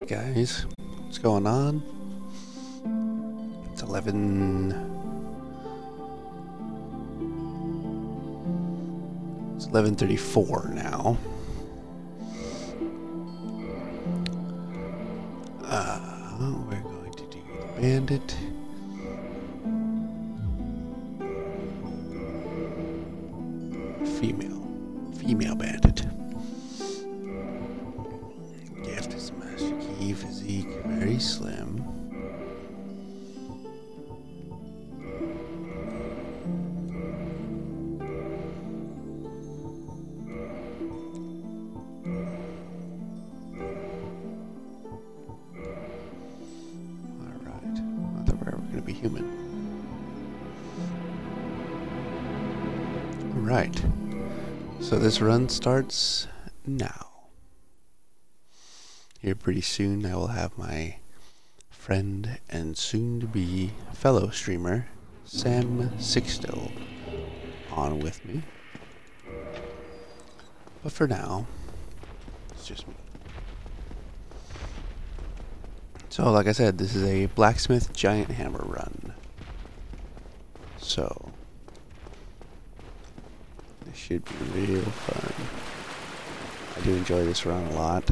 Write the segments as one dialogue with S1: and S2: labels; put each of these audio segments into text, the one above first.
S1: Guys, what's going on? It's 11:34 now. We're going to do the bandit. Female bandit. Gift is master key, physique, very slim. Alright, I thought we were going to be human. Alright, so this run starts now. Here pretty soon I will have my friend and soon-to-be fellow streamer, Sam Sixto, on with me. But for now, it's just me. So like I said, this is a Blacksmith giant hammer run. So this should be real fun. I do enjoy this run a lot.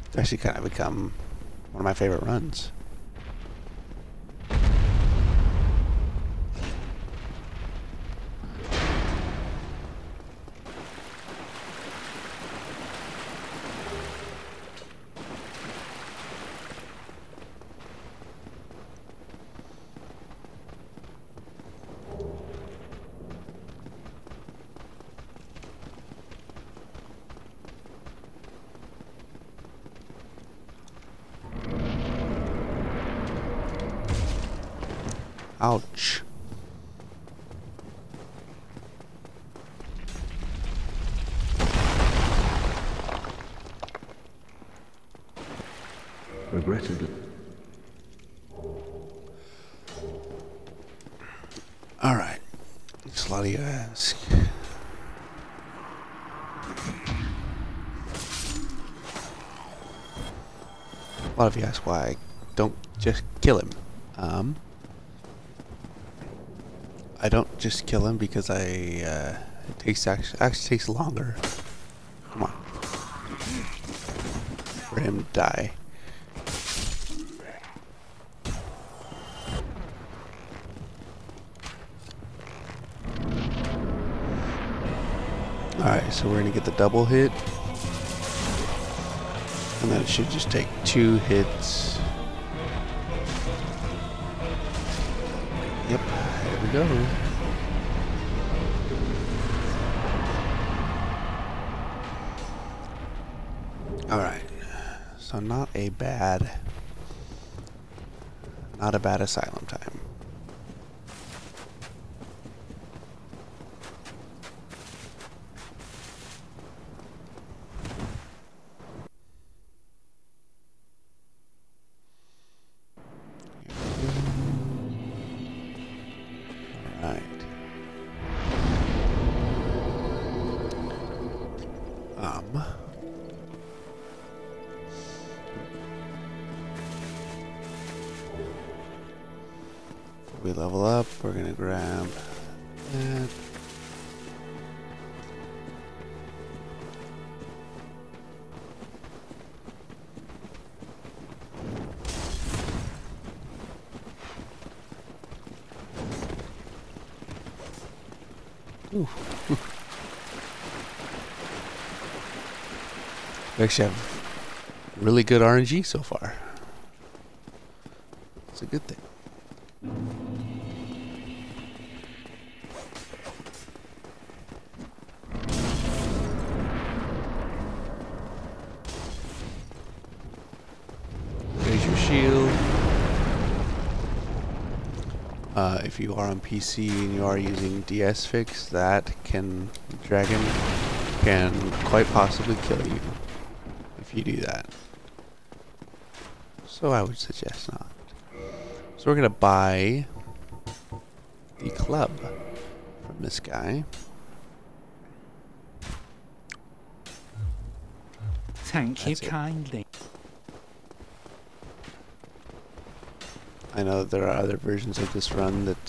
S1: It's actually kind of become one of my favorite runs. Ouch.
S2: Regrettably.
S1: Alright. It's a lot of you ask. A lot of you ask why I don't just kill him. I don't just kill him because it actually takes longer. Come on. For him to die. Alright, so we're gonna get the double hit. And then it should just take 2 hits. Yep, there we go. Alright, so not a bad asylum time. We level up, we're gonna grab that. Ooh. We actually have really good RNG so far. It's a good thing. There's your shield. If you are on PC and you are using DS Fix, that dragon can quite possibly kill you if you do that. So I would suggest not. So we're gonna buy the club from this guy.
S2: Thank you kindly.
S1: I know that there are other versions of this run that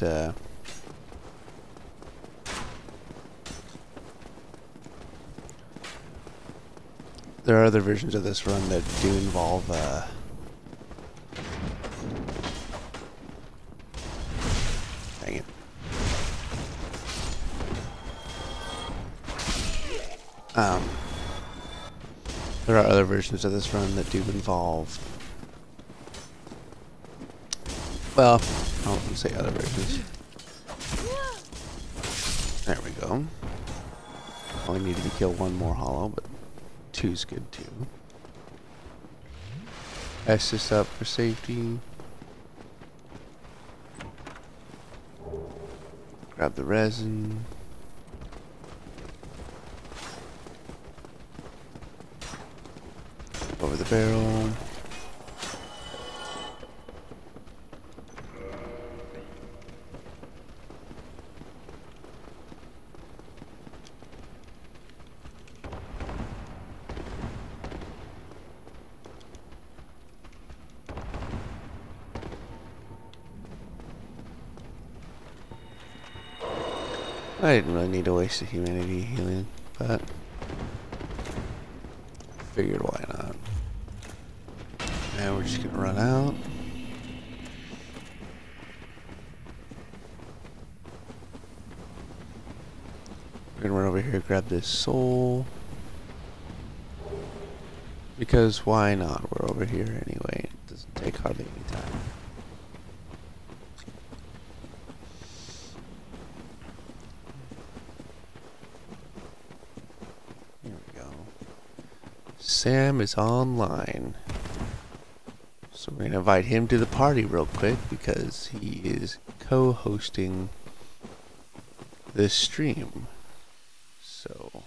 S1: there are other versions of this run that do involve dang it. There are other versions of this run that do involve, well, I won't say other versions. There we go. Only needed to kill one more hollow, but two's good too. S this up for safety. Grab the resin. Over the barrel. I didn't really need to waste the humanity healing, but figured why not. And we're just gonna run out. We're gonna run over here, grab this soul. Because why not? We're over here anyway. It doesn't take hardly any time. Here we go. Sam is online. So we're going to invite him to the party real quick because he is co-hosting this stream. So,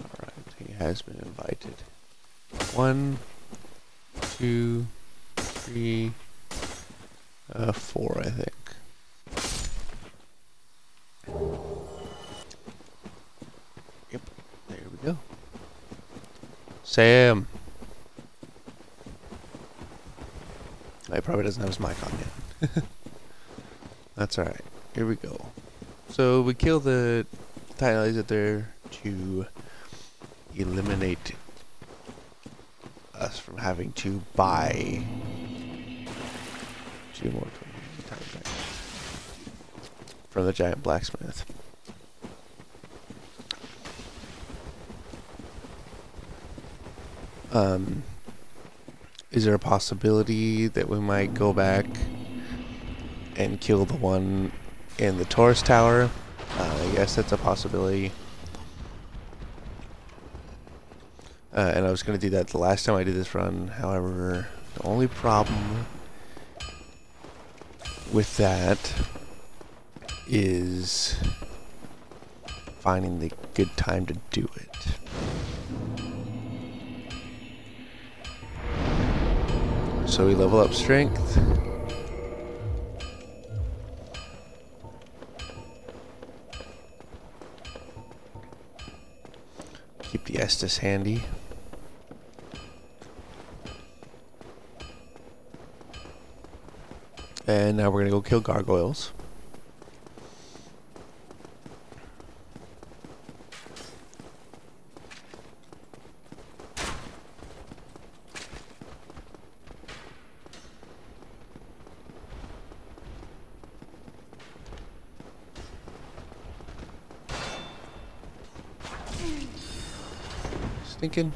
S1: alright, he has been invited. 1, 2, 3, 4, I think. Yep, there we go. Sam! He probably doesn't have his mic on yet. That's alright. Here we go. So we kill the tiles out there to eliminate us from having to buy 2 more from the giant blacksmith. Is there a possibility that we might go back and kill the one in the Taurus Tower? I guess that's a possibility. And I was going to do that the last time I did this run. However, the only problem with that is finding the good time to do it. So we level up strength. Keep the Estus handy. And now we're gonna go kill gargoyles. Thinking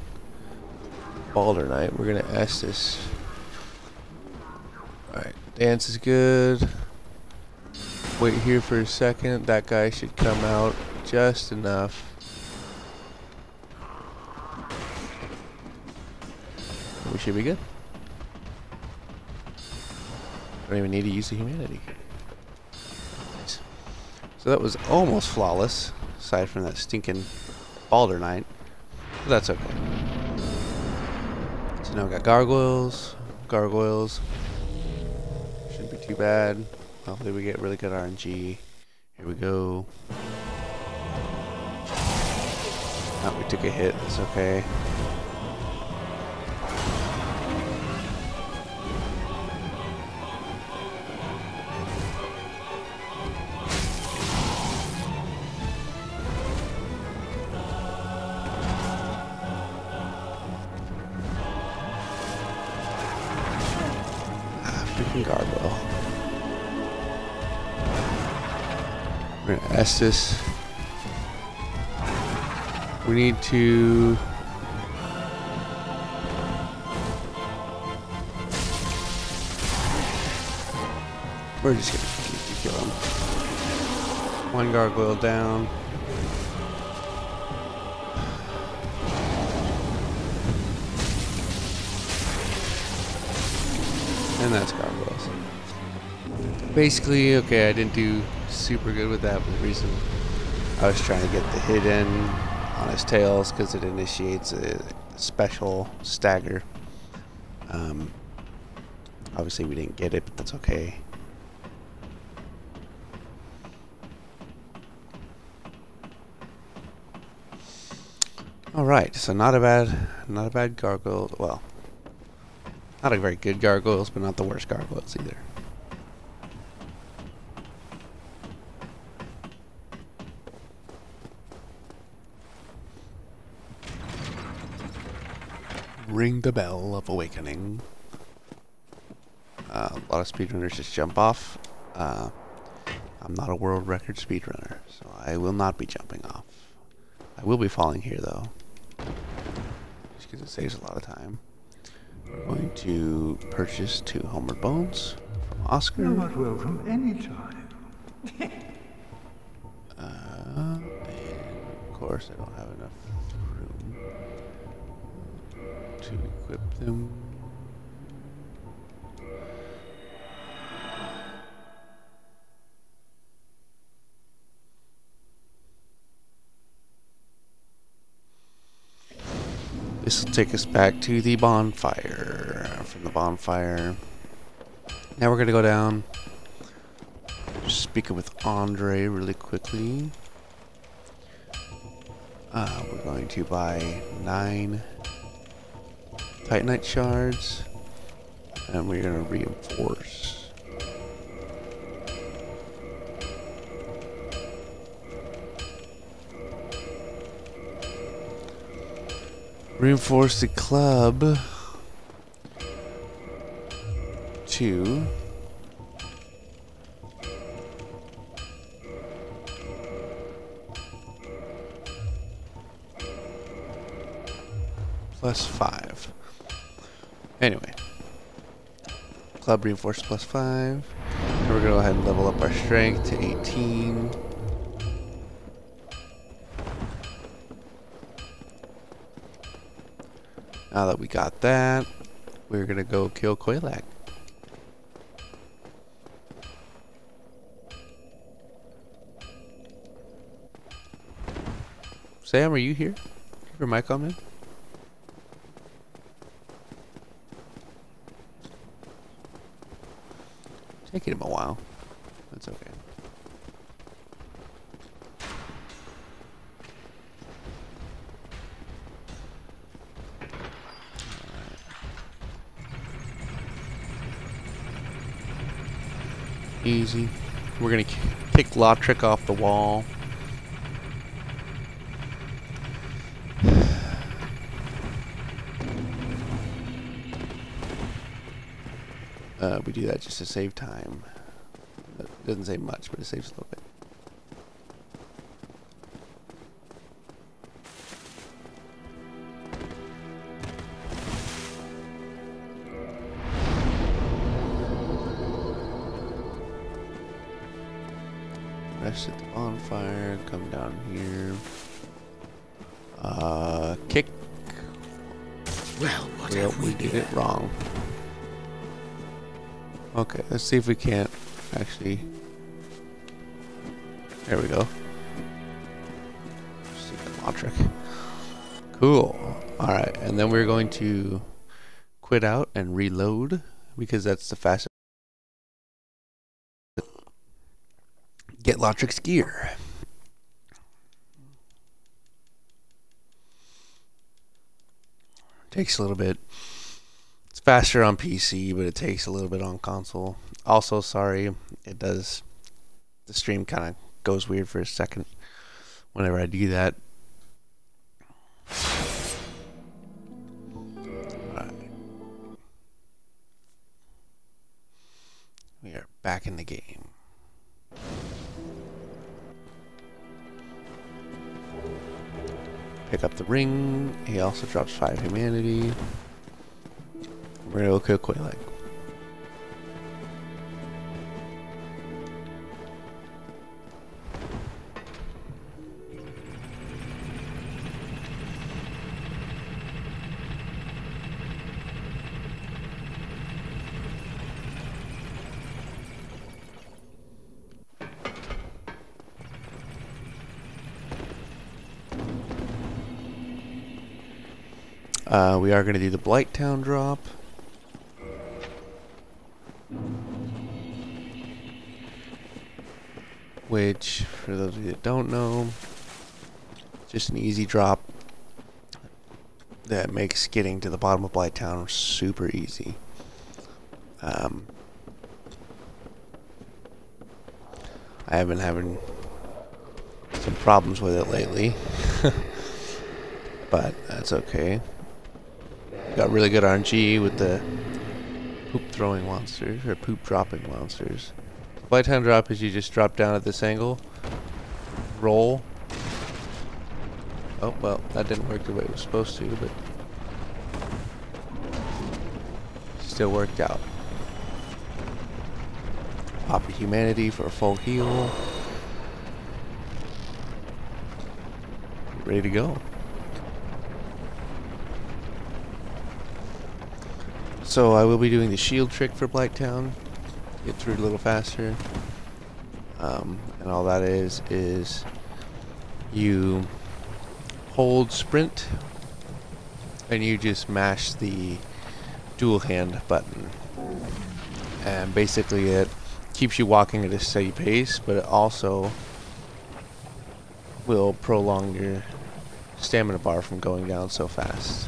S1: Balder Knight, we're gonna ask this. Alright, dance is good. Wait here for a second. That guy should come out just enough. We should be good. Don't even need to use the humanity. Nice. So that was almost flawless, aside from that stinking Balder Knight. But that's okay. So now we got gargoyles. Gargoyles. Shouldn't be too bad. Hopefully we get really good RNG. Here we go. Oh, we took a hit. It's okay. Freaking gargoyle. We're gonna Estus. We need to... We're just gonna kill him. One gargoyle down. And that's gargoyles. Basically, okay, I didn't do super good with that for the reason I was trying to get the hit in on his tails because it initiates a special stagger. Obviously we didn't get it, but that's okay. Alright, so not a bad gargoyle. Well, not a very good gargoyles, but not the worst gargoyles either. Ring the bell of awakening. A lot of speedrunners just jump off. I'm not a world record speedrunner, so I will not be jumping off. I will be falling here though, just because it saves a lot of time. I'm going to purchase 2 homeward bones from Oscar.
S2: You're not welcome anytime.
S1: And of course I don't have enough room to equip them. This will take us back to the bonfire. From the bonfire, now we're gonna go down. Just speaking with Andre really quickly. We're going to buy 9 Titanite shards, and we're gonna reinforce. Reinforce the club to +5. Anyway, club reinforce +5. And we're gonna go ahead and level up our strength to 18. Now that we got that, we're gonna go kill Koilak. Sam, are you here? Keep your mic on, man. Taking him a while. That's okay. Easy. We're gonna kick Lotrick off the wall. We do that just to save time. It doesn't save much, but it saves a little bit. Rest at the bonfire, come down here. Kick.
S2: Well, what
S1: Yep,
S2: have
S1: we did it wrong. Okay, let's see if we can't actually. There we go. See if I can small trick. Cool. Alright, and then we're going to quit out and reload because that's the fastest. Get Lotric's gear. Takes a little bit. It's faster on PC, but it takes a little bit on console. Also, sorry, it does. The stream kind of goes weird for a second whenever I do that. Alright. We are back in the game. Pick up the ring. He also drops 5 humanity. We're gonna go kill Quayleg. We are going to do the Blighttown drop. Which, for those of you that don't know, just an easy drop that makes getting to the bottom of Blighttown super easy. I have been having some problems with it lately, but that's okay. Got really good RNG with the poop throwing monsters, or poop dropping monsters. Blighttown drop is you just drop down at this angle, roll. Oh, well, that didn't work the way it was supposed to, but still worked out. Pop your humanity for a full heal. Ready to go. So I will be doing the shield trick for Blighttown. Get through it a little faster. And all that is you hold sprint and you just mash the dual hand button. And basically it keeps you walking at a steady pace, but it also will prolong your stamina bar from going down so fast.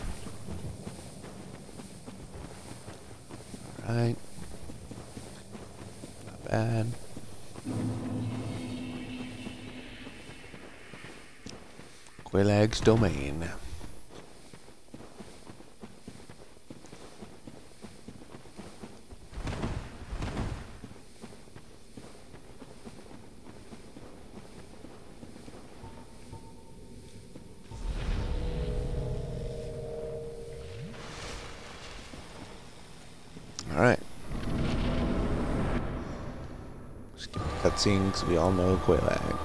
S1: Alright. Not bad. Quayleg's domain. Alright. Skip the cutscene because we all know Quayleg.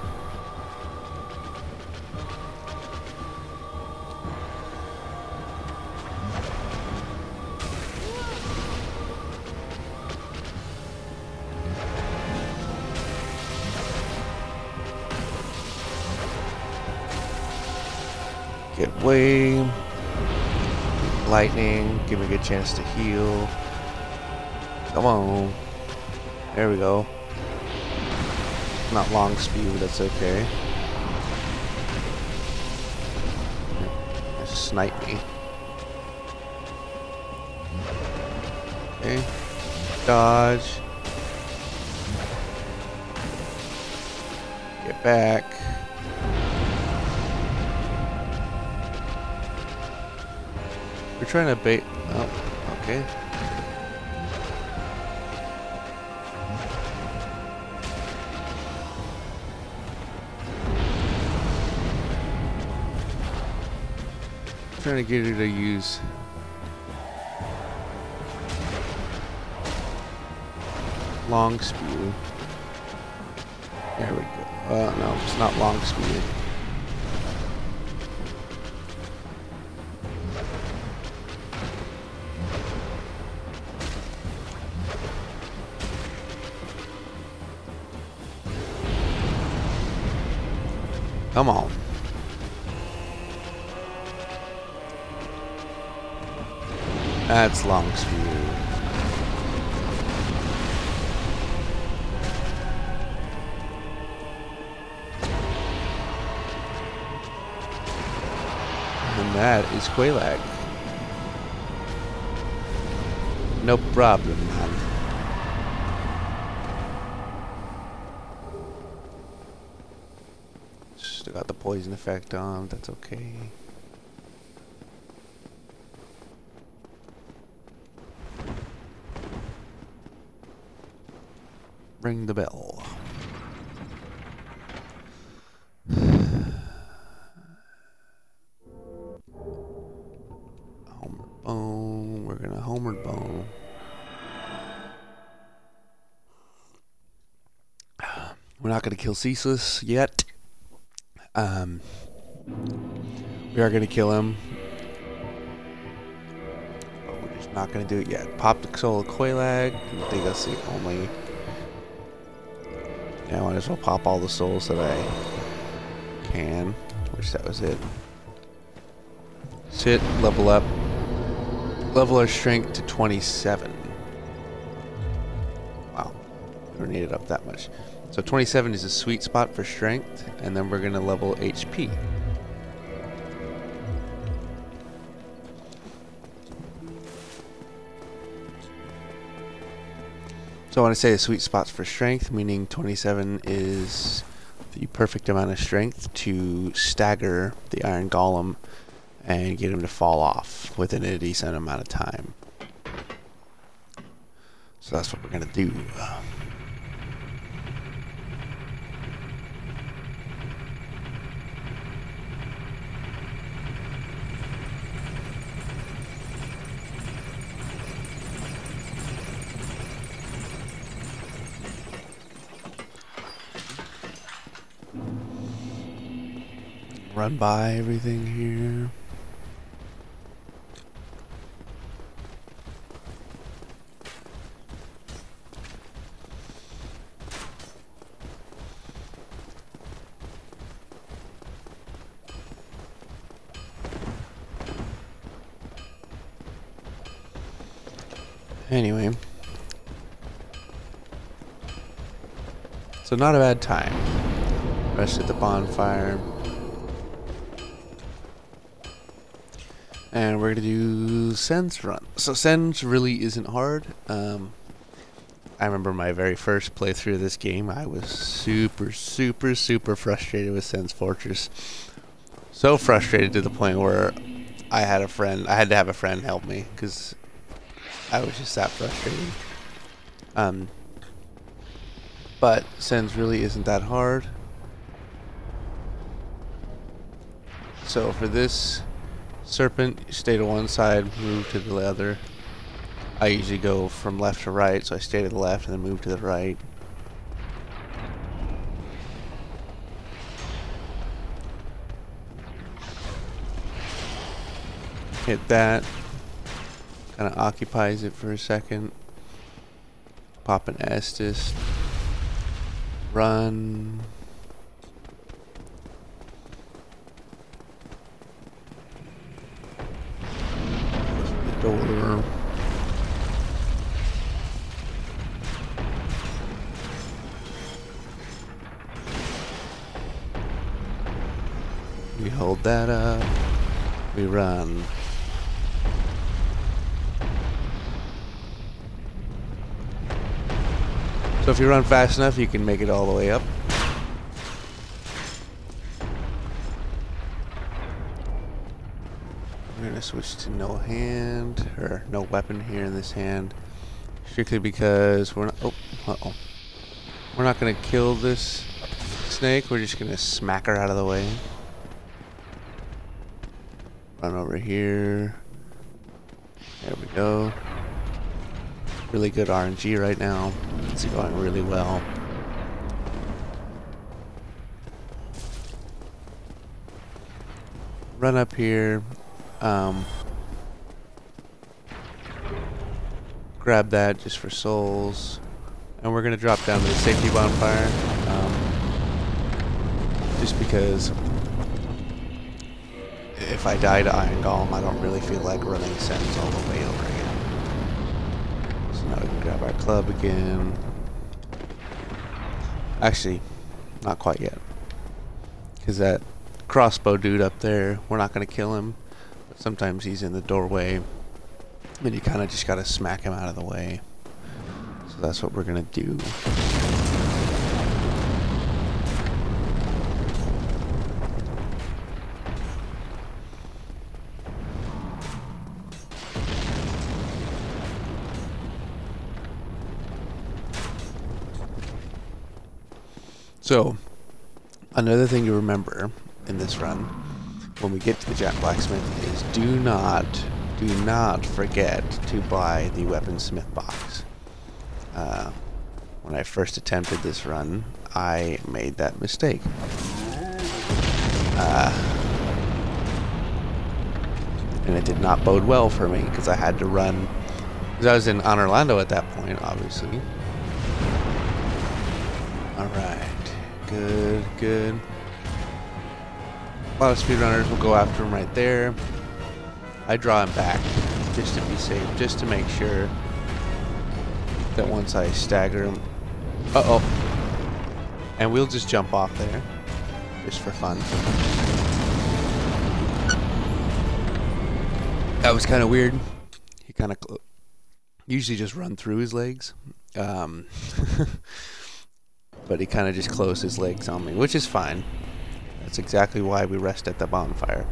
S1: Get away. Lightning. Give me a good chance to heal. Come on. There we go. Not long speed, but that's okay. Just snipe me. Okay. Dodge. Get back. We're trying to bait. Oh, okay. Trying to get her to use long speed. There we go. No, it's not long speed. Come on. That's long spear. And that is Quelaag. No problem, man. Still got the poison effect on, that's okay. Ring the bell. Homer bone. We're gonna Homer bone. We're not gonna kill Ceaseless yet. We are gonna kill him. But we're just not gonna do it yet. Pop the soul of Quelaag. I think that's the only. Yeah, I might as well pop all the souls that I can. Which that was it. Sit, level up. Level our strength to 27. Wow. Never needed up that much. So 27 is a sweet spot for strength, and then we're going to level HP. So when I say the sweet spots for strength, meaning 27 is the perfect amount of strength to stagger the Iron Golem and get him to fall off within a decent amount of time. So that's what we're going to do. Run by everything here. Anyway. So not a bad time. Rest at the bonfire. And we're gonna do Sen's run. So Sen's really isn't hard. I remember my very first playthrough of this game, I was super frustrated with Sen's Fortress. So frustrated to the point where I had to have a friend help me because I was just that frustrated. But Sen's really isn't that hard. So for this Serpent, stay to one side, move to the other. I usually go from left to right, so I stay to the left and then move to the right. Hit that. Kind of occupies it for a second. Pop an Estus. Run. Door. We hold that up. We run. So if you run fast enough, you can make it all the way up. We're gonna switch to no hand, or no weapon here in this hand, strictly because we're not. We're not gonna kill this snake. We're just gonna smack her out of the way. Run over here. There we go. Really good RNG right now. It's going really well. Run up here. Grab that just for souls. And we're going to drop down to the safety bonfire. Just because if I die to Iron Golem, I don't really feel like running Sens all the way over again. that club again. Actually, not quite yet. Because that crossbow dude up there, we're not going to kill him. But sometimes he's in the doorway. And you kind of just got to smack him out of the way. So that's what we're going to do. So, another thing to remember in this run, when we get to the Blacksmith, is do not forget to buy the weaponsmith box. When I first attempted this run, I made that mistake. And it did not bode well for me, because I had to run, because I was on Orlando at that point, obviously. Alright. Good, good. A lot of speedrunners will go after him right there. I draw him back just to be safe, just to make sure that once I stagger him... Uh-oh. And we'll just jump off there, just for fun. That was kind of weird. He kind of usually just run through his legs. But he kind of just closed his legs on me, which is fine. That's exactly why we rest at the bonfire.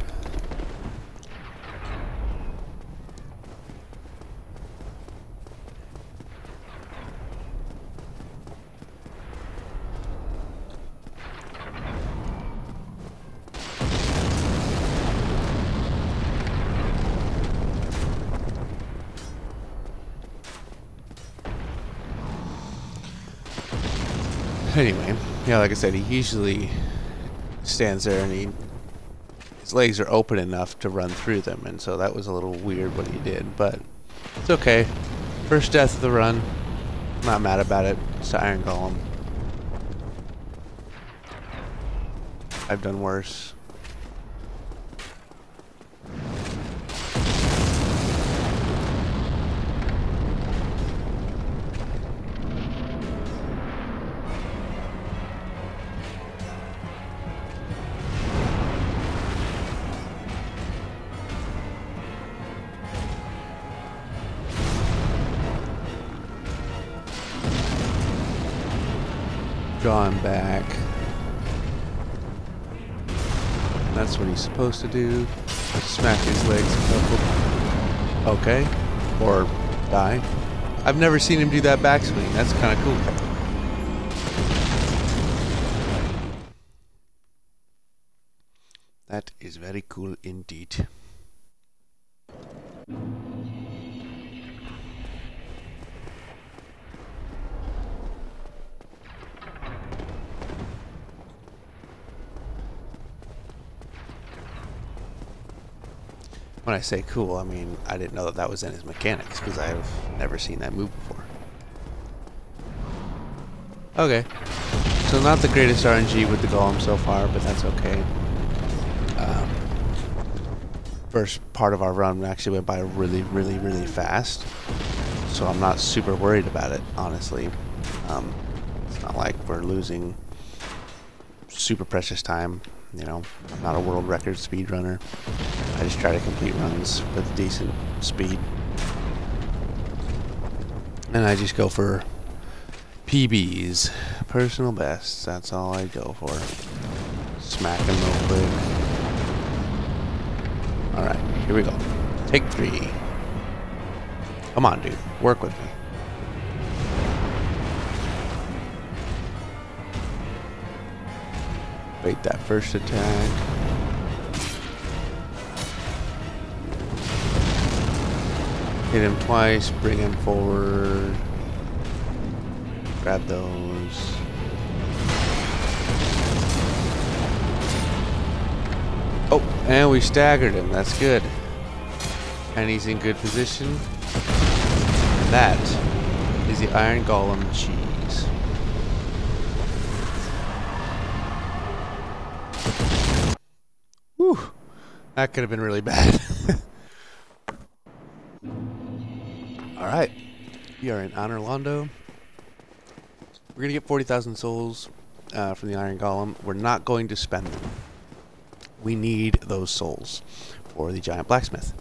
S1: Anyway, yeah, like I said, he usually stands there and his legs are open enough to run through them, and so that was a little weird what he did, but it's okay. First death of the run. I'm not mad about it. It's the Iron Golem. I've done worse. Draw him back. That's what he's supposed to do. Smack his legs a couple. Okay. Or die. I've never seen him do that backswing. That's kind of cool. That is very cool indeed. When I say cool, I mean I didn't know that that was in his mechanics, because I've never seen that move before. Okay, so not the greatest RNG with the golem so far, but that's okay. First part of our run actually went by really fast, so I'm not super worried about it, honestly. It's not like we're losing super precious time. You know, I'm not a world record speedrunner. I just try to complete runs with decent speed. And I just go for PBs, personal bests. That's all I go for. Smack him real quick. Alright, here we go. Take 3. Come on, dude. Work with me. Wait that first attack. Hit him twice, bring him forward. Grab those. Oh, and we staggered him. That's good. And he's in good position. And that is the Iron Golem cheese. Whew. That could have been really bad. Alright. We are in Anorlando. We're gonna get 40,000 souls from the Iron Golem. We're not going to spend them. We need those souls for the giant blacksmith.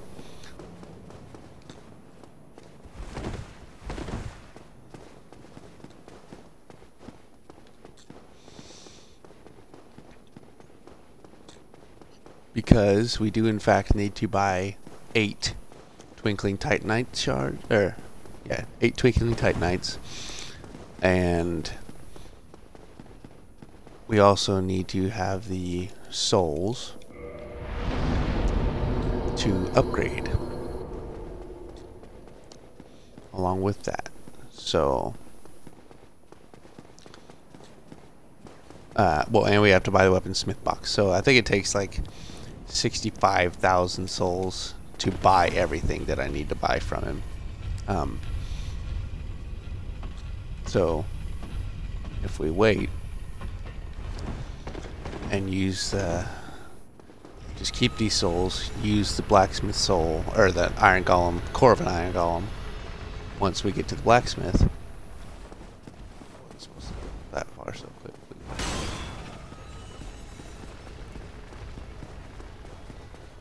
S1: Because we do in fact need to buy 8 Twinkling Titanite shards, or yeah, 8 Twinkling Titanites, and we also need to have the souls to upgrade along with that. So well, and we have to buy the weaponsmith box. So I think it takes like 65,000 souls to buy everything that I need to buy from him. So if we wait and use the, just keep these souls, use the blacksmith soul, or the iron golem, core of an iron golem, once we get to the blacksmith. I wasn't supposed to go that far so quickly.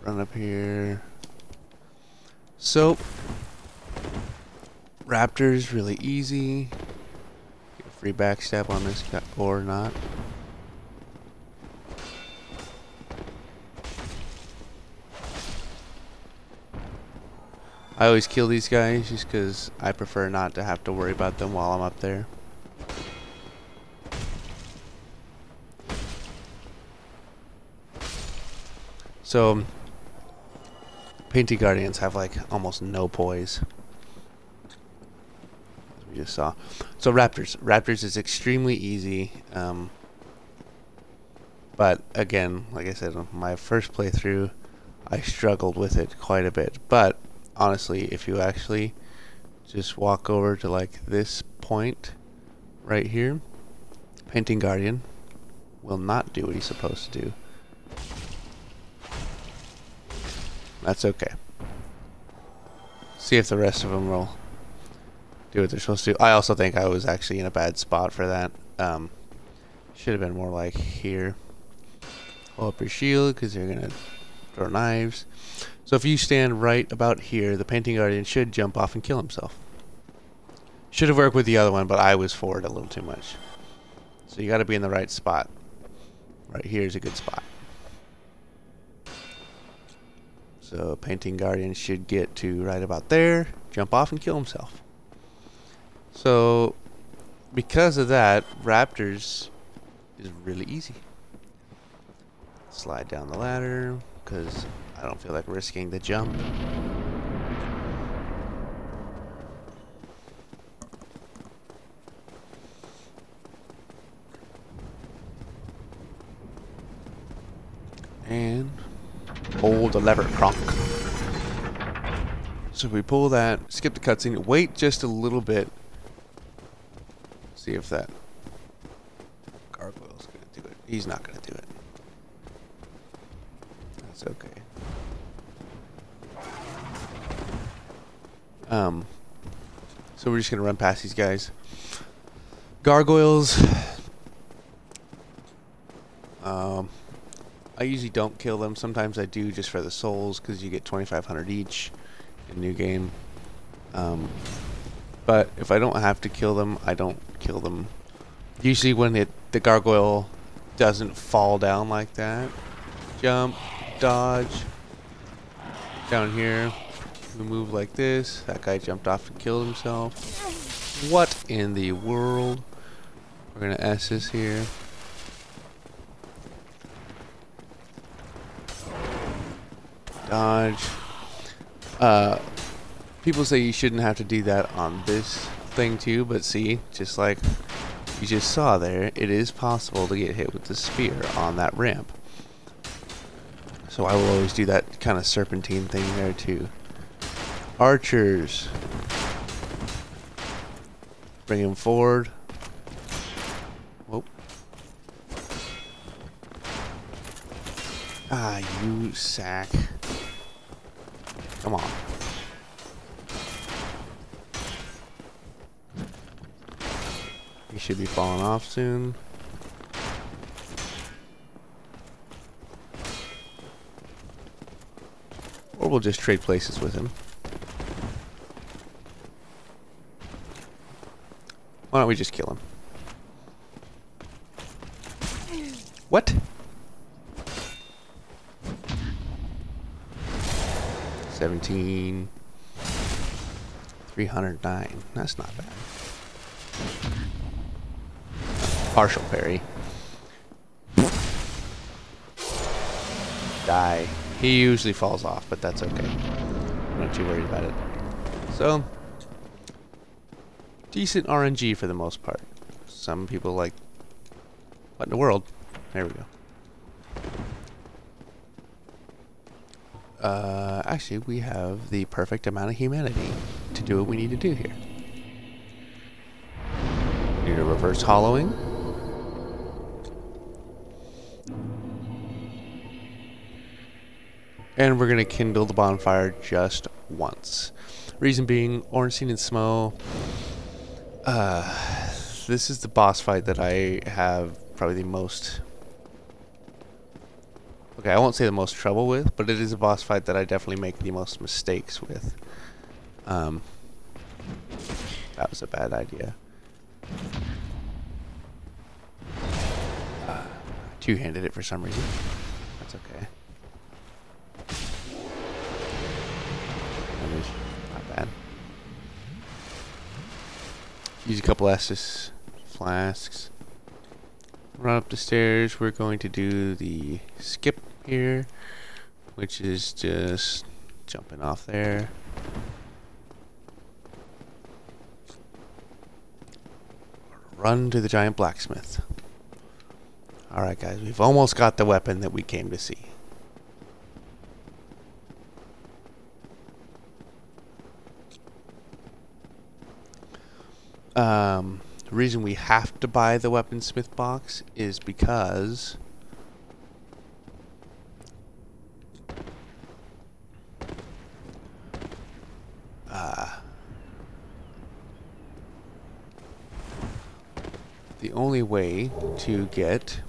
S1: Run up here. So Raptor's really easy. Get a free backstab on this guy or not. I always kill these guys just because I prefer not to have to worry about them while I'm up there. So Painted Guardians have like almost no poise, as we just saw. So Raptors is extremely easy, but again, like I said, on my first playthrough, I struggled with it quite a bit. But honestly, if you actually just walk over to like this point right here, Painting Guardian will not do what he's supposed to do. That's okay. See if the rest of them will do what they're supposed to do. I also think I was actually in a bad spot for that. Should have been more like here. Hold up your shield because you're going to throw knives. So if you stand right about here, the Painting Guardian should jump off and kill himself. Should have worked with the other one, but I was forward a little too much. So you got to be in the right spot. Right here is a good spot. So Painting Guardian should get to right about there, jump off and kill himself. So because of that, Raptors is really easy. Slide down the ladder because I don't feel like risking the jump. And pull the lever, Kronk. So we pull that, skip the cutscene, wait just a little bit. See if that gargoyle's gonna do it. He's not gonna do it. That's okay. So we're just gonna run past these guys. Gargoyles. I usually don't kill them. Sometimes I do just for the souls because you get 2,500 each in New Game. But if I don't have to kill them, I don't kill them. Usually when the gargoyle doesn't fall down like that. Jump, dodge. Down here, we move like this. That guy jumped off and killed himself. What in the world? We're gonna S this here. Dodge. People say you shouldn't have to do that on this thing too, but see, just like you just saw there, it is possible to get hit with the spear on that ramp. So I will always do that kind of serpentine thing there too. Archers. Bring him forward. Whoa. Ah, you sack. Come on. should be falling off soon. Or we'll just trade places with him. Why don't we just kill him? What? 17. 309. That's not bad. Partial parry. Die. He usually falls off, but that's okay. I'm not too worried about it. So, decent RNG for the most part. Some people like... What in the world? There we go. Actually, we have the perfect amount of humanity to do what we need to do here. Need a reverse hollowing. And we're going to kindle the bonfire just once. Reason being, Ornstein and Smo. This is the boss fight that I have probably the most... Okay, I won't say the most trouble with, but it is a boss fight that I definitely make the most mistakes with. That was a bad idea. Two-handed it for some reason. That's okay. That is not bad. Use a couple Estus flasks. Run up the stairs. We're going to do the skip here, which is just jumping off there. Run to the giant blacksmith. Alright guys, we've almost got the weapon that we came to see. The reason we have to buy the weaponsmith box is because the only way to get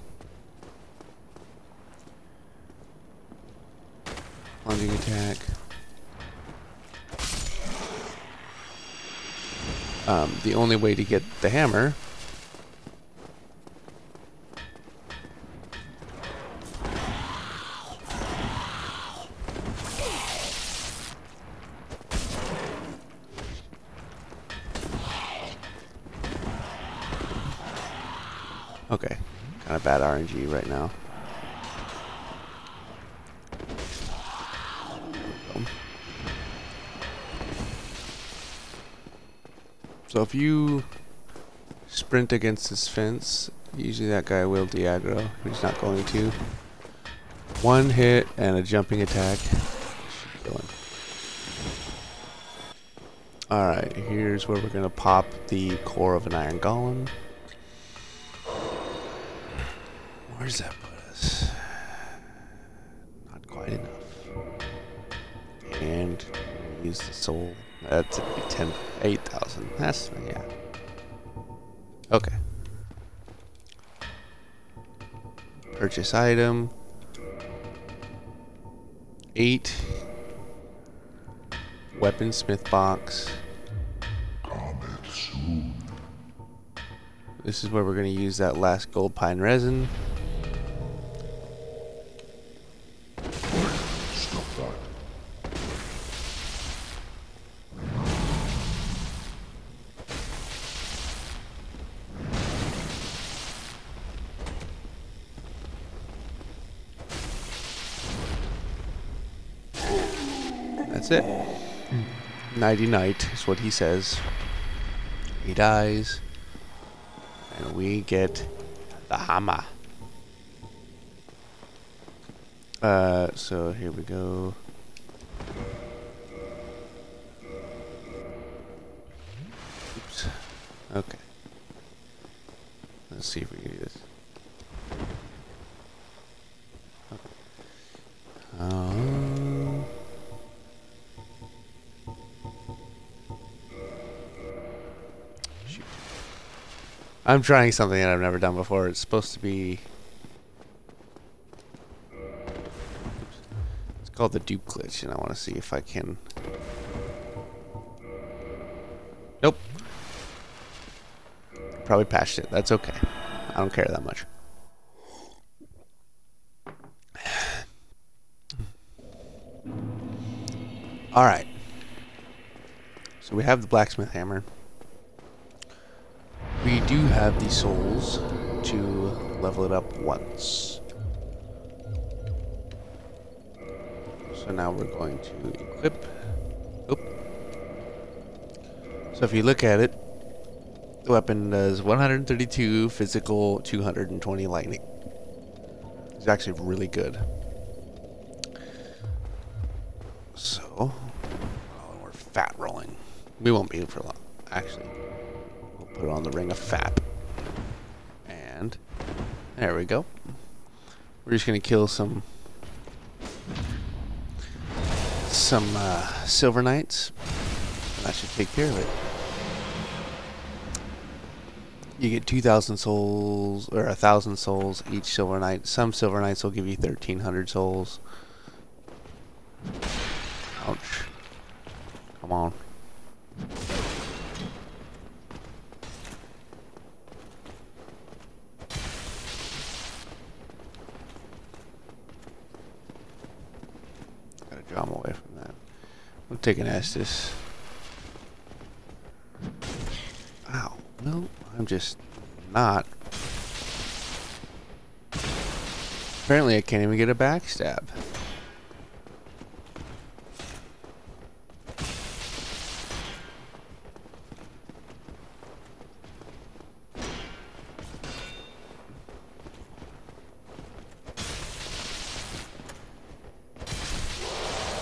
S1: plunging attack, the only way to get the hammer okay, kind of bad RNG right now. So if you sprint against this fence, usually that guy will de-aggro, but he's not going to. One hit and a jumping attack should kill him. Alright, here's where we're going to pop the core of an iron golem. Where does that put us? Not quite enough. And use the soul. That's 8,000. That's, yeah. Okay. Purchase item. 8. Weaponsmith box. This is where we're going to use that last gold pine resin. That's it. Nighty night is what he says. He dies. And we get the hammer. So here we go. Oops. Okay. Let's see if we can do this. Shoot. I'm trying something that I've never done before. It's supposed to be... It's called the dupe glitch, and I want to see if I can... Nope. Probably patched it. That's okay. I don't care that much. Alright. So we have the blacksmith hammer. We do have the souls to level it up once. So now we're going to equip. Oop. So if you look at it, the weapon does 132 physical, 220 lightning. It's actually really good. So, oh, we're fat rolling. We won't be for long, actually. We'll put it on the ring of fat. And there we go. We're just gonna kill some silver knights. And that should take care of it. You get 2,000 souls, or 1,000 souls each silver knight. Some silver knights will give you 1,300 souls. Ouch. Come on. Gotta draw him away from that. I'm taking Estus. Ow. No, I'm just not. Apparently I can't even get a backstab.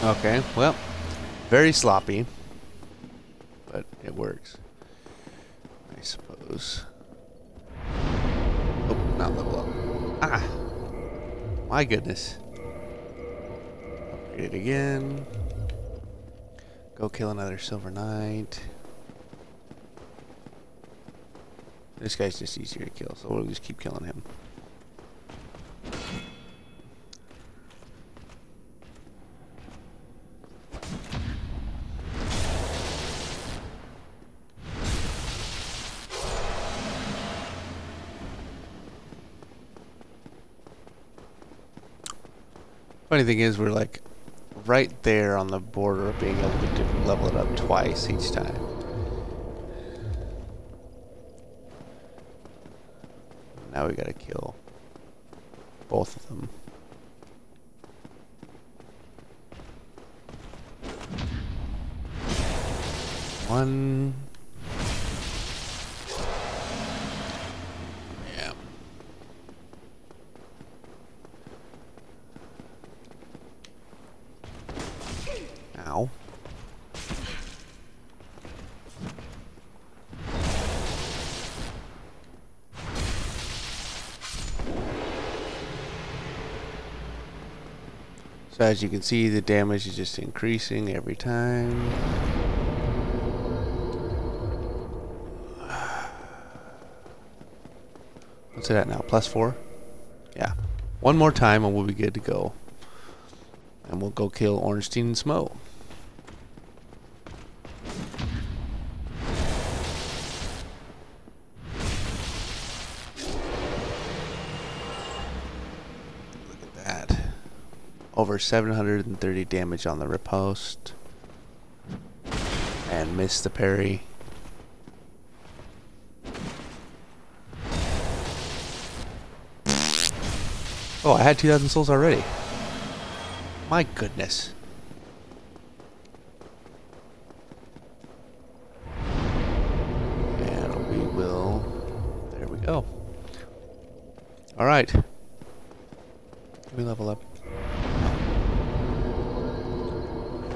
S1: Okay, well, very sloppy, but it works, I suppose. Oh, not level up. Ah! My goodness. Upgrade it again. Go kill another silver knight. This guy's just easier to kill, so we'll just keep killing him. Funny thing is, we're like right there on the border of being able to level it up twice each time. Now we gotta kill both of them. One. Yeah. Ow. So as you can see, the damage is just increasing every time. What's it at now? +4? Yeah. One more time and we'll be good to go. And we'll go kill Ornstein and Smo. Look at that. Over 730 damage on the riposte. And missed the parry. Oh, I had 2,000 souls already. My goodness. And we will... There we go. Alright. Can we level up?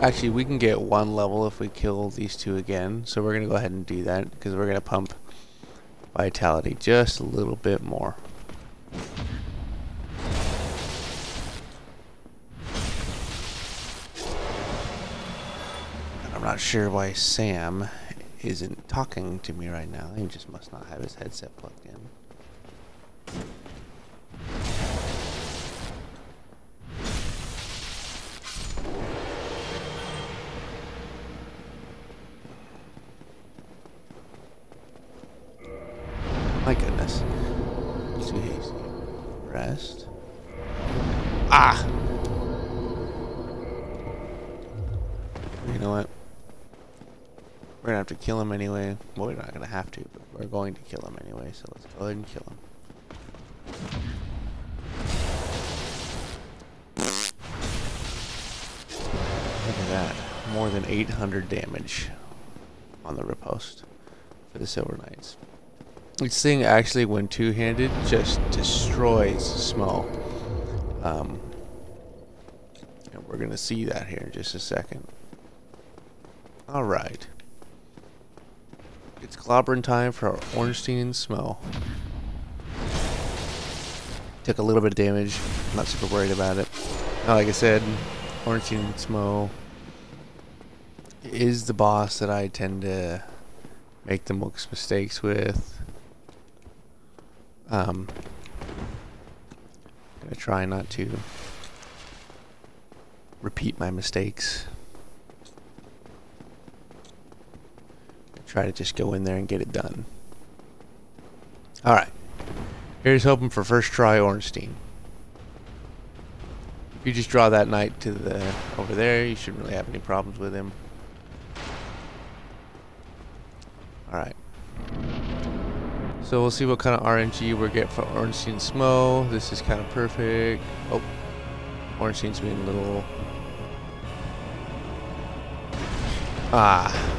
S1: Actually, we can get one level if we kill these two again. So we're going to go ahead and do that, because we're going to pump vitality just a little bit more. I'm not sure why Sam isn't talking to me right now. He just must not have his headset plugged in. My goodness. Too hasty. Rest. Ah! You know what? We're gonna have to kill him anyway. Well, we're not gonna have to, but we're going to kill him anyway, so let's go ahead and kill him. Look at that. More than 800 damage on the riposte for the Silver Knights. This thing actually, when two-handed, just destroys Smo. And we're gonna see that here in just a second. Alright. It's clobbering time for our Ornstein and Smo. Took a little bit of damage. Not super worried about it. Now, like I said, Ornstein and Smo is the boss that I tend to make the most mistakes with. Gonna try not to repeat my mistakes. Try to just go in there and get it done. Alright. Here's hoping for first try Ornstein. If you just draw that knight to the over there, you shouldn't really have any problems with him. Alright. So we'll see what kind of RNG we'll get for Ornstein Smo. This is kind of perfect. Oh. Ornstein's being a little... Ah.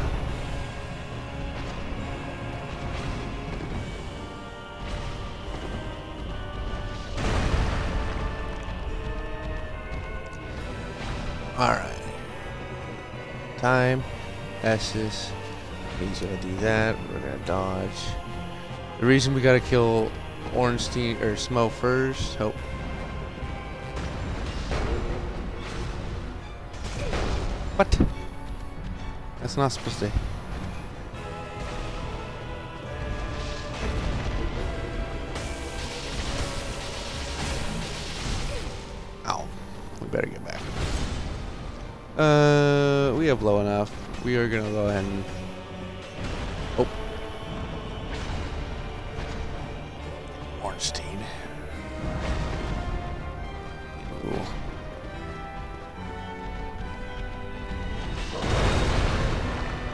S1: Alright. Time. S's. He's gonna do that. We're gonna dodge. The reason we gotta kill Ornstein or Smo first. Oh. What? That's not supposed to. Ow. We better get back. We have low enough. We are gonna go ahead and... Oh. Ornstein. Ooh.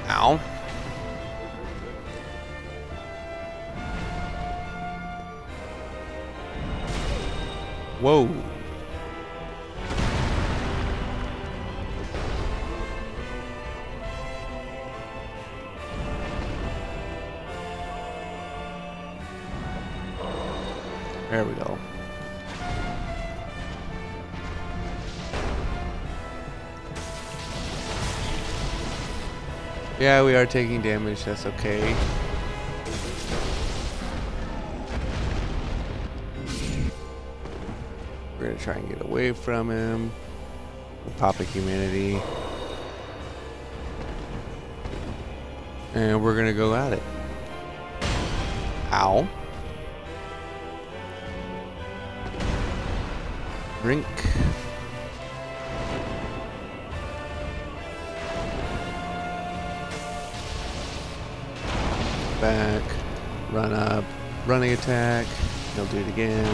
S1: Ow. Whoa. There we go. Yeah, we are taking damage. That's okay. We're gonna try and get away from him. Pop a humanity. And we're gonna go at it. Ow. Drink. Back. Run up. Running attack. He'll do it again.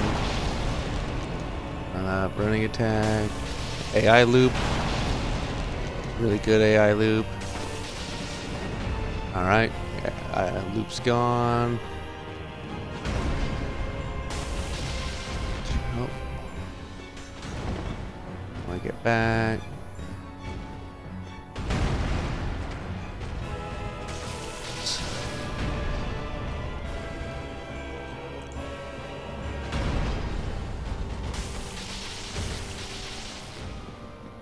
S1: Run up. Running attack. AI loop. Really good AI loop. Alright. Loop's gone. Oh. Want to get back.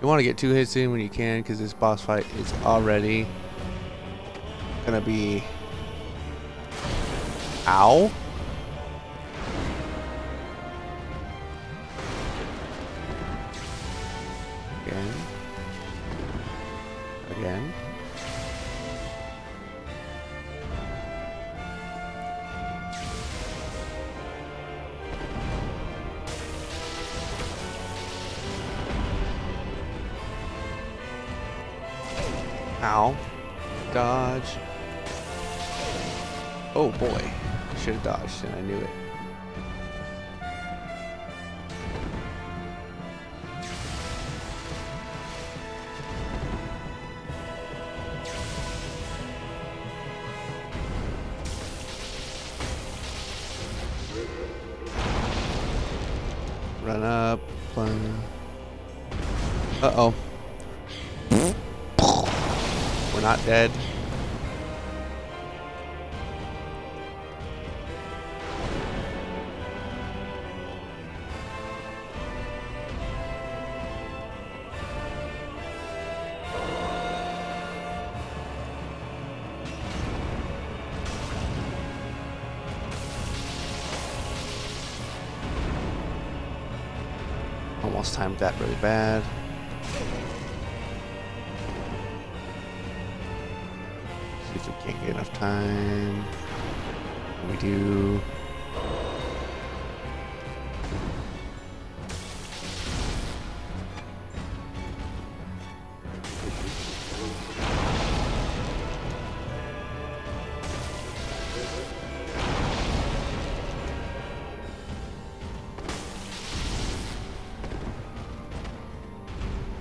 S1: You want to get 2 hits in when you can, because this boss fight is already gonna be... Ow! Again. Ow. Dodge. Oh boy. I should have dodged and I knew it. Run up. Plunge. Uh-oh. We're not dead. Almost timed that really bad. See if we can't get enough time. We do.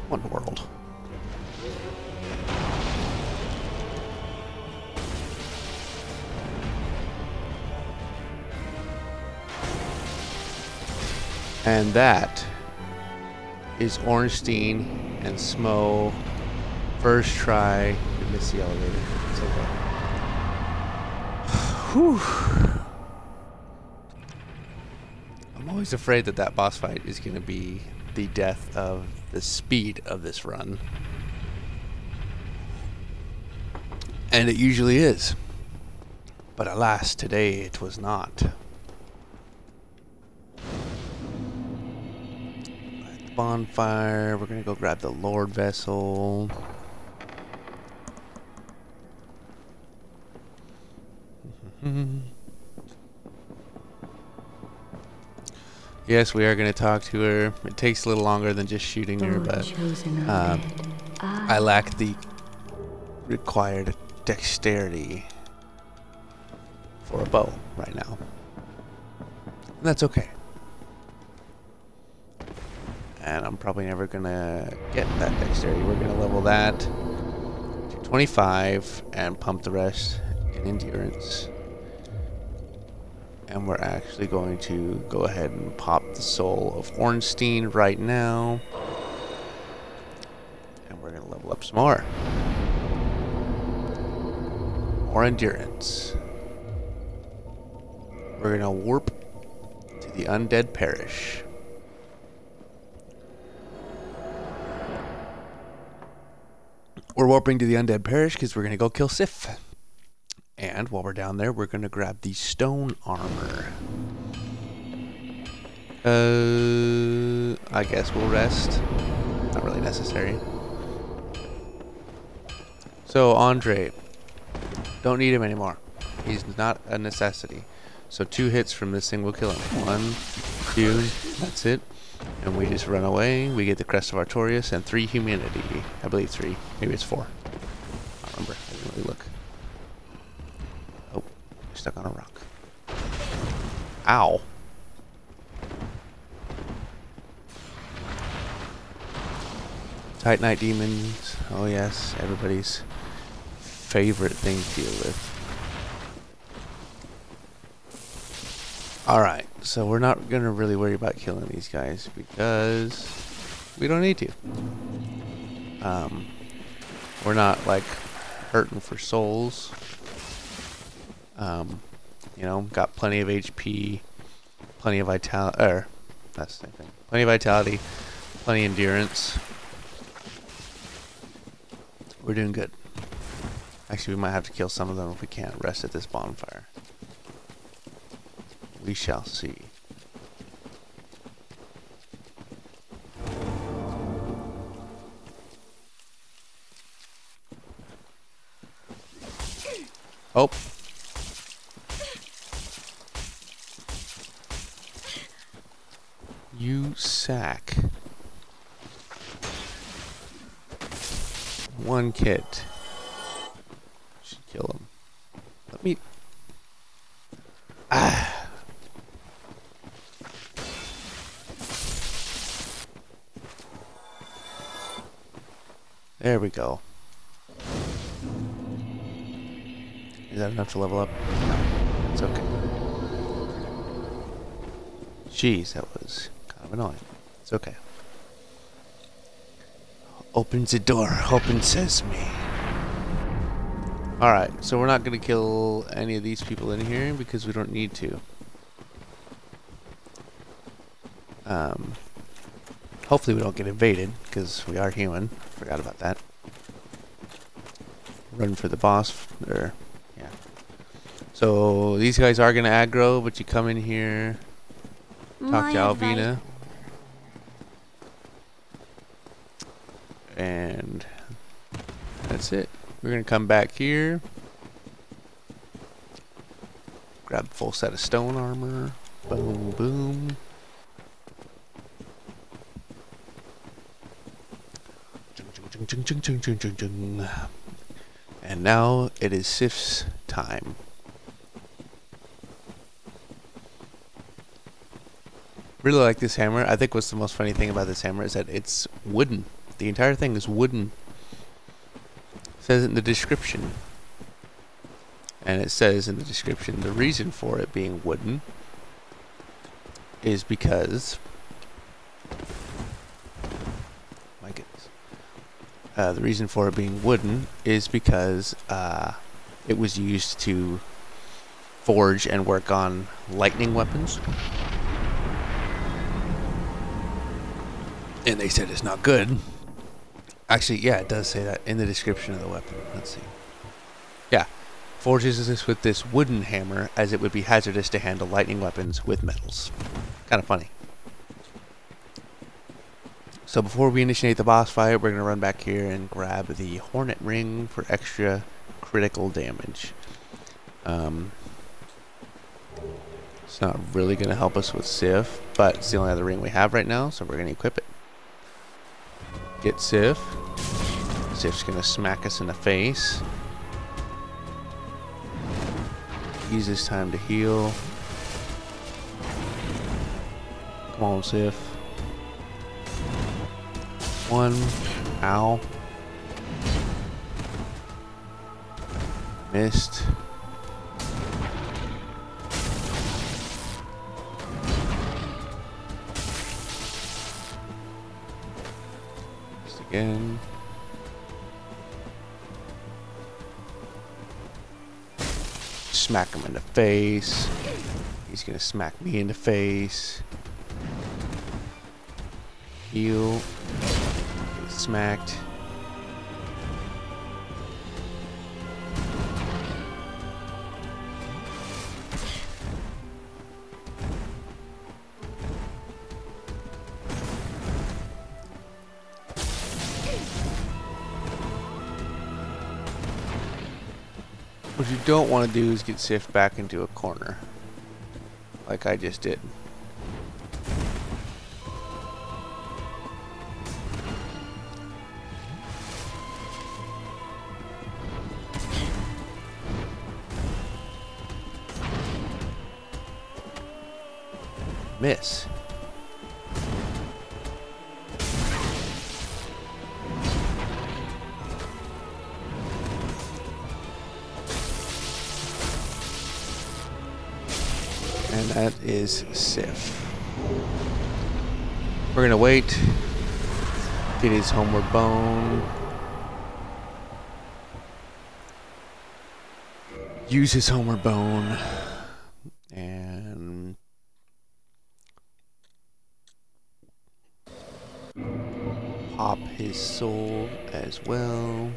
S1: What in the world? And that is Ornstein and Smo first try to miss the elevator. It's okay. Whew. I'm always afraid that that boss fight is going to be the death of the speed of this run. And it usually is. But alas, today it was not. At the bonfire, we're gonna go grab the Lord Vessel. Yes, we are going to talk to her. It takes a little longer than just shooting her, but I lack the required dexterity for a bow right now. And that's okay. And I'm probably never going to get that dexterity. We're going to level that to 25 and pump the rest in endurance. And we're actually going to go ahead and pop the soul of Ornstein right now. And we're going to level up some more. More endurance. We're going to warp to the Undead Parish. We're warping to the Undead Parish because we're going to go kill Sif. And while we're down there, we're going to grab the stone armor. I guess we'll rest. Not really necessary. So, Andre. Don't need him anymore. He's not a necessity. So 2 hits from this thing will kill him. 1, 2, that's it. And we just run away. We get the Crest of Artorias and 3 humanity. I believe 3. Maybe it's 4. I don't remember. I didn't really look. Stuck on a rock. Ow. Titanite demons. Oh yes, everybody's favorite thing to deal with. Alright, so we're not going to really worry about killing these guys because we don't need to. We're not like hurting for souls. You know, got plenty of HP, plenty of vitality, that's the same thing. Plenty of vitality, plenty of endurance. We're doing good. Actually, we might have to kill some of them if we can't rest at this bonfire. We shall see. Oh. You sack. 1 kit. me. Ah. There we go. Is that enough to level up? No, it's okay. Jeez, that was kind of annoying. It's okay. Opens the door, open sesame. Alright, so we're not going to kill any of these people in here because we don't need to. Hopefully we don't get invaded because we are human. Forgot about that. Run for the boss, or yeah. So these guys are going to aggro, but you come in here, talk to Alvina. And that's it. We're going to come back here. Grab a full set of stone armor. Boom, boom. And now it is Sif's time. Really like this hammer. I think what's the most funny thing about this hammer is that it's wooden. The entire thing is wooden. It says it in the description. And it says in the description the reason for it being wooden is because my goodness. The reason for it being wooden is because it was used to forge and work on lightning weapons. And they said it's not good. Actually, yeah, it does say that in the description of the weapon. Let's see. Yeah. Forges this with this wooden hammer as it would be hazardous to handle lightning weapons with metals. Kind of funny. So before we initiate the boss fight, we're going to run back here and grab the Hornet Ring for extra critical damage. It's not really going to help us with Sif, but it's the only other ring we have right now, so we're going to equip it. Get Sif. Sif's going to smack us in the face. Use this time to heal. Come on, Sif. One. Ow. Missed. Missed again. Smack him in the face. He's gonna smack me in the face. Heal. Get smacked. What you don't want to do is get Sif back into a corner, like I just did. Miss. And that is Sif. We're gonna wait. Get his homeward bone. Use his homeward bone. And pop his soul as well.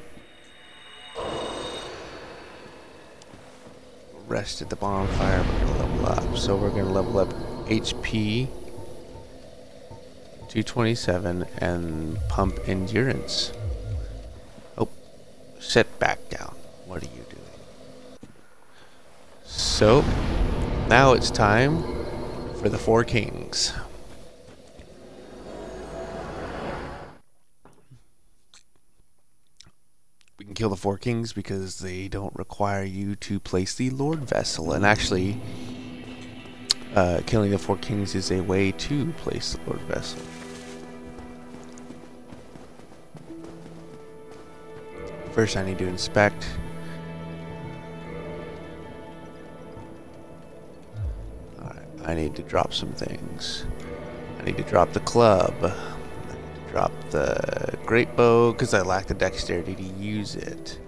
S1: Rest at the bonfire, we're gonna level up. So we're gonna level up HP 227 and pump endurance. Oh, sit back down. What are you doing? So now it's time for the Four Kings. We can kill the Four Kings because they don't require you to place the Lord Vessel. And actually, killing the Four Kings is a way to place the Lord Vessel. First, I need to inspect. Alright, I need to drop some things. I need to drop the club. I need to drop the great bow because I lack the dexterity to use it.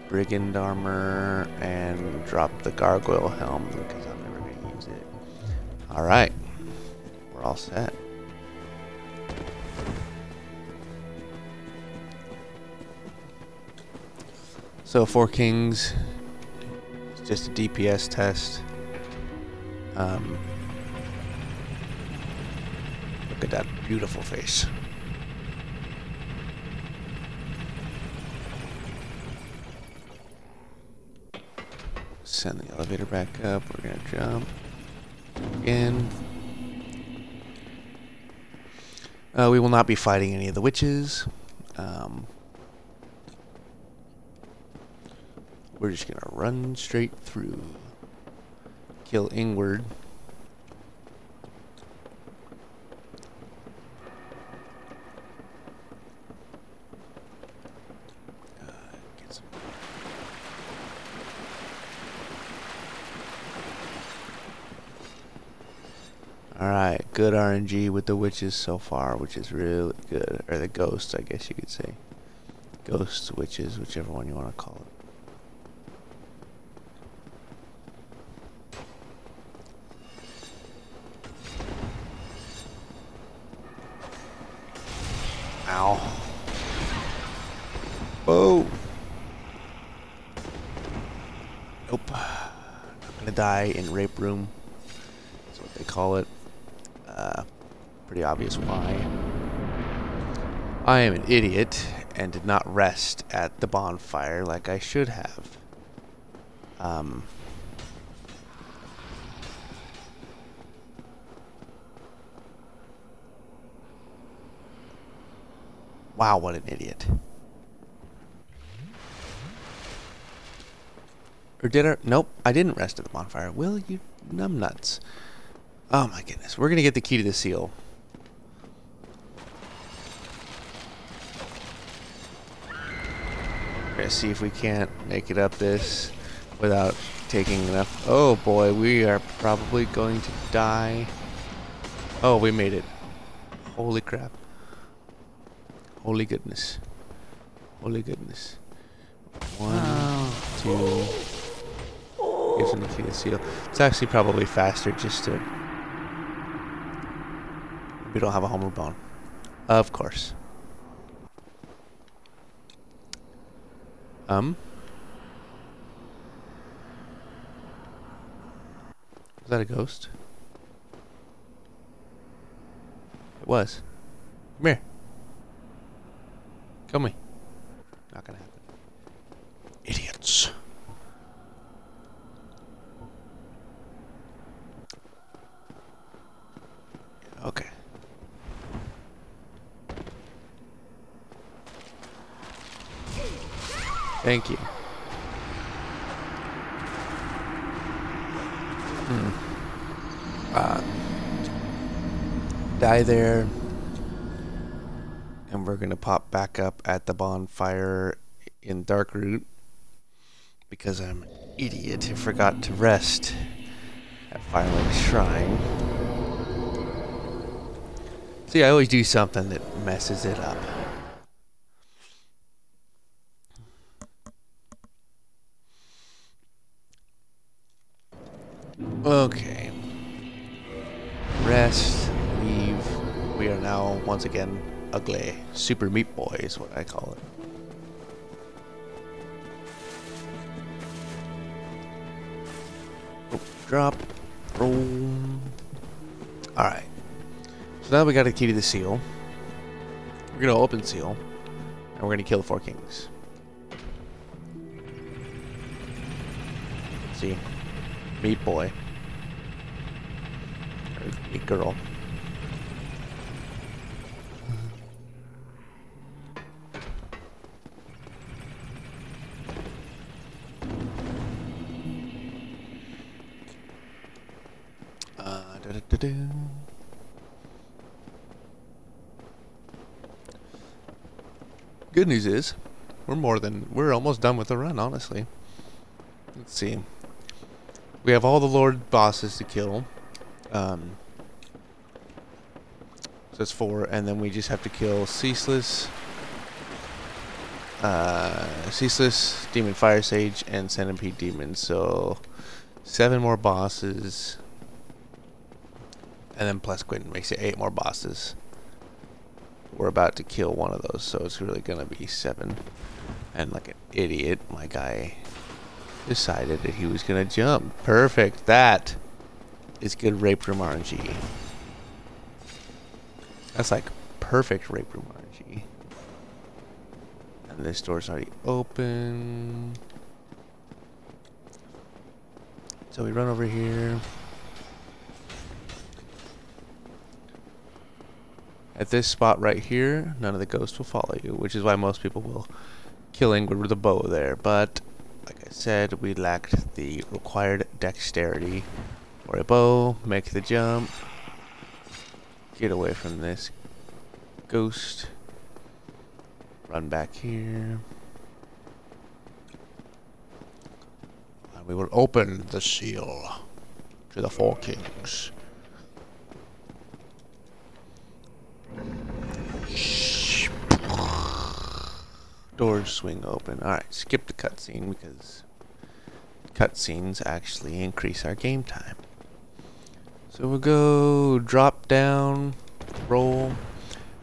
S1: Brigand armor, and drop the gargoyle helm because I'm never going to use it. Alright, we're all set. So Four Kings, it's just a DPS test. Look at that beautiful face. Send the elevator back up. We're gonna jump again. We will not be fighting any of the witches. We're just gonna run straight through. Kill Ingward. Get some. Alright, good RNG with the witches so far, which is really good. Or the ghosts, I guess you could say. Ghosts, witches, whichever one you want to call it. Ow. Whoa. Nope. Not gonna die in rape room. That's what they call it. Pretty obvious why. I am an idiot and did not rest at the bonfire like I should have. Wow, what an idiot. Or did I? Nope, I didn't rest at the bonfire. Will you numbnuts? Oh my goodness. We're going to get the key to the seal. We're going to see if we can't make it up this without taking enough. Oh boy, we are probably going to die. Oh, we made it. Holy crap. Holy goodness. Holy goodness. 1, 2. Gives them the key to the seal. It's actually probably faster just to... We don't have a homeward bone. Of course. Was that a ghost? It was. Come here. Kill me. Not gonna happen. Idiots. Okay. Thank you. Die there. And we're going to pop back up at the bonfire in Darkroot. Because I'm an idiot who forgot to rest at Firelink Shrine. See, I always do something that messes it up. Okay. Rest, leave. We are now, once again, ugly. Super Meat Boy is what I call it. Oh, drop. Roll. Alright. So now we got a key to the seal. We're going to open seal. And we're going to kill the Four Kings. See? Meat Boy. Or Meat Girl. Good news is, we're almost done with the run, honestly. Let's see. We have all the Lord bosses to kill. So it's 4, and then we just have to kill Ceaseless, Demon Fire Sage, and Centipede Demon. So 7 more bosses, and then plus Quentin makes it 8 more bosses. We're about to kill one of those, so it's really gonna be 7. And like an idiot, my guy decided that he was gonna jump. Perfect. That is good rape room RNG. That's like perfect rape room RNG. And this door's already open. So we run over here. At this spot right here, none of the ghosts will follow you, which is why most people will kill Ingrid with a bow there. But, like I said, we lacked the required dexterity for a bow. Make the jump. Get away from this ghost. Run back here. And we will open the seal to the 4 kings. Doors swing open. Alright, skip the cutscene because cutscenes actually increase our game time. So we'll go drop down, roll,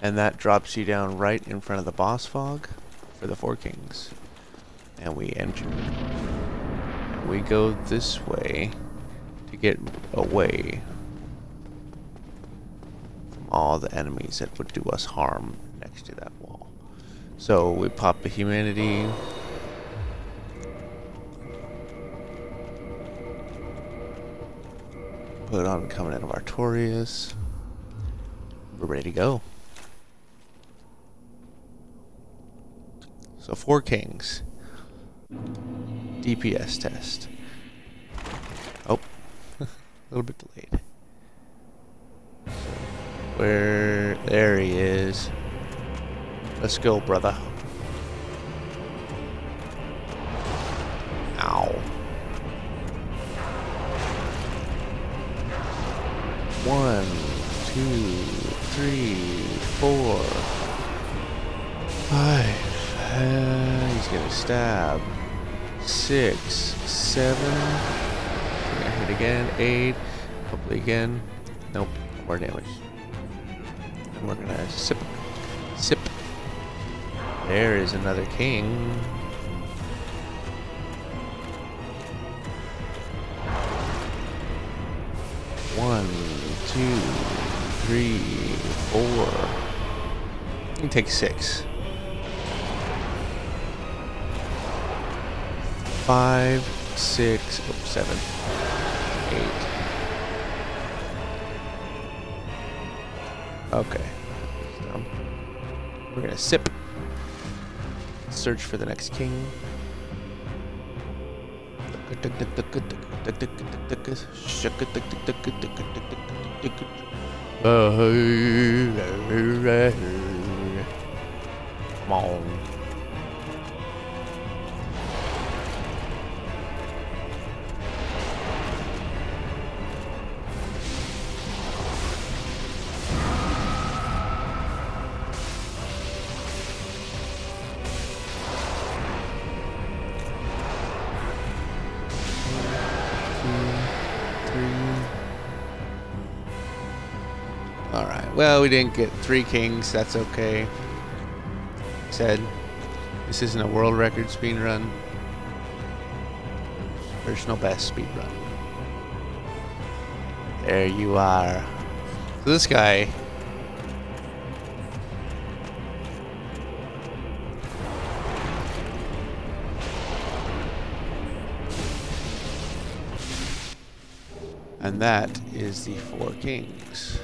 S1: and that drops you down right in front of the boss fog for the 4 kings. And we enter. And we go this way to get away from all the enemies that would do us harm next to that wall. So we pop the humanity. Put on Covenant of Artorias. We're ready to go. So 4 kings. DPS test. Oh, a little bit delayed. Where? There he is. Let's go, brother. Ow. 1, 2, 3, 4, 5. He's gonna stab. 6, 7. We're gonna hit again. 8. Hopefully again. Nope. More damage. And we're gonna sip. Sip. There is another king. One, 2, 3, 4. You can take 6. 5, 6, 7, 8. Okay. So we're gonna sip. Search for the next king. Come on. Alright, well, we didn't get 3 kings, that's okay. Said, this isn't a world record speed run. Personal best speed run. There you are. So this guy... And that is the 4 kings.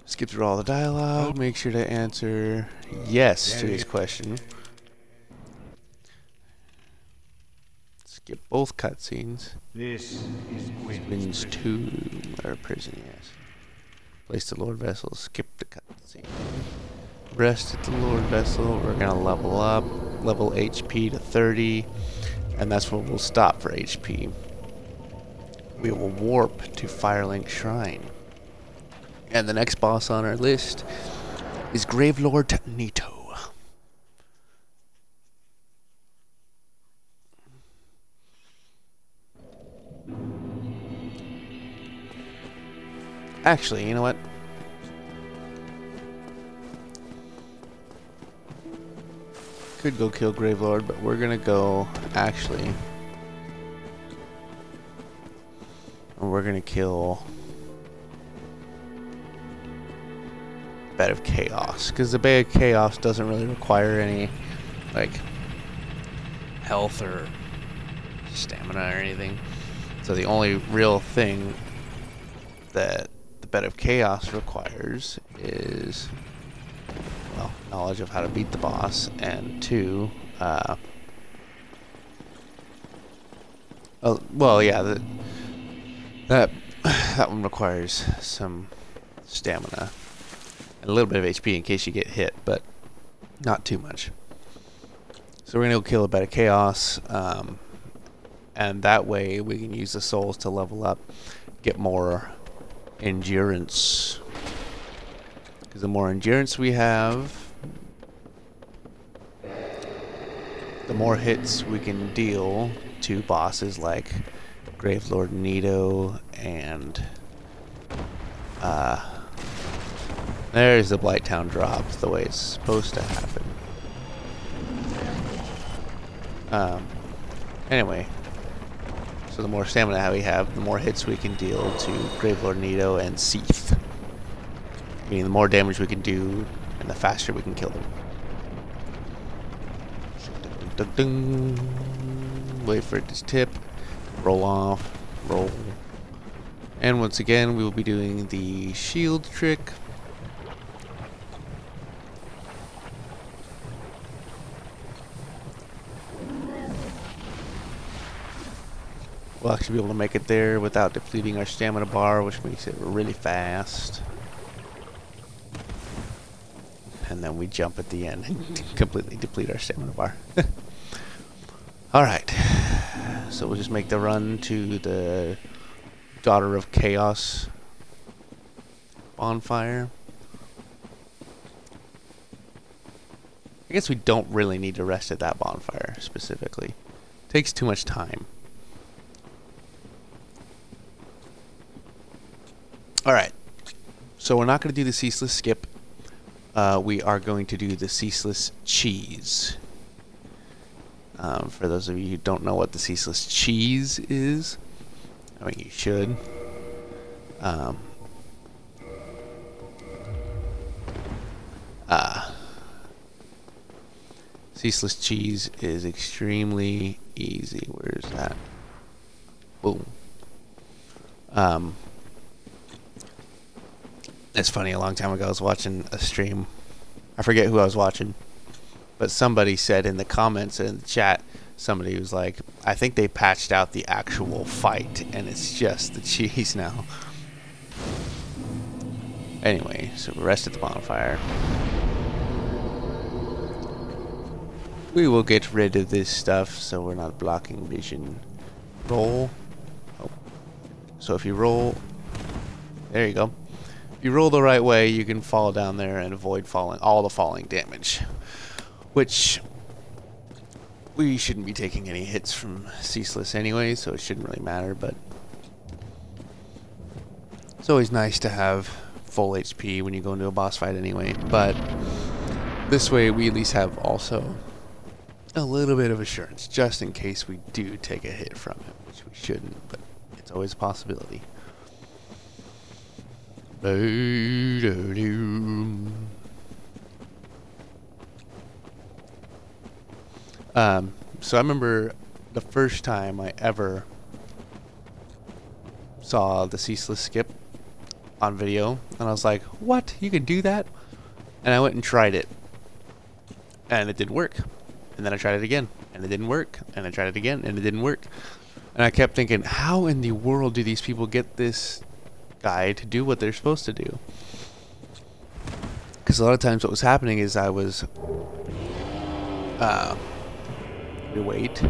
S1: Skip through all the dialogue, make sure to answer yes to his question. Skip both cutscenes.
S2: This is
S1: Wins 2 or prison, yes. Place the Lord Vessel, skip the cutscene. Rest at the Lord Vessel, we're gonna level up, level HP to 30, and that's where we'll stop for HP. We will warp to Firelink Shrine. And the next boss on our list is Gravelord Nito. Actually, you know what? Could go kill Gravelord, but we're gonna go, actually. We're gonna kill Bed of Chaos, because the Bed of Chaos doesn't really require any, like, health or stamina or anything. So the only real thing that the Bed of Chaos requires is, well, knowledge of how to beat the boss, and 2, well, yeah, that one requires some stamina and a little bit of HP in case you get hit, but not too much. So we're gonna go kill a Bed of Chaos, and that way we can use the souls to level up, get more endurance. Because the more endurance we have, the more hits we can deal to bosses like Gravelord Nito and there's the Blighttown drop the way it's supposed to happen. Anyway, so the more stamina we have, the more hits we can deal to Gravelord Nito and Seath. Meaning the more damage we can do, and the faster we can kill them. Dun, dun, dun. Wait for it to tip. Roll off. Roll. And once again, we will be doing the shield trick. We'll actually be able to make it there without depleting our stamina bar, which makes it really fast. And then we jump at the end and completely deplete our stamina bar. Alright. So we'll just make the run to the Daughter of Chaos bonfire. I guess we don't really need to rest at that bonfire specifically. It takes too much time. Alright. So we're not going to do the ceaseless skip. We are going to do the ceaseless cheese. For those of you who don't know what the ceaseless cheese is, I mean, you should. Ceaseless cheese is extremely easy. Where's that? Boom. It's funny, a long time ago I was watching a stream. I forget who I was watching, but somebody said in the comments in the chat, somebody was like, I think they patched out the actual fight and it's just the cheese now. Anyway, so we rest at the bonfire. We will get rid of this stuff so we're not blocking vision. Roll. Oh. So if you roll, there you go. If you roll the right way, you can fall down there and avoid all the falling damage. Which, we shouldn't be taking any hits from Ceaseless anyway, so it shouldn't really matter, but it's always nice to have full HP when you go into a boss fight anyway. But this way we at least have also a little bit of assurance, just in case we do take a hit from him, which we shouldn't, but it's always a possibility. So I remember the first time I ever saw the ceaseless skip, on video, and I was like, what? You can do that? And I went and tried it, and it didn't work. And then I tried it again, and it didn't work. And I tried it again, and it didn't work. And I kept thinking, how in the world do these people get this guy to do what they're supposed to do? Because a lot of times what was happening is I was... wait. A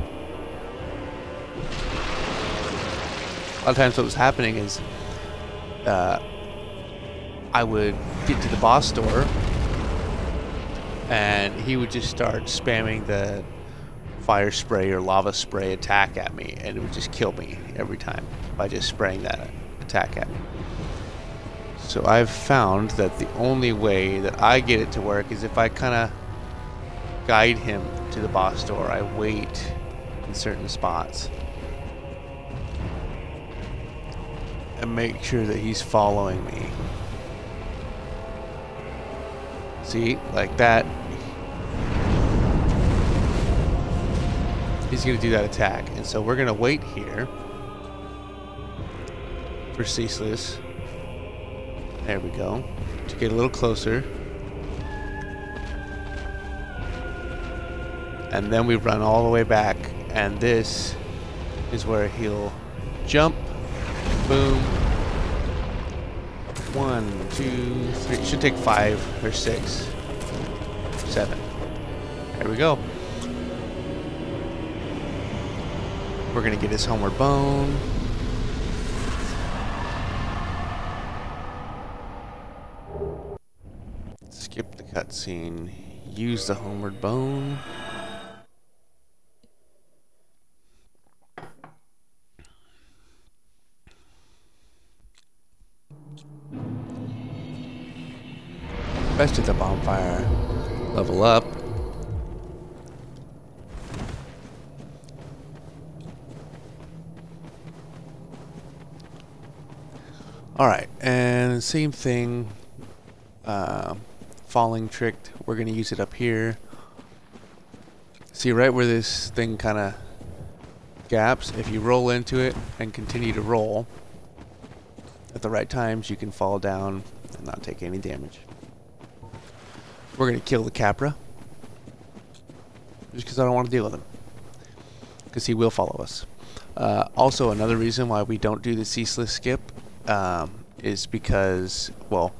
S1: lot of times what was happening is... I would get to the boss door, and he would just start spamming the fire spray or lava spray attack at me, and it would just kill me every time by just spraying that attack at me. So I've found that the only way that I get it to work is if I kind of guide him to the boss door. I wait in certain spots and make sure that he's following me. See, like that. He's going to do that attack. And so we're going to wait here for Ceaseless. There we go. To get a little closer. And then we run all the way back. And this is where he'll jump. Boom. 1, 2, 3. It should take 5 or 6, 7. There we go. We're gonna get his homeward bone. Skip the cutscene. Use the homeward bone. Rest at the bonfire. Level up. Alright, and same thing. Falling tricked. We're going to use it up here. See right where this thing kind of gaps? If you roll into it and continue to roll at the right times, you can fall down and not take any damage. We're going to kill the Capra. Just because I don't want to deal with him. Because he will follow us. Also, another reason why we don't do the ceaseless skip is because, well,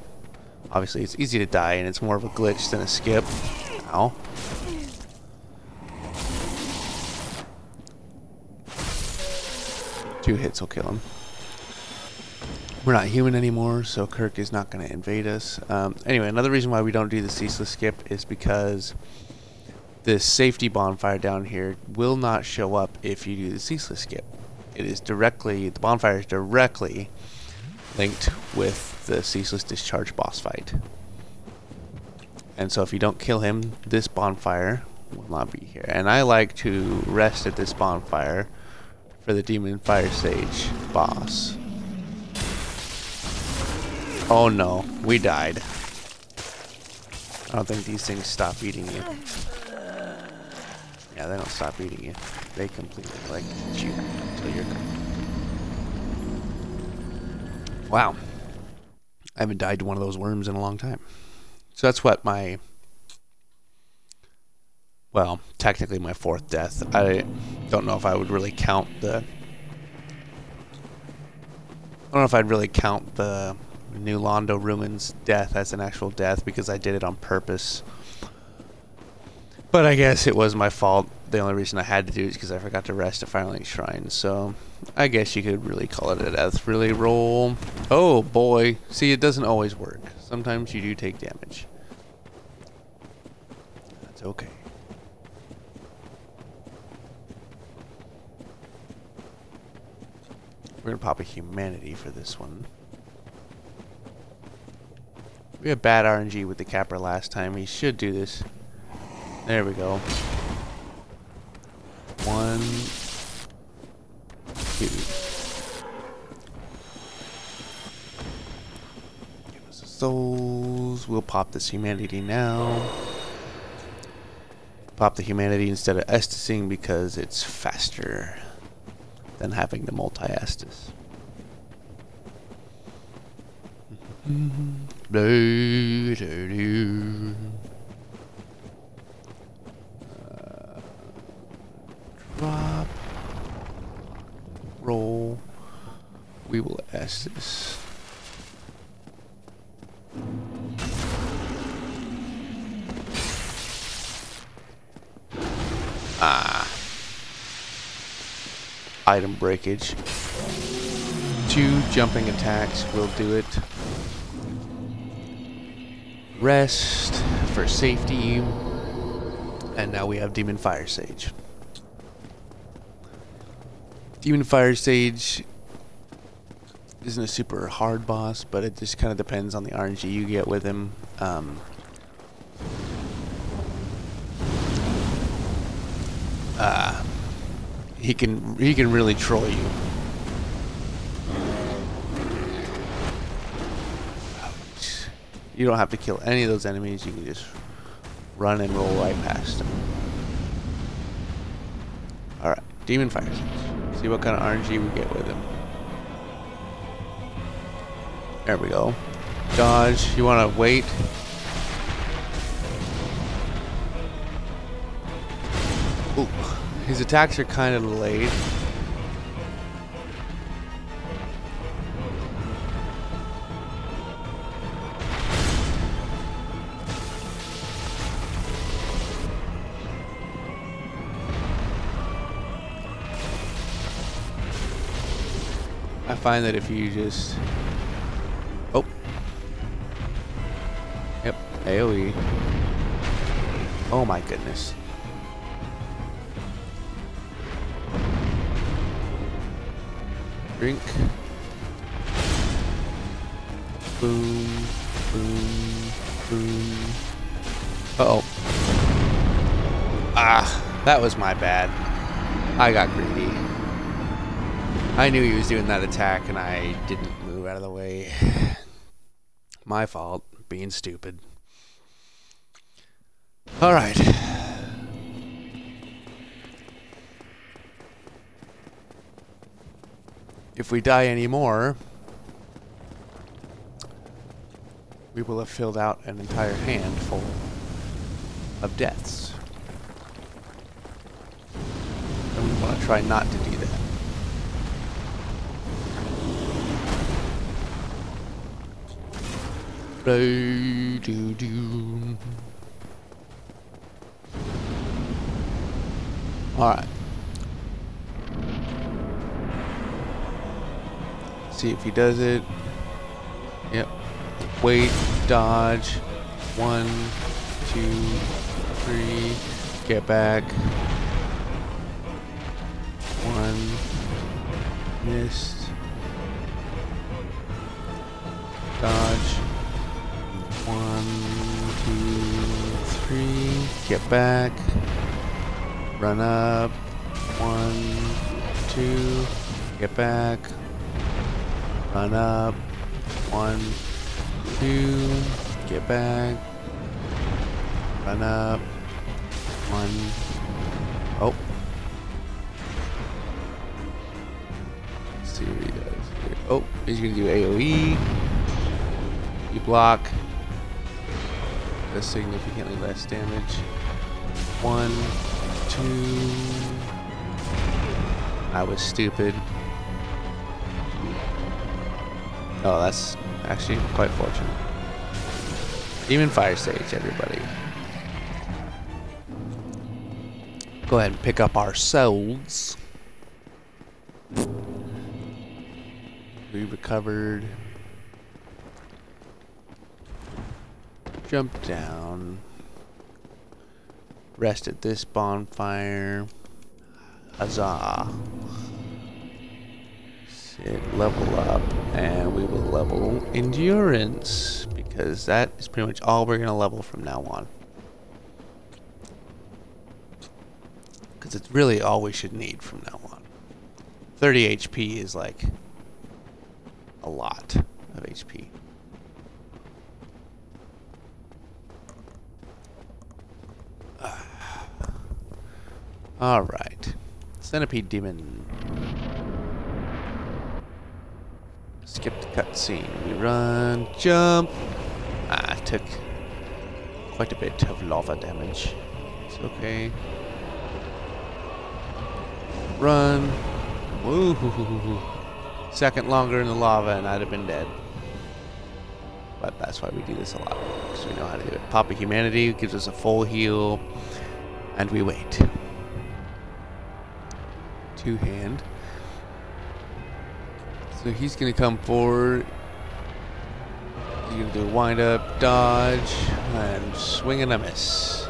S1: obviously it's easy to die and it's more of a glitch than a skip. Ow. Two hits will kill him. We're not human anymore, so Kirk is not going to invade us. Anyway, another reason why we don't do the ceaseless skip is because this safety bonfire down here will not show up if you do the ceaseless skip. It is directly, the bonfire is directly linked with the ceaseless discharge boss fight. And so if you don't kill him, this bonfire will not be here. And I like to rest at this bonfire for the Demon Fire Sage boss. Oh no, we died. I don't think these things stop eating you. Yeah, they don't stop eating you. They completely, like, chew until you're gone. Wow. I haven't died to one of those worms in a long time. So that's what my... Well, technically my 4th death. I don't know if I would really count the... I don't know if I'd really count the New Londo Ruins death as an actual death because I did it on purpose. But I guess it was my fault. The only reason I had to do it is because I forgot to rest at Firelink Shrine. So I guess you could really call it a death. Really roll. Oh boy. See, it doesn't always work. Sometimes you do take damage. That's okay. We're going to pop a humanity for this one. We had bad RNG with the Capra last time. He should do this. There we go. 1, 2. Give us the souls. We'll pop this humanity now. Pop the humanity instead of estusing because it's faster than having the multi-estus. Drop. Roll. We will S this. Item breakage. 2 jumping attacks will do it. Rest for safety. And now we have Demon Fire Sage. Demon Fire Sage isn't a super hard boss, but it just kind of depends on the RNG you get with him. He can really troll you. You don't have to kill any of those enemies. You can just run and roll right past them. All right, Demon Fire Sage. See what kind of RNG we get with him. There we go. Dodge. You want to wait. Ooh. His attacks are kind of delayed. I find that if you just... Oh. Yep. AoE. Oh my goodness. Drink. Boom. Boom. Boom. Uh-oh. Ah, that was my bad. I got greedy. I knew he was doing that attack and I didn't move out of the way. My fault, being stupid. Alright. If we die anymore, we will have filled out an entire hand full of deaths. And we want to try not to do that. Alright. See if he does it. Yep. Wait, dodge. 1, 2, 3. Get back. 1. Missed. Dodge. 1, 2, 3. Get back. Run up. 1, 2. Get back. Run up. 1, 2. Get back. Run up. 1. Oh. Let's see what he does here. Oh, he's gonna do AoE. You block. Does significantly less damage. 1, 2. I was stupid. Oh, that's actually quite fortunate. Demon Fire Sage, everybody. Go ahead and pick up our souls. We recovered. Jump down. Rest at this bonfire. Huzzah. Level up, and we will level endurance because that is pretty much all we're gonna level from now on. Because it's really all we should need from now on. 30 HP is like a lot of HP. All right, Centipede Demon. skip the cutscene. We run, jump. Ah, I took quite a bit of lava damage. It's okay. Run. Woo. Second longer in the lava and I'd have been dead. But that's why we do this a lot, because we know how to do it. Pop of Humanity gives us a full heal, and we wait. Two hand. So he's gonna come forward. He's gonna do a wind up, dodge, and swing and a miss.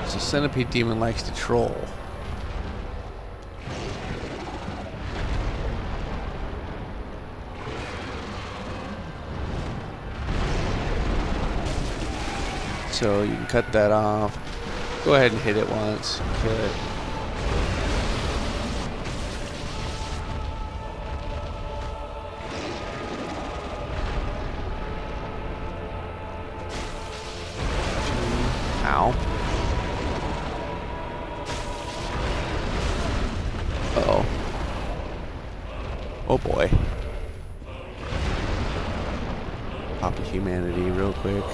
S1: So Centipede Demon likes to troll. So you can cut that off. Go ahead and hit it once. Kill it. Ow. Uh-oh. Oh boy. Pop of Humanity real quick.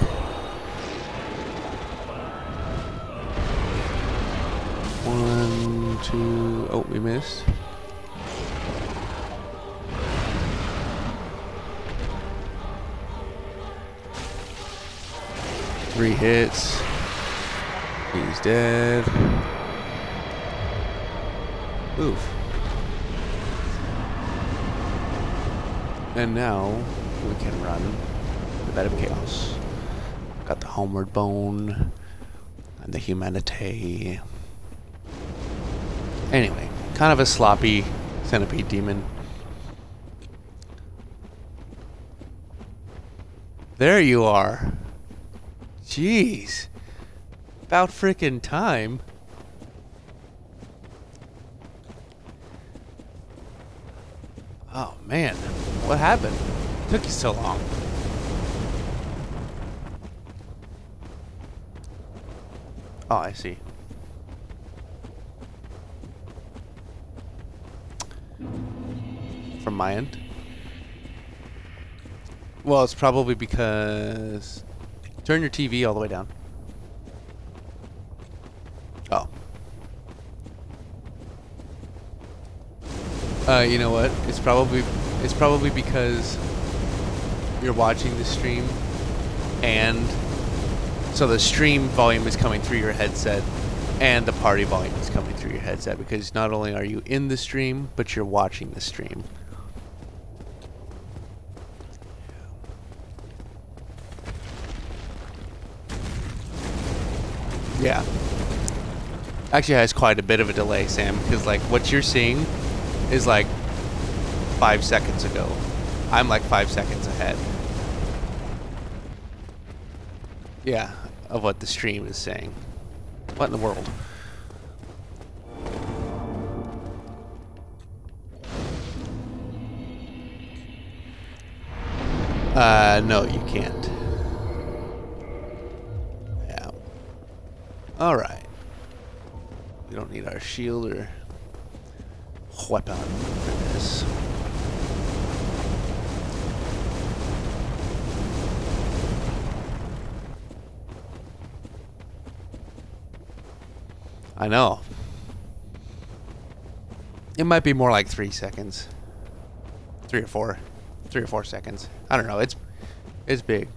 S1: One, two, oh, we missed. Three hits. He's dead. Oof. And now we can run the Bed of Chaos. Got the Homeward Bone and the Humanity. Anyway, kind of a sloppy Centipede Demon. There you are. Jeez. About frickin' time. Oh man, what happened? It took you so long. Oh, I see. From my end? Well, it's probably because... Turn your TV all the way down. Oh. You know what? It's probably because you're watching the stream, and so the stream volume is coming through your headset, and the party volume is coming through your headset, because not only are you in the stream, but you're watching the stream. Yeah. Actually has quite a bit of a delay, Sam, because like what you're seeing is like 5 seconds ago. I'm like 5 seconds ahead. Yeah, of what the stream is saying. What in the world? No, you can't. Yeah. Alright. We don't need our shield or weapon for this. I know. It might be more like 3 seconds. 3 or 4. 3 or 4 seconds. I don't know. It's big.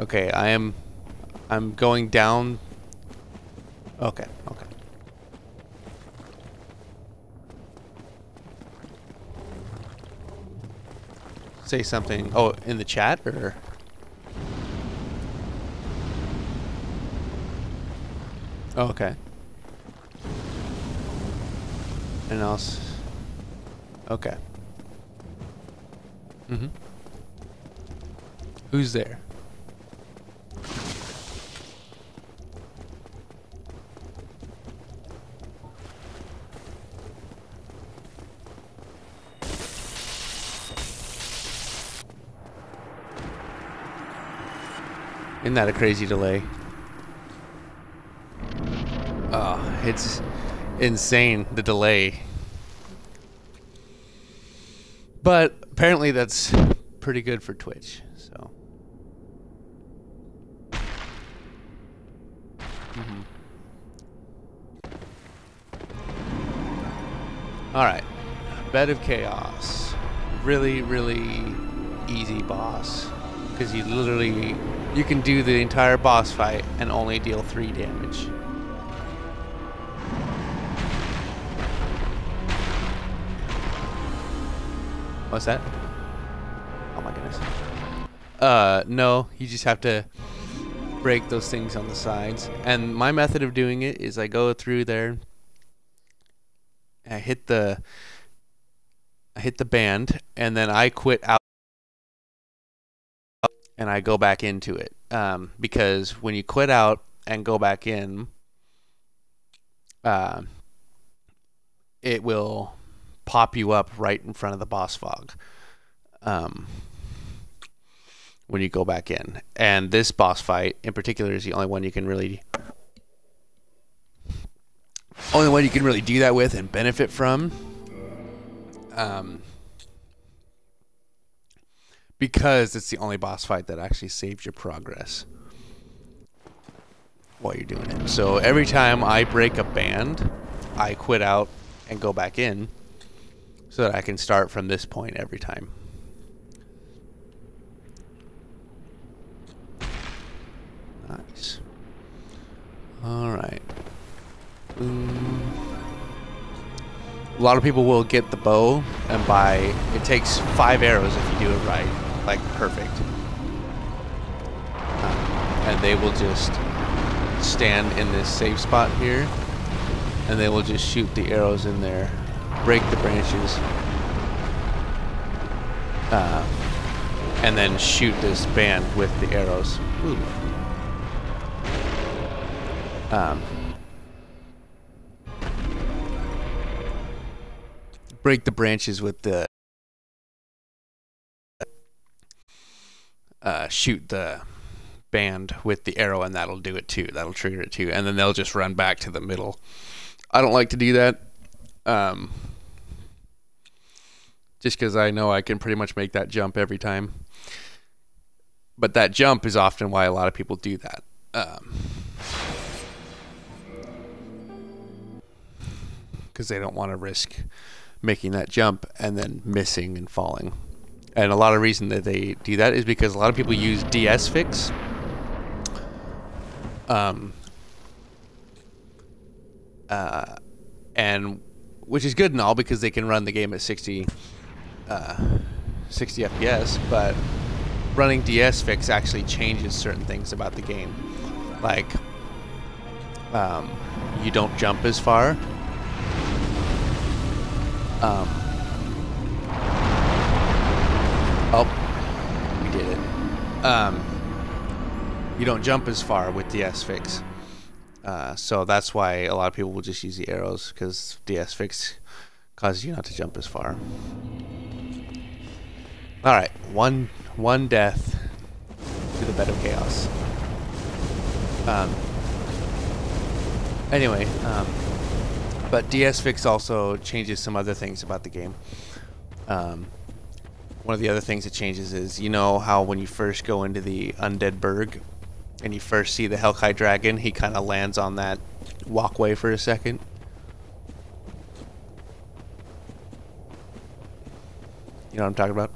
S1: Okay, I'm going down. Okay, okay. Say something. Oh, in the chat or? Oh, okay. And else. Okay. Mm-hmm. Who's there? Isn't that a crazy delay? Oh, it's insane, the delay. But apparently that's pretty good for Twitch. So. Alright. Bed of Chaos. Really, really easy boss. Because you can do the entire boss fight and only deal 3 damage. What's that? Oh my goodness. No, you just have to break those things on the sides. And my method of doing it is I go through there, I hit the band, and then I quit out and I go back into it. Because when you quit out and go back in, it will pop you up right in front of the boss fog. When you go back in. And this boss fight in particular is the only one you can really do that with and benefit from. Because it's the only boss fight that actually saves your progress while you're doing it. So every time I break a band, I quit out and go back in so that I can start from this point every time. Nice. Alright. A lot of people will get the bow and it takes 5 arrows if you do it right. Like perfect. And they will just stand in this safe spot here. And they will just shoot the arrows in there. Break the branches. And then shoot this band with the arrows. Ooh. Break the branches with the shoot the band with the arrow, and that'll do it too. That'll trigger it too, and then they'll just run back to the middle. I don't like to do that, just because I know I can pretty much make that jump every time. But that jump is often why a lot of people do that. Because they don't want to risk making that jump and then missing and falling. And a lot of reason that they do that is because a lot of people use DS fix. And which is good and all because they can run the game at 60 FPS, but running DS fix actually changes certain things about the game. Like you don't jump as far. Oh, we did it. You don't jump as far with DS fix. So that's why a lot of people will just use the arrows, because DS fix causes you not to jump as far. Alright, one death to the bed of chaos. Anyway, but DS fix also changes some other things about the game. One of the other things it changes is, you know how when you first go into the Undead Burg and you first see the Hellkite Dragon, he kind of lands on that walkway for a second. You know what I'm talking about?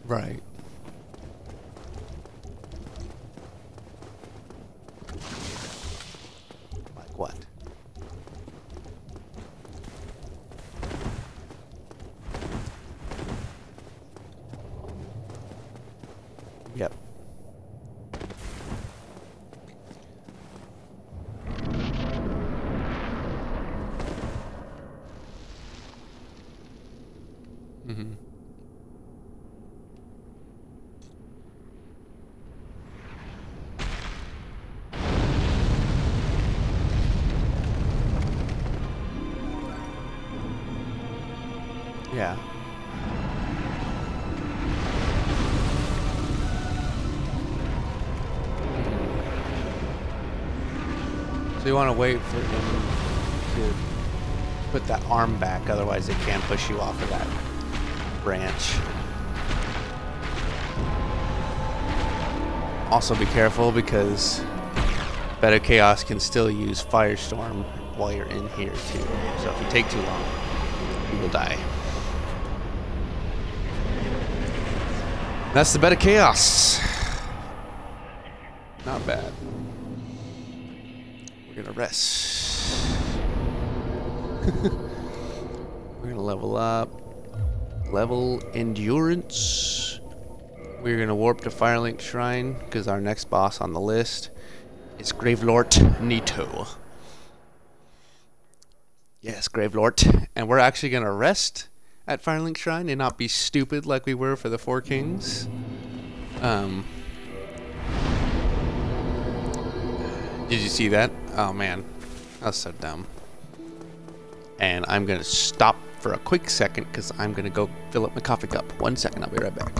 S1: Right. Like what? Yep. Mm-hmm. Yeah. So you want to wait for him to put that arm back, otherwise they can't push you off of that branch. Also be careful because Better Chaos can still use Firestorm while you're in here too. So if you take too long, you will die. That's the Better Chaos. Not bad. We're gonna rest. We're gonna level up. Level endurance. We're gonna warp to Firelink Shrine because our next boss on the list is Gravelord Nito. Yes, Gravelord. And we're actually gonna rest at Firelink Shrine and not be stupid like we were for the Four Kings. Did you see that? Oh man, that was so dumb. And I'm gonna stop for a quick second because I'm gonna go fill up my coffee cup. 1 second, I'll be right back.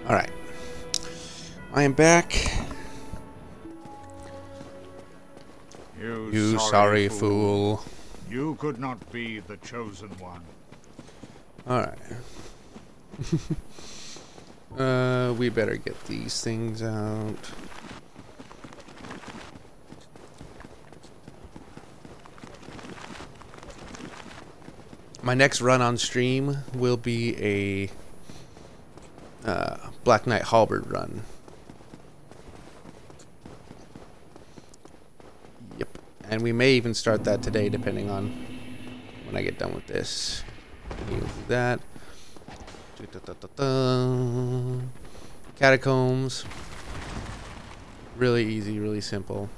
S1: Alright. I am back. You sorry fool.
S2: You could not be the chosen one.
S1: Alright. We better get these things out. My next run on stream will be a Black Knight Halberd run. Yep. And we may even start that today depending on when I get done with this. We'll do that. Catacombs. Really easy, really simple.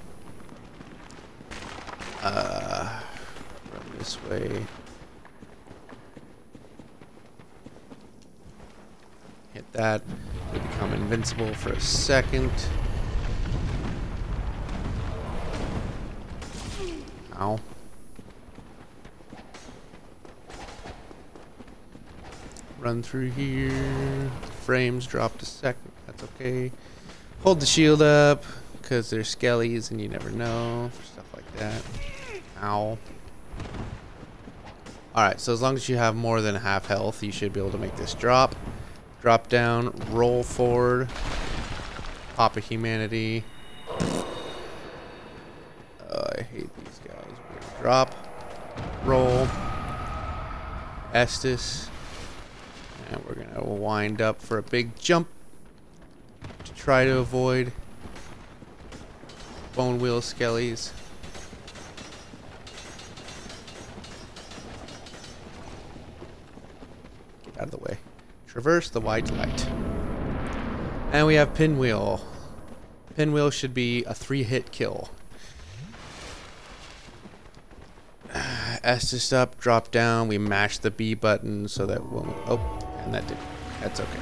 S1: Run this way. Hit that. We become invincible for a second. Ow. Run through here. Frames dropped a second. That's okay. Hold the shield up because there's skellies and you never know for stuff like that. Ow. Alright, so as long as you have more than half health, you should be able to make this drop. Drop down, roll forward, pop a humanity. I hate these guys. We're gonna drop, roll, Estus, and we're gonna wind up for a big jump to try to avoid bone wheel skellies. Get out of the way. Traverse the white light. And we have Pinwheel. Pinwheel should be a 3-hit kill. Estus up, drop down. We mash the B button so that we'll... Oh, and that did... That's okay.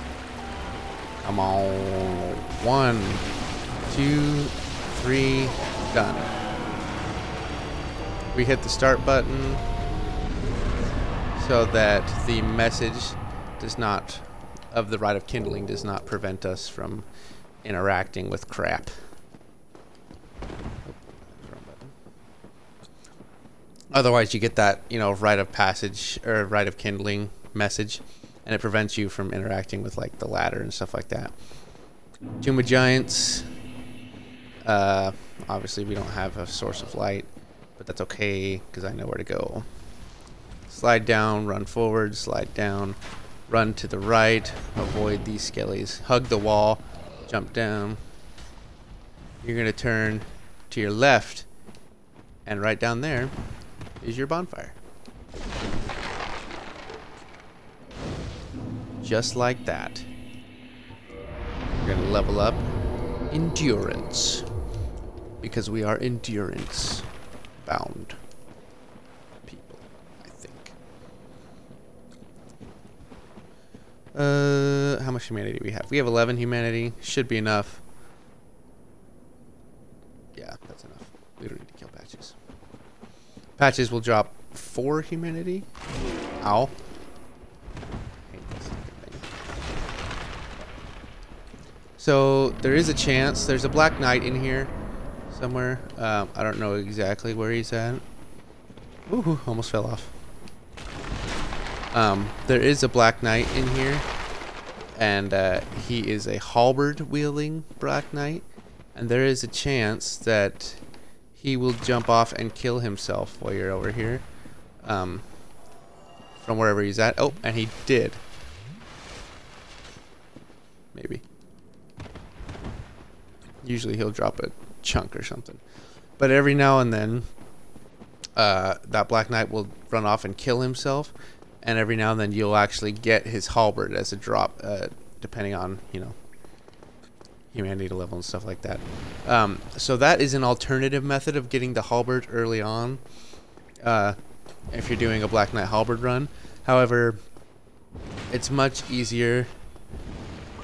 S1: Come on. 1, 2, 3, done. We hit the start button so that the message does not, of the Rite of Kindling, does not prevent us from interacting with crap. Otherwise, you get that, you know, Rite of Passage or Rite of Kindling message, and it prevents you from interacting with like the ladder and stuff like that. Tomb of Giants. Obviously, we don't have a source of light, but that's okay because I know where to go. Slide down, run forward, slide down, run to the right, avoid these skellies, hug the wall, jump down. You're going to turn to your left, and right down there is your bonfire. Just like that. We're going to level up endurance, because we are endurance bound people, I think. How much humanity do we have? We have 11 humanity. Should be enough. Yeah, that's enough. We don't need to kill Patches. Patches will drop 4 humanity. Ow. So there is a chance. There's a Black Knight in here somewhere. I don't know exactly where he's at. Ooh, almost fell off. There is a Black Knight in here, and he is a halberd wielding Black Knight, and there is a chance that he will jump off and kill himself while you're over here, from wherever he's at. Oh, and he did. Maybe. Usually he'll drop a chunk or something, but every now and then that Black Knight will run off and kill himself, and every now and then you'll actually get his halberd as a drop, depending on, you know, humanity level and stuff like that. So that is an alternative method of getting the halberd early on, if you're doing a Black Knight halberd run. However, it's much easier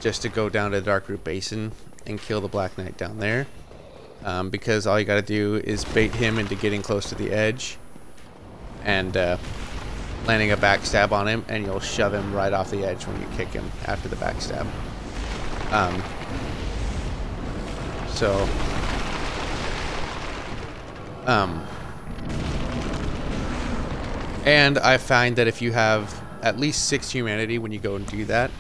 S1: just to go down to the Dark Root Basin and kill the Black Knight down there, because all you gotta do is bait him into getting close to the edge and landing a backstab on him, and you'll shove him right off the edge when you kick him after the backstab. And I find that if you have at least 6 humanity when you go and do that,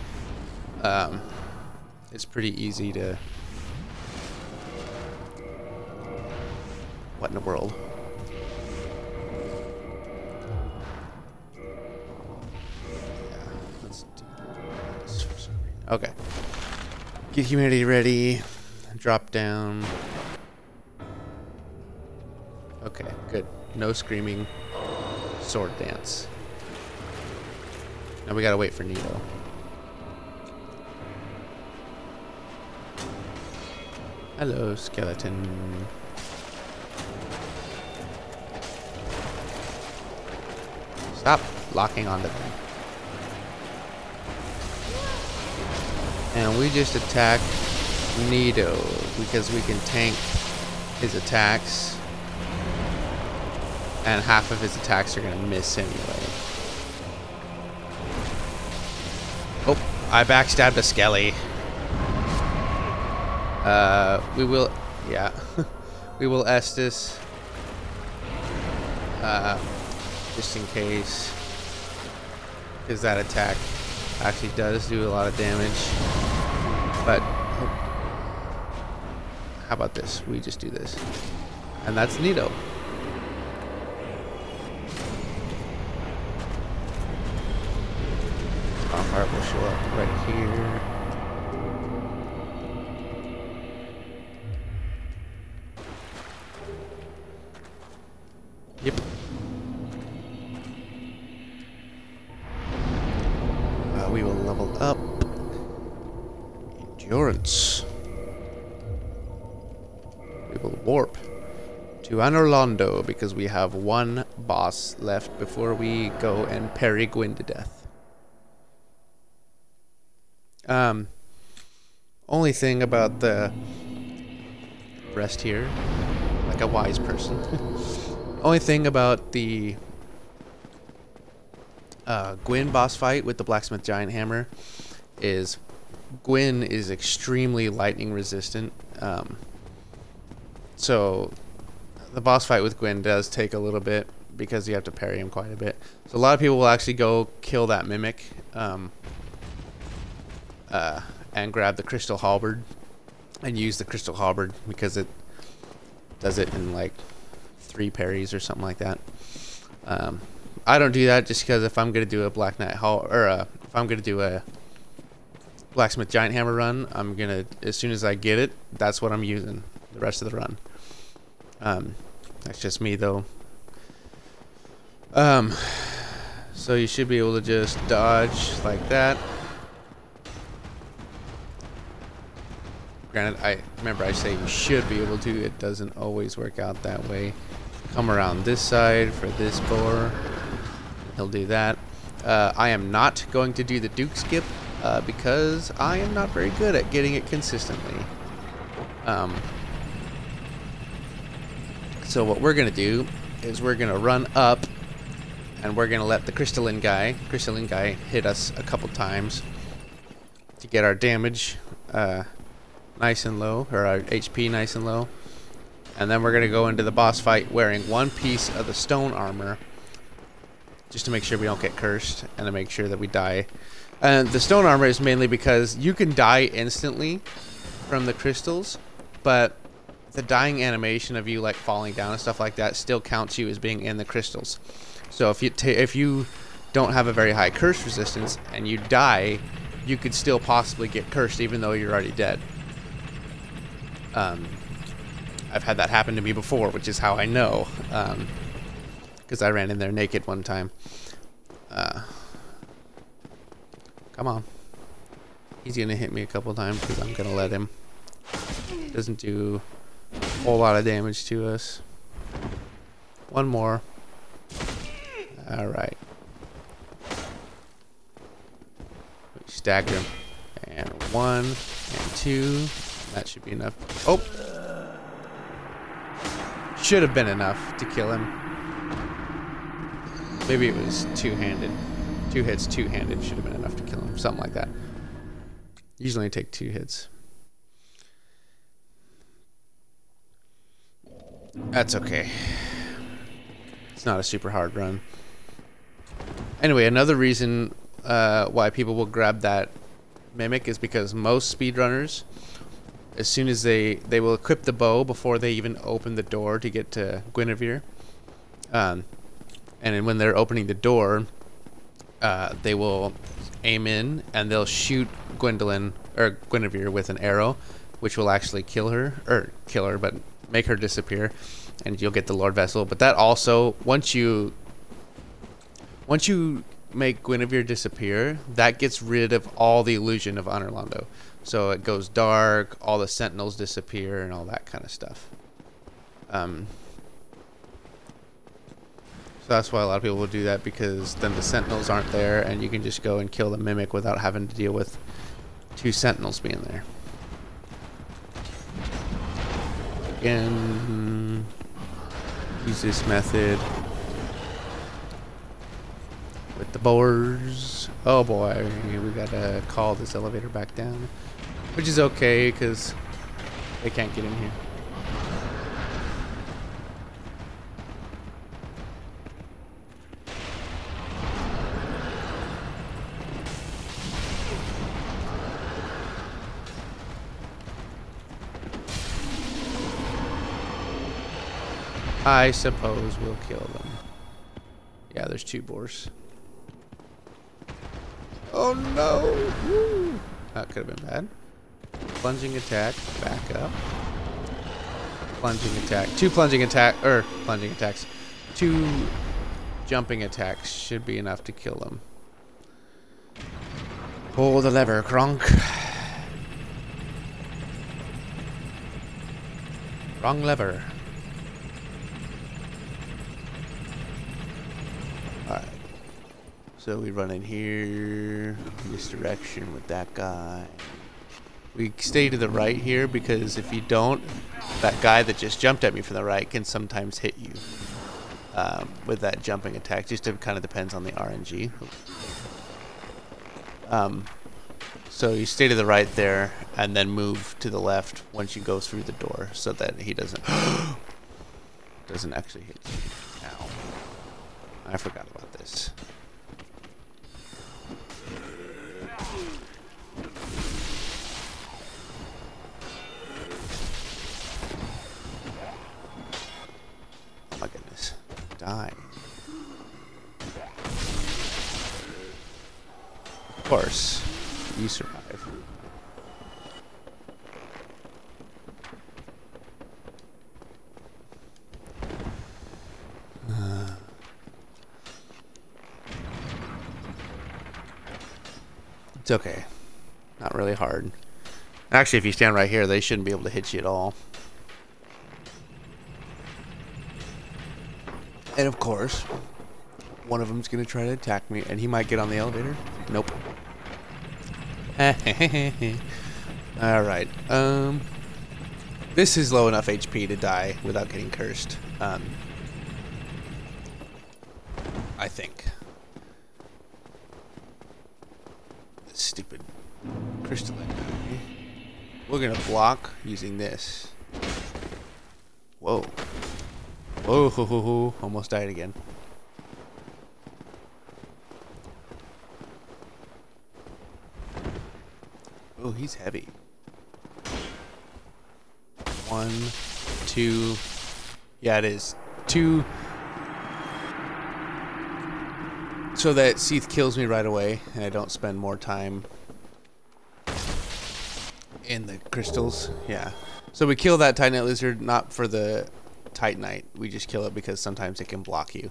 S1: it's pretty easy to... What in the world? Yeah, let's do this. Okay. Get humanity ready. Drop down. Okay, good. No screaming. Sword dance. Now we gotta wait for Nito. Hello, skeleton. Stop locking onto them. And we just attack Nito because we can tank his attacks, and half of his attacks are gonna miss anyway. Oh, I backstabbed a skelly. We will, yeah, we will Estus, just in case, because that attack actually does do a lot of damage. But how about this? We just do this, and that's Nito. Bonfire will show up right here. Yep. We will level up endurance. We will warp to Anorlando because we have one boss left before we go and parry Gwyn to death. Only thing about the rest here, like a wise person. Only thing about the Gwyn boss fight with the Blacksmith Giant Hammer is Gwyn is extremely lightning resistant. So the boss fight with Gwyn does take a little bit because you have to parry him quite a bit. So a lot of people will actually go kill that mimic and grab the crystal halberd and use the crystal halberd because does it in like 3 parries or something like that. I don't do that just because if I'm gonna do a Black Knight Hall or if I'm gonna do a Blacksmith Giant Hammer run, I'm gonna, as soon as I get it, that's what I'm using the rest of the run. That's just me though. So you should be able to just dodge like that. Granted, I say you should be able to. It doesn't always work out that way. Come around this side for this boar. He'll do that. I am not going to do the Duke skip because I am not very good at getting it consistently. So what we're going to do is we're going to run up and we're going to let the crystalline guy hit us a couple times to get our damage nice and low, or our HP nice and low. And then we're going to go into the boss fight wearing 1 piece of the stone armor just to make sure we don't get cursed and to make sure that we die. And the stone armor is mainly because you can die instantly from the crystals, but the dying animation of you like falling down and stuff like that still counts you as being in the crystals. So if you don't have a very high curse resistance and you die, you could still possibly get cursed even though you're already dead. I've had that happen to me before, which is how I know, because I ran in there naked one time. Come on. He's gonna hit me a couple times because I'm gonna let him. Doesn't do a whole lot of damage to us. One more. Alright. We stagger him. And 1 and 2. That should be enough. Oh! Should have been enough to kill him. Maybe it was two-handed. 2 hits, two-handed should have been enough to kill him. Something like that. Usually take 2 hits. That's okay. It's not a super hard run. Anyway, another reason why people will grab that mimic is because most speedrunners, as soon as they will equip the bow before they even open the door to get to Guinevere. And then when they're opening the door, they will aim in and they'll shoot Guinevere with an arrow, which will actually kill her, but make her disappear, and you'll get the Lord Vessel. But that also, once you make Guinevere disappear, that gets rid of all the illusion of Anorlando. So it goes dark, all the sentinels disappear, and all that kind of stuff. So that's why a lot of people will do that, because then the sentinels aren't there, and you can just go and kill the mimic without having to deal with 2 sentinels being there. Again, use this method with the boars. Oh boy, we gotta call this elevator back down, which is okay because they can't get in here. I suppose we'll kill them. Yeah, there's 2 boars. Oh no! Woo. That could have been bad. Plunging attack, back up. Plunging attack. 2 plunging attacks. 2 jumping attacks should be enough to kill them. Pull the lever, Kronk. Wrong lever. Alright. So we run in here, in this direction with that guy. We stay to the right here because if you don't, that guy that just jumped at me from the right can sometimes hit you with that jumping attack. Just kind of depends on the RNG. So you stay to the right there and then move to the left once you go through the door so that he doesn't actually hit you. Ow. I forgot about this. die. Of course, you survive. It's okay. Not really hard. Actually, if you stand right here, they shouldn't be able to hit you at all. And of course, one of them's going to try to attack me, and he might get on the elevator. Nope. Alright. This is low enough HP to die without getting cursed. I think. Stupid crystalline guy. We're gonna block using this. Whoa. Whoa, ho, ho, ho. Almost died again. Oh, he's heavy. 1, 2. Yeah, it is. 2. So that Seath kills me right away, and I don't spend more time in the crystals. Yeah. So we kill that Titanite lizard not for the Titanite. We just kill it because sometimes it can block you.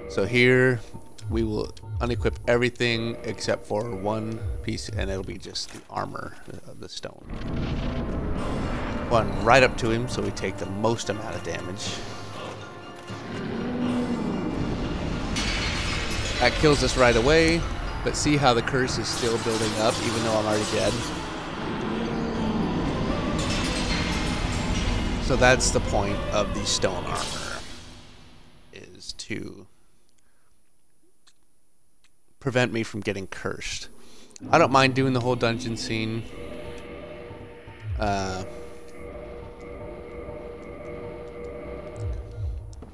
S1: So here we will unequip everything except for one piece, and it'll be just the armor of the stone. One right up to him so we take the most amount of damage. That kills us right away, but see how the curse is still building up even though I'm already dead. So that's the point of the stone armor, is to prevent me from getting cursed. I don't mind doing the whole dungeon scene.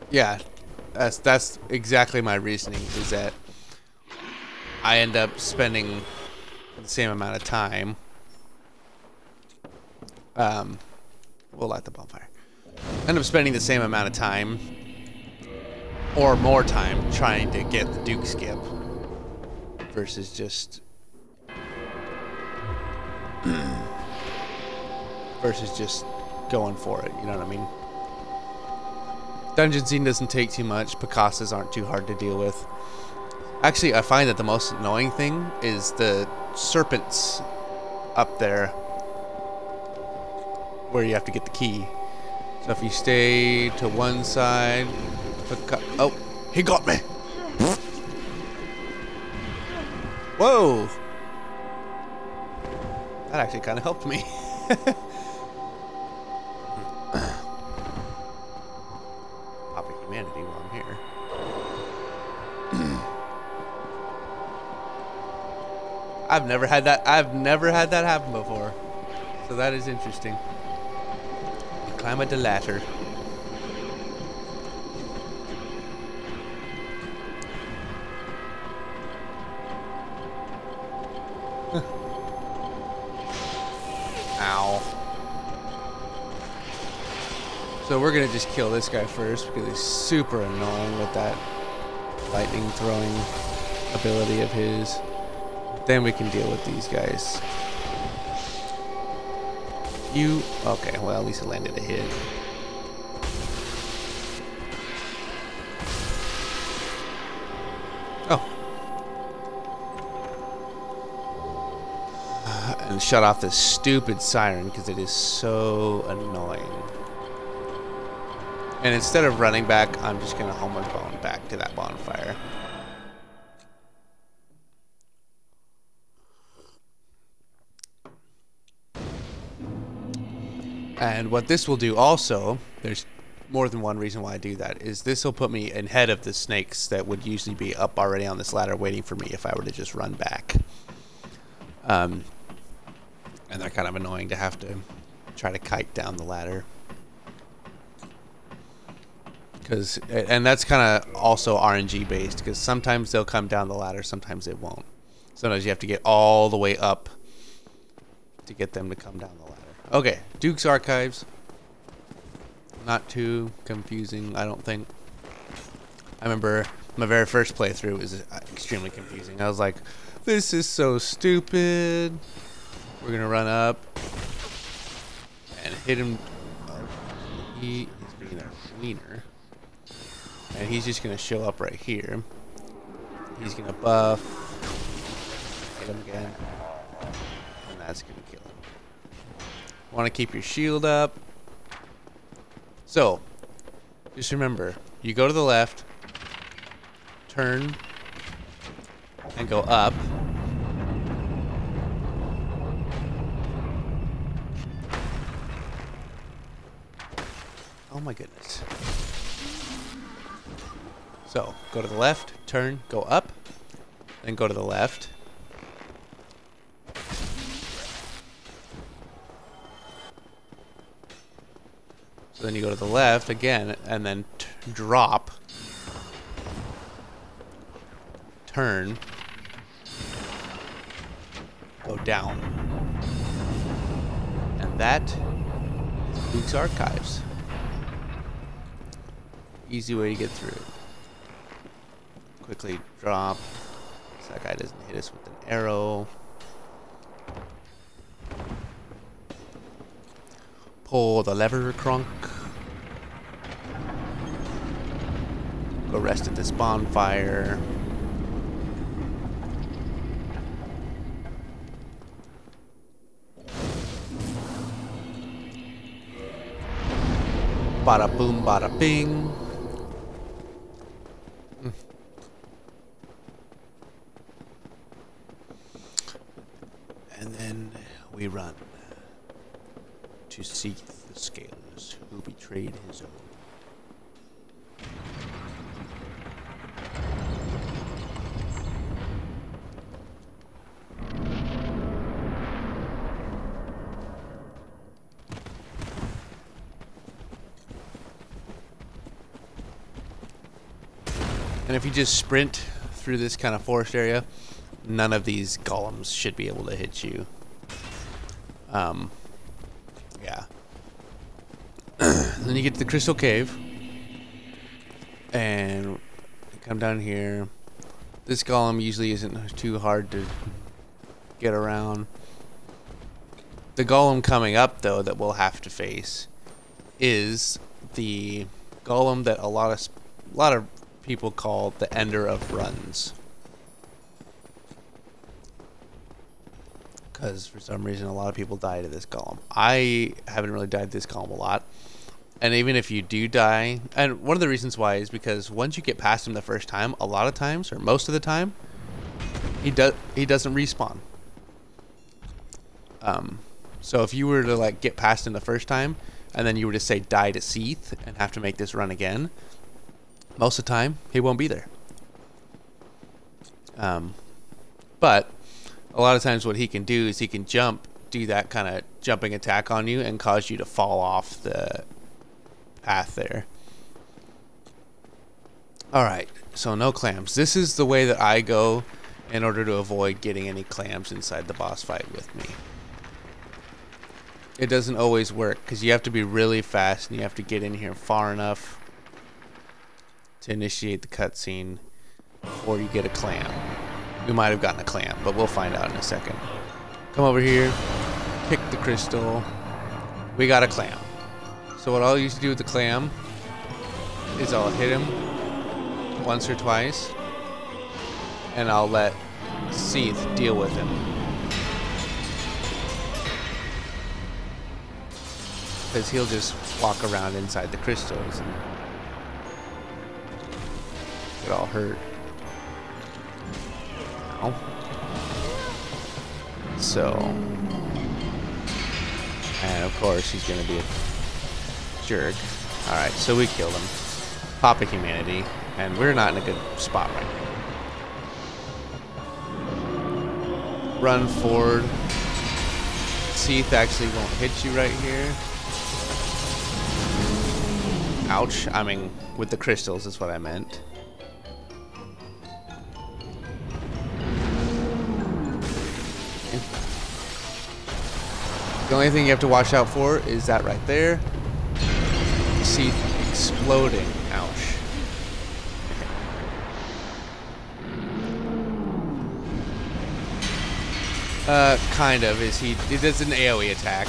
S1: Yeah, that's exactly my reasoning, is that I end up spending the same amount of time. We'll light the bonfire. End up spending the same amount of time or more time trying to get the Duke skip versus just going for it, you know what I mean? Dungeon scene doesn't take too much. Picassos aren't too hard to deal with. Actually, I find that the most annoying thing is the serpents up there where you have to get the key. So if you stay to one side... Oh, he got me! Whoa! That actually kind of helped me. Humanity while I'm here. I've never had that happen before. So that is interesting. Climb up the ladder. Ow. So we're gonna just kill this guy first because he's super annoying with that lightning throwing ability of his. Then we can deal with these guys. Okay, well at least it landed a hit. Oh. And shut off this stupid siren because it is so annoying. And instead of running back, I'm just going to homeward bone back to that bonfire. And what this will do also, there's more than one reason why I do that, is this will put me ahead of the snakes that would usually be up already on this ladder waiting for me if I were to just run back. And they're kind of annoying to have to try to kite down the ladder. And that's kind of also RNG based, because sometimes they'll come down the ladder, sometimes it won't. Sometimes you have to get all the way up to get them to come down the ladder. Okay, Duke's Archives. Not too confusing, I don't think. remember my very first playthrough was extremely confusing. I was like, this is so stupid. We're gonna run up and hit him. Oh, he is being a wiener. And he's just gonna show up right here. He's gonna buff. Hit him again. And that's gonna kill him. Wanna keep your shield up. So, just remember, you go to the left, turn, and go up. Oh my goodness. So, go to the left, turn, go up, then go to the left. So then you go to the left again, and then drop, turn, go down. And that is Luke's Archives. Easy way to get through it. Quickly drop, so that guy doesn't hit us with an arrow. Pull the lever, Crunk. Go rest at this bonfire. Bada boom, bada bing. And then we run to seek the scalers who betrayed his own. And if you just sprint through this kind of forest area, none of these golems should be able to hit you. Yeah. Then you get to the crystal cave, and you come down here. This golem usually isn't too hard to get around. The golem coming up, though, that we'll have to face is the golem that a lot of people call the Ender of Runs. Because for some reason a lot of people die to this golem. I haven't really died to this golem a lot. And even if you do die, and one of the reasons why is because once you get past him the first time, a lot of times, or most of the time, he doesn't respawn. So if you were to like get past him the first time, and then you were to say die to Seath and have to make this run again, most of the time he won't be there. But a lot of times what he can do is he can do that kind of jumping attack on you and cause you to fall off the path there. Alright, so no clams. This is the way that I go in order to avoid getting any clams inside the boss fight with me. It doesn't always work because you have to be really fast and you have to get in here far enough to initiate the cutscene before you get a clam. We might have gotten a clam, but we'll find out in a second. Come over here, pick the crystal. We got a clam. So what I'll usually do with the clam is I'll hit him once or twice, and I'll let Seath deal with him. Because he'll just walk around inside the crystals and get all hurt. So, and of course he's gonna be a jerk. Alright, so we killed him. Pop a humanity, and we're not in a good spot right now. Run forward. Seath actually won't hit you right here. Ouch. I mean, with the crystals is what I meant. The only thing you have to watch out for is that right there. Seath exploding. Ouch. Kind of. He does an AoE attack,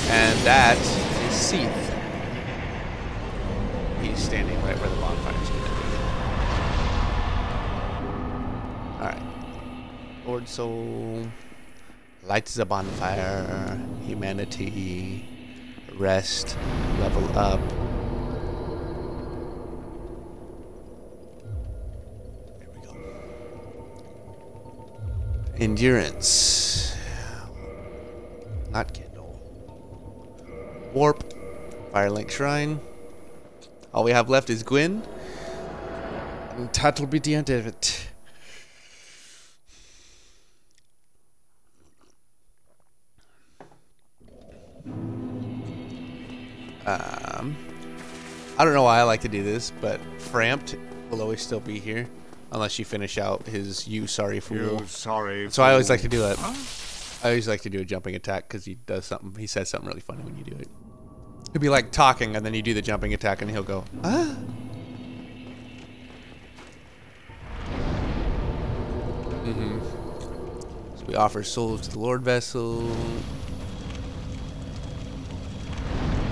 S1: and that is Seath. He's standing right where the bonfire's gonna be. Alright. Lord Soul lights the bonfire. Humanity. Rest. Level up. There we go. Endurance. Not Kindle. Warp. Firelink Shrine. All we have left is Gwyn. And that'll be the end of it. I don't know why I like to do this, but Framped will always still be here. Unless you finish out his You Sorry Fool.
S2: You sorry
S1: So I always like to do that. I always like to do a jumping attack because he does something. He says something really funny when you do it. He'll be like talking, and then you do the jumping attack, and he'll go, ah. So we offer souls to the Lord Vessel.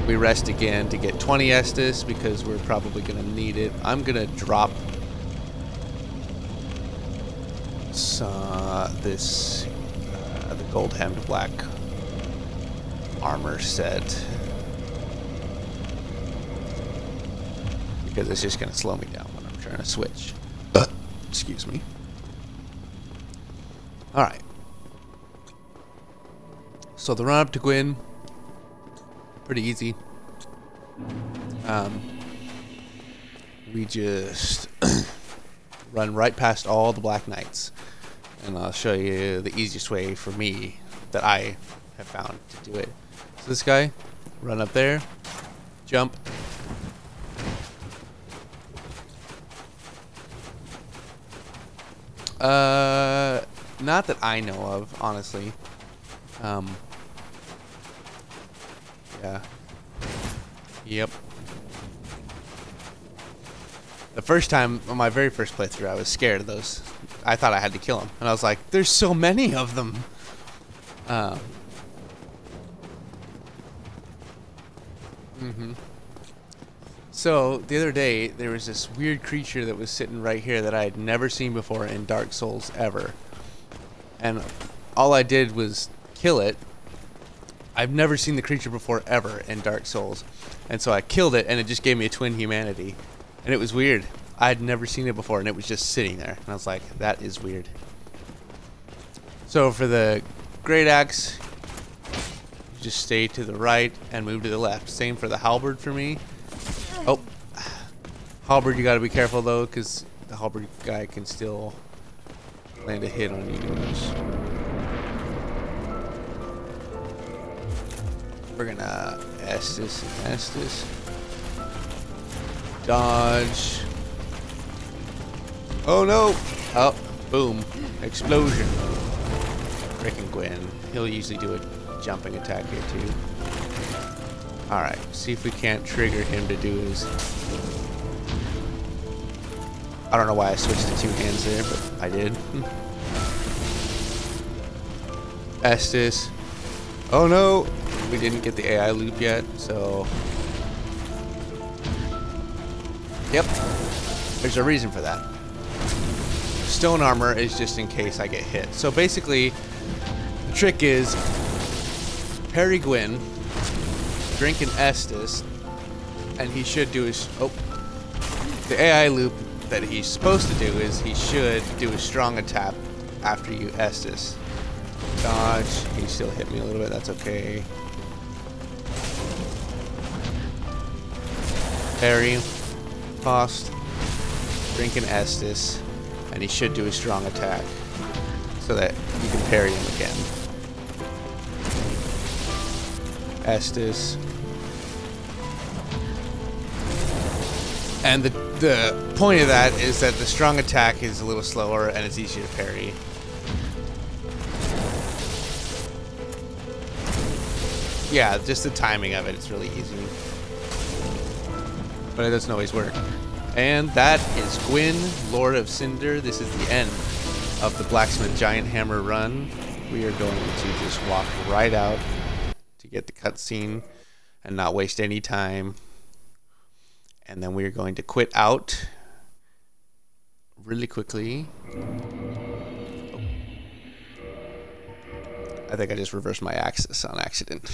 S1: We rest again to get 20 Estus because we're probably going to need it. I'm going to drop this the gold hemmed black armor set because it's just going to slow me down when I'm trying to switch. Excuse me. Alright. So the run up to Gwyn, pretty easy. We just run right past all the Black Knights, and I'll show you the easiest way for me that I have found to do it. So this guy, run up there, jump, not that I know of, honestly. Yeah. Yep. The first time, on my very first playthrough, I was scared of those. I thought I had to kill them. And I was like, there's so many of them. So, the other day, there was this weird creature that was sitting right here that I had never seen before in Dark Souls ever. And all I did was kill it. I've never seen the creature before ever in Dark Souls. And so I killed it, and it just gave me a twin humanity. And it was weird. I had never seen it before, and it was just sitting there. And I was like, that is weird. So for the Great Axe, you just stay to the right and move to the left. Same for the Halberd for me. Oh. Halberd, you gotta be careful, though, because the Halberd guy can still land a hit on you. We're gonna Estus. Dodge. Oh no! Oh, boom. Explosion. Frickin' Gwyn. He'll usually do a jumping attack here too. Alright, see if we can't trigger him to do his... I don't know why I switched to two hands there, but I did. Estus. Oh no! We didn't get the AI loop yet, so... Yep. There's a reason for that. Stone armor is just in case I get hit. So basically, the trick is parry Gwyn, drink an Estus, and he should do his... Oh. The AI loop that he's supposed to do is he should do a strong attack after you Estus. Dodge. He still hit me a little bit. That's okay. Parry. Cost. Drink an Estus. And he should do a strong attack. So that you can parry him again. Estus. And the point of that is that the strong attack is a little slower and it's easier to parry. Yeah, just the timing of it, it's really easy. But it doesn't always work. And that is Gwyn, Lord of Cinder. This is the end of the Blacksmith Giant Hammer run. we are going to just walk right out to get the cutscene and not waste any time. And then we are going to quit out really quickly. Oh. I think I just reversed my axis on accident.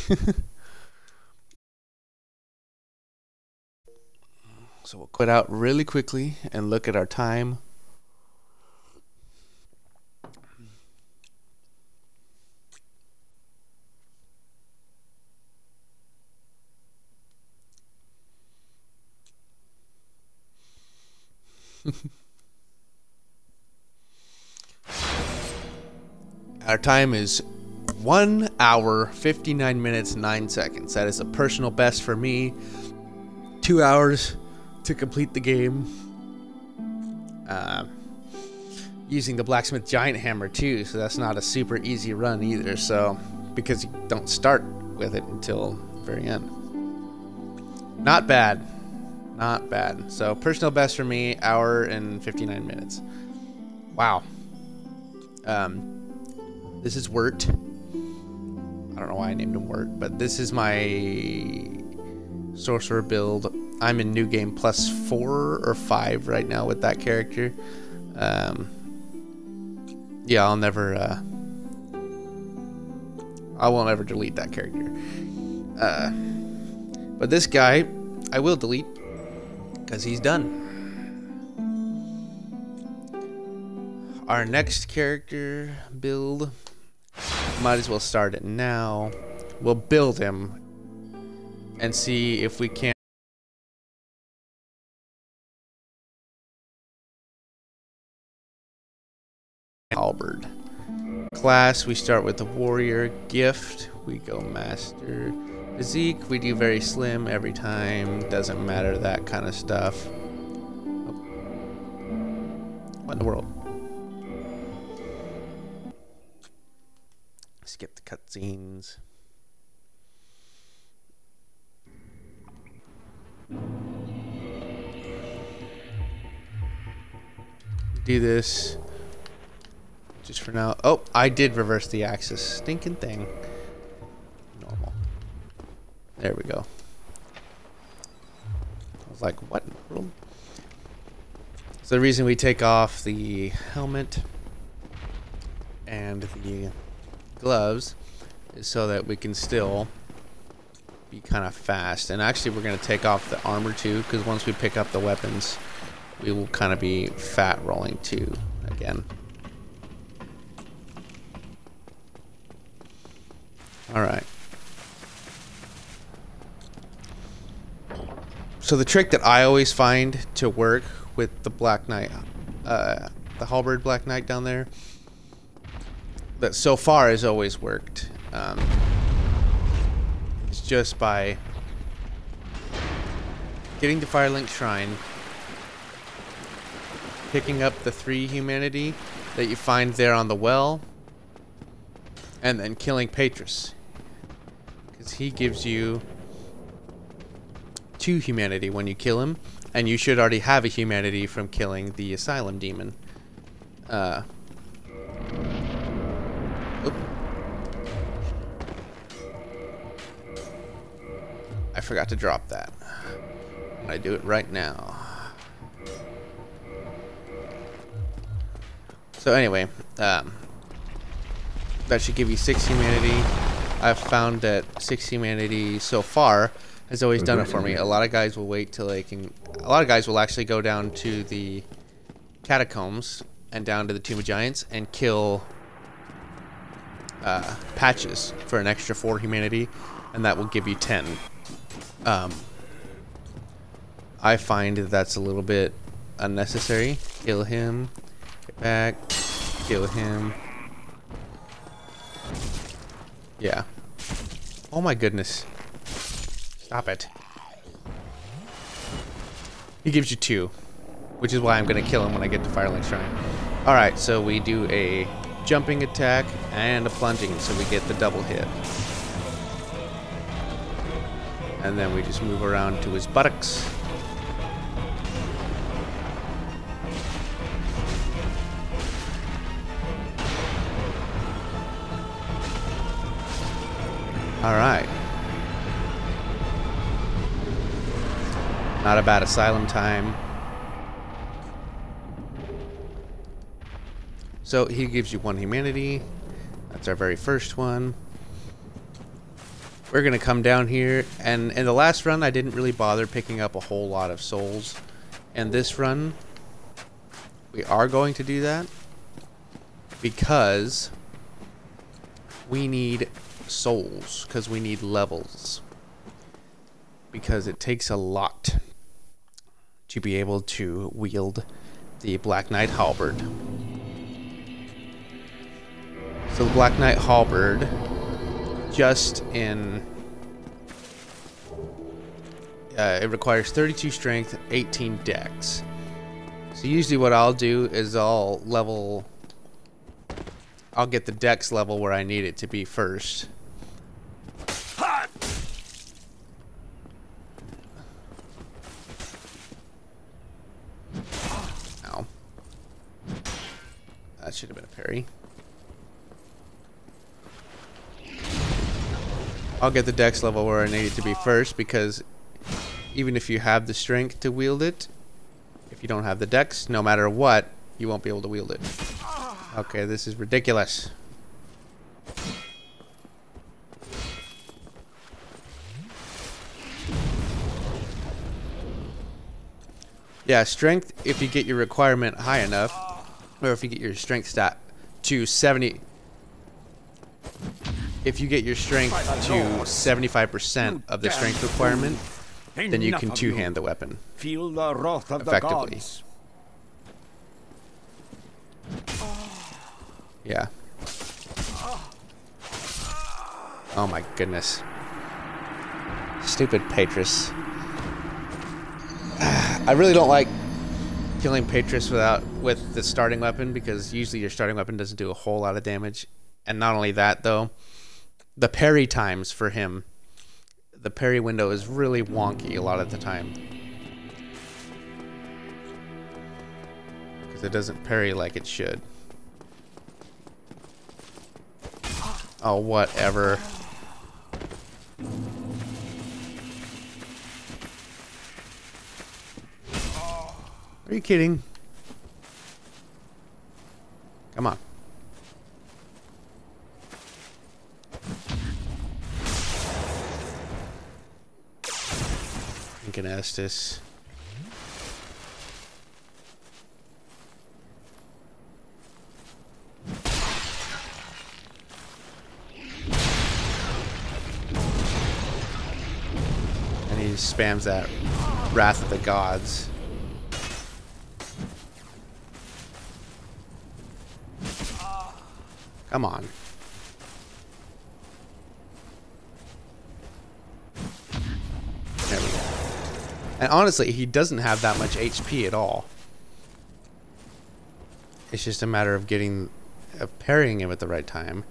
S1: So we'll quit out really quickly and look at our time. Our time is 1 hour, 59 minutes, 9 seconds. That is a personal best for me. 2 hours to complete the game. Using the Blacksmith giant hammer too, so that's not a super easy run either. So, because you don't start with it until the very end. Not bad. Not bad. So, personal best for me, hour and 59 minutes. Wow. This is Wirt. I don't know why I named him Wirt, but this is my sorcerer build. I'm in new game +4 or 5 right now with that character. Yeah, I won't ever delete that character. But this guy, I will delete because he's done. Our next character build, might as well start it now. We'll build him and see if we can. Halberd. Class, we start with the warrior. Gift, we go master. Physique, we do very slim every time. Doesn't matter, that kind of stuff. Oh. What in the world? Skip the cutscenes. Do this. Just for now. Oh, I did reverse the axis. Stinking thing. Normal. There we go. I was like, what in the world? So the reason we take off the helmet and the gloves is so that we can still be kind of fast. And actually we're going to take off the armor too, because once we pick up the weapons, we will kind of be fat rolling too again. Alright. So the trick that I always find to work with the Black Knight, the halberd Black Knight down there, that so far has always worked, is just by getting to Firelink Shrine, picking up the 3 humanity that you find there on the well, and then killing Petrus. Because he gives you 2 humanity when you kill him, and you should already have a humanity from killing the Asylum Demon. Oop. I forgot to drop that. I do it right now. So anyway, that should give you 6 humanity. I've found that 6 humanity so far has always done it for me. A lot of guys will wait till they can. A lot of guys will actually go down to the catacombs and down to the Tomb of Giants and kill Patches for an extra 4 humanity, and that will give you 10. I find that that's a little bit unnecessary. Kill him, get back, kill him. Yeah. Oh my goodness. Stop it. He gives you 2, which is why I'm going to kill him when I get to Firelink Shrine. Alright, so we do a jumping attack and a plunging, so we get the double hit. And then we just move around to his buttocks. Alright. Not a bad asylum time. So he gives you 1 humanity. That's our very first one. We're gonna come down here, and in the last run I didn't really bother picking up a whole lot of souls. And this run, we are going to do that because we need souls, because we need levels. Because it takes a lot to be able to wield the Black Knight Halberd. So the Black Knight Halberd, just in... it requires 32 strength, 18 dex. So usually what I'll do is I'll get the dex level where I need it to be first. Ow. That should have been a parry. I'll get the dex level where I need it to be first, because even if you have the strength to wield it, if you don't have the dex, no matter what, you won't be able to wield it. Okay, this is ridiculous. Yeah, strength, if you get your requirement high enough, or if you get your strength stat to 70... If you get your strength to 75% of the strength requirement, then you can two-hand the weapon.
S3: Feel the wrath of
S1: effectively.
S3: The gods.
S1: Yeah. Oh my goodness. Stupid Patris. I really don't like killing Patris with the starting weapon, because usually your starting weapon doesn't do a whole lot of damage. And not only that, though, the parry times for him, the parry window is really wonky a lot of the time. Because it doesn't parry like it should. Oh, whatever. Are you kidding? Come on. Thinking Estus. And he spams that Wrath of the Gods. Come on. There we go. And honestly, he doesn't have that much HP at all. It's just a matter of parrying him at the right time.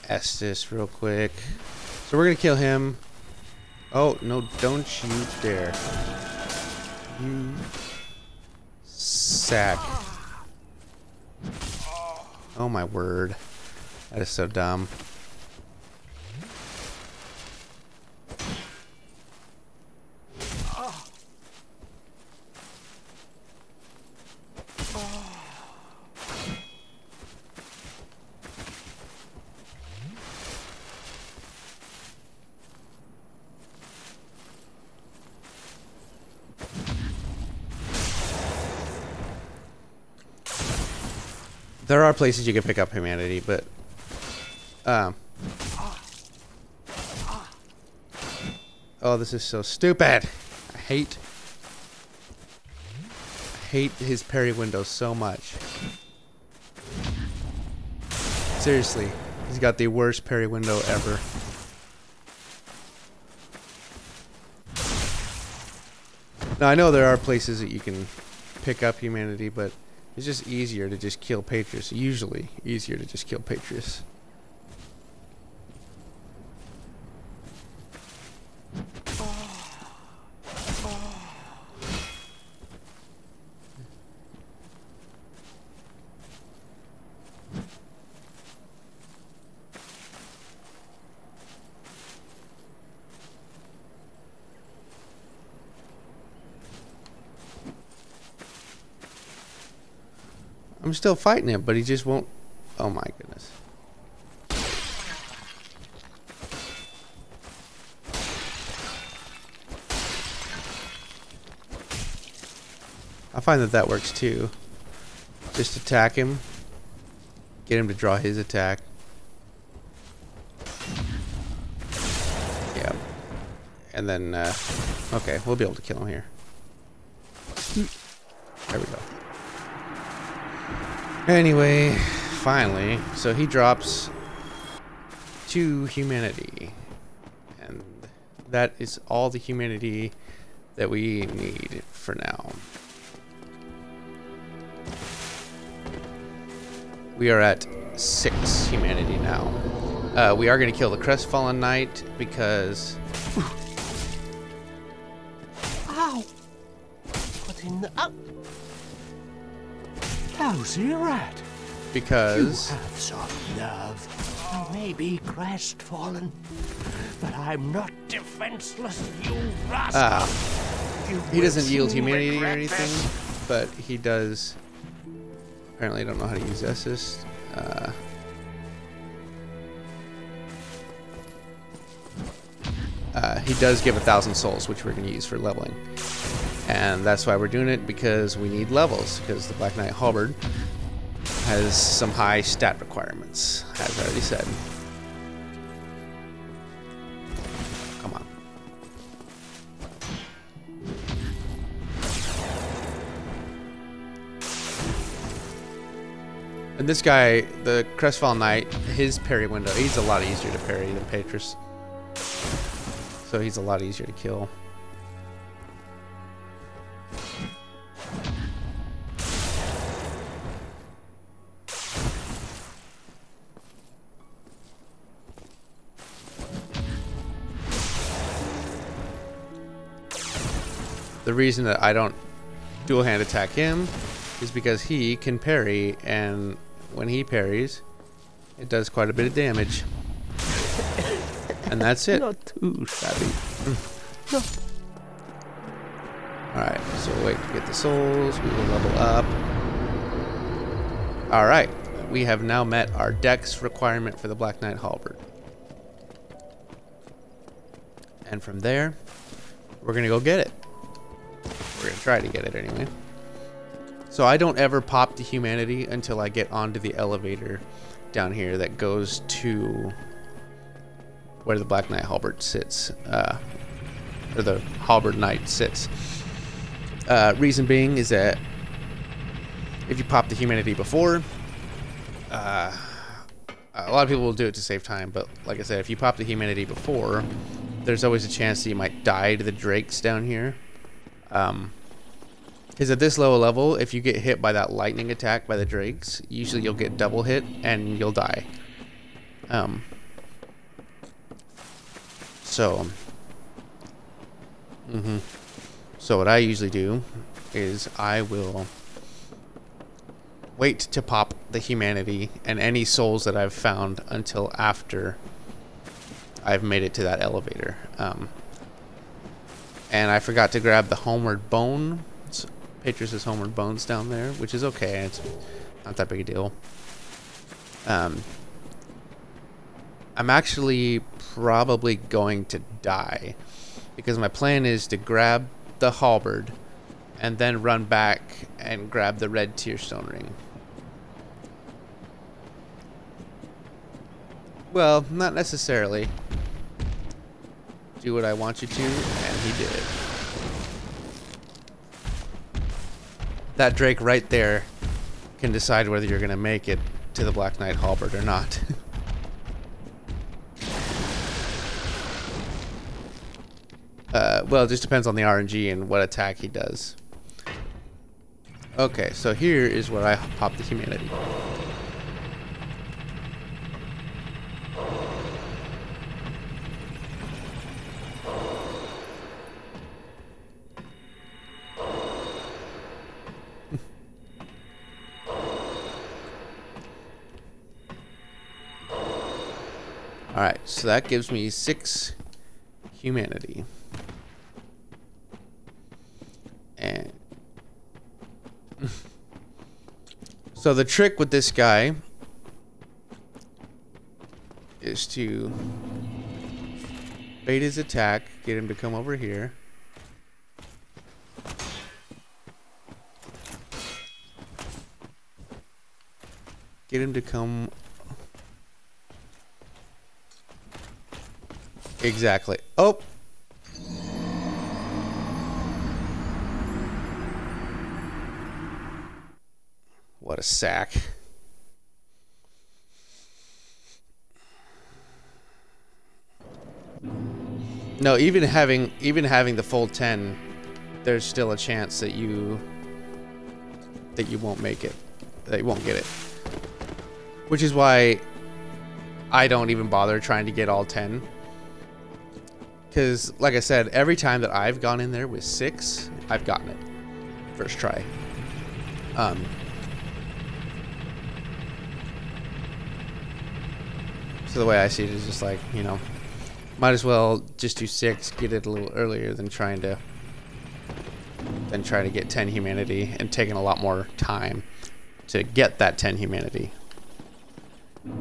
S1: Estus real quick. So we're gonna kill him. Oh, no, don't you dare. You sack. Oh my word. That is so dumb. There are places you can pick up humanity, but oh, this is so stupid. I hate his parry window so much. Seriously, he's got the worst parry window ever. Now I know there are places that you can pick up humanity, but it's just easier to just kill Patris. Usually easier to just kill Patris. I'm still fighting him, but he just won't. Oh my goodness. I find that works too. Just attack him. Get him to draw his attack. Yeah. And then, okay, we'll be able to kill him here. There we go. Anyway, finally, so he drops 2 humanity. And that is all the humanity that we need for now. We are at 6 humanity now. We are going to kill the Crestfallen Knight because...
S3: Ow! What in the... Lousy rat!
S1: Because...
S3: You have some nerve. I may be crestfallen, but I'm not defenseless, you rascal!
S1: He doesn't yield humanity or anything, but he does... Apparently I don't know how to use assist. He does give 1,000 souls, which we're going to use for leveling. And that's why we're doing it, because we need levels, because the Black Knight Halberd has some high stat requirements, as I already said. Come on. And this guy, the Crestfallen Knight, his parry window, he's a lot easier to parry than Petrus. So he's a lot easier to kill. The reason that I don't dual hand attack him is because he can parry, and when he parries, it does quite a bit of damage. And that's it.
S3: Not too shabby. No.
S1: Alright, so wait to get the souls. We will level up. Alright, we have now met our dex requirement for the Black Knight Halberd. And from there, we're going to go get it. We're going to try to get it anyway. So I don't ever pop the humanity until I get onto the elevator down here that goes to where the Black Knight Halberd sits, or the Halberd Knight sits. Reason being is that if you pop the humanity before, a lot of people will do it to save time, but like I said, if you pop the humanity before, there's always a chance that you might die to the drakes down here. Because at this lower level, if you get hit by that lightning attack by the drakes, usually you'll get double hit and you'll die. So what I usually do is I will wait to pop the humanity and any souls that I've found until after I've made it to that elevator. And I forgot to grab the homeward bone. Petrus' homeward bones down there, which is okay. It's not that big a deal. I'm actually probably going to die because my plan is to grab the halberd and then run back and grab the red tearstone ring. Well, not necessarily. Do what I want you to, and he did. That drake right there can decide whether you're going to make it to the Black Knight Halberd or not. Well, it just depends on the RNG and what attack he does. Okay, so here is where I pop the humanity. Alright, so that gives me 6 humanity. And So the trick with this guy is to bait his attack, get him to come over here. Get him to come... Exactly. Oh! What a sack. No, even having the full 10, there's still a chance that you won't make it. That you won't get it. Which is why I don't even bother trying to get all 10. Because, like I said, every time that I've gone in there with 6, I've gotten it. First try. So the way I see it is just like, you know, might as well just do 6, get it a little earlier than trying to get 10 humanity and taking a lot more time to get that 10 humanity. We're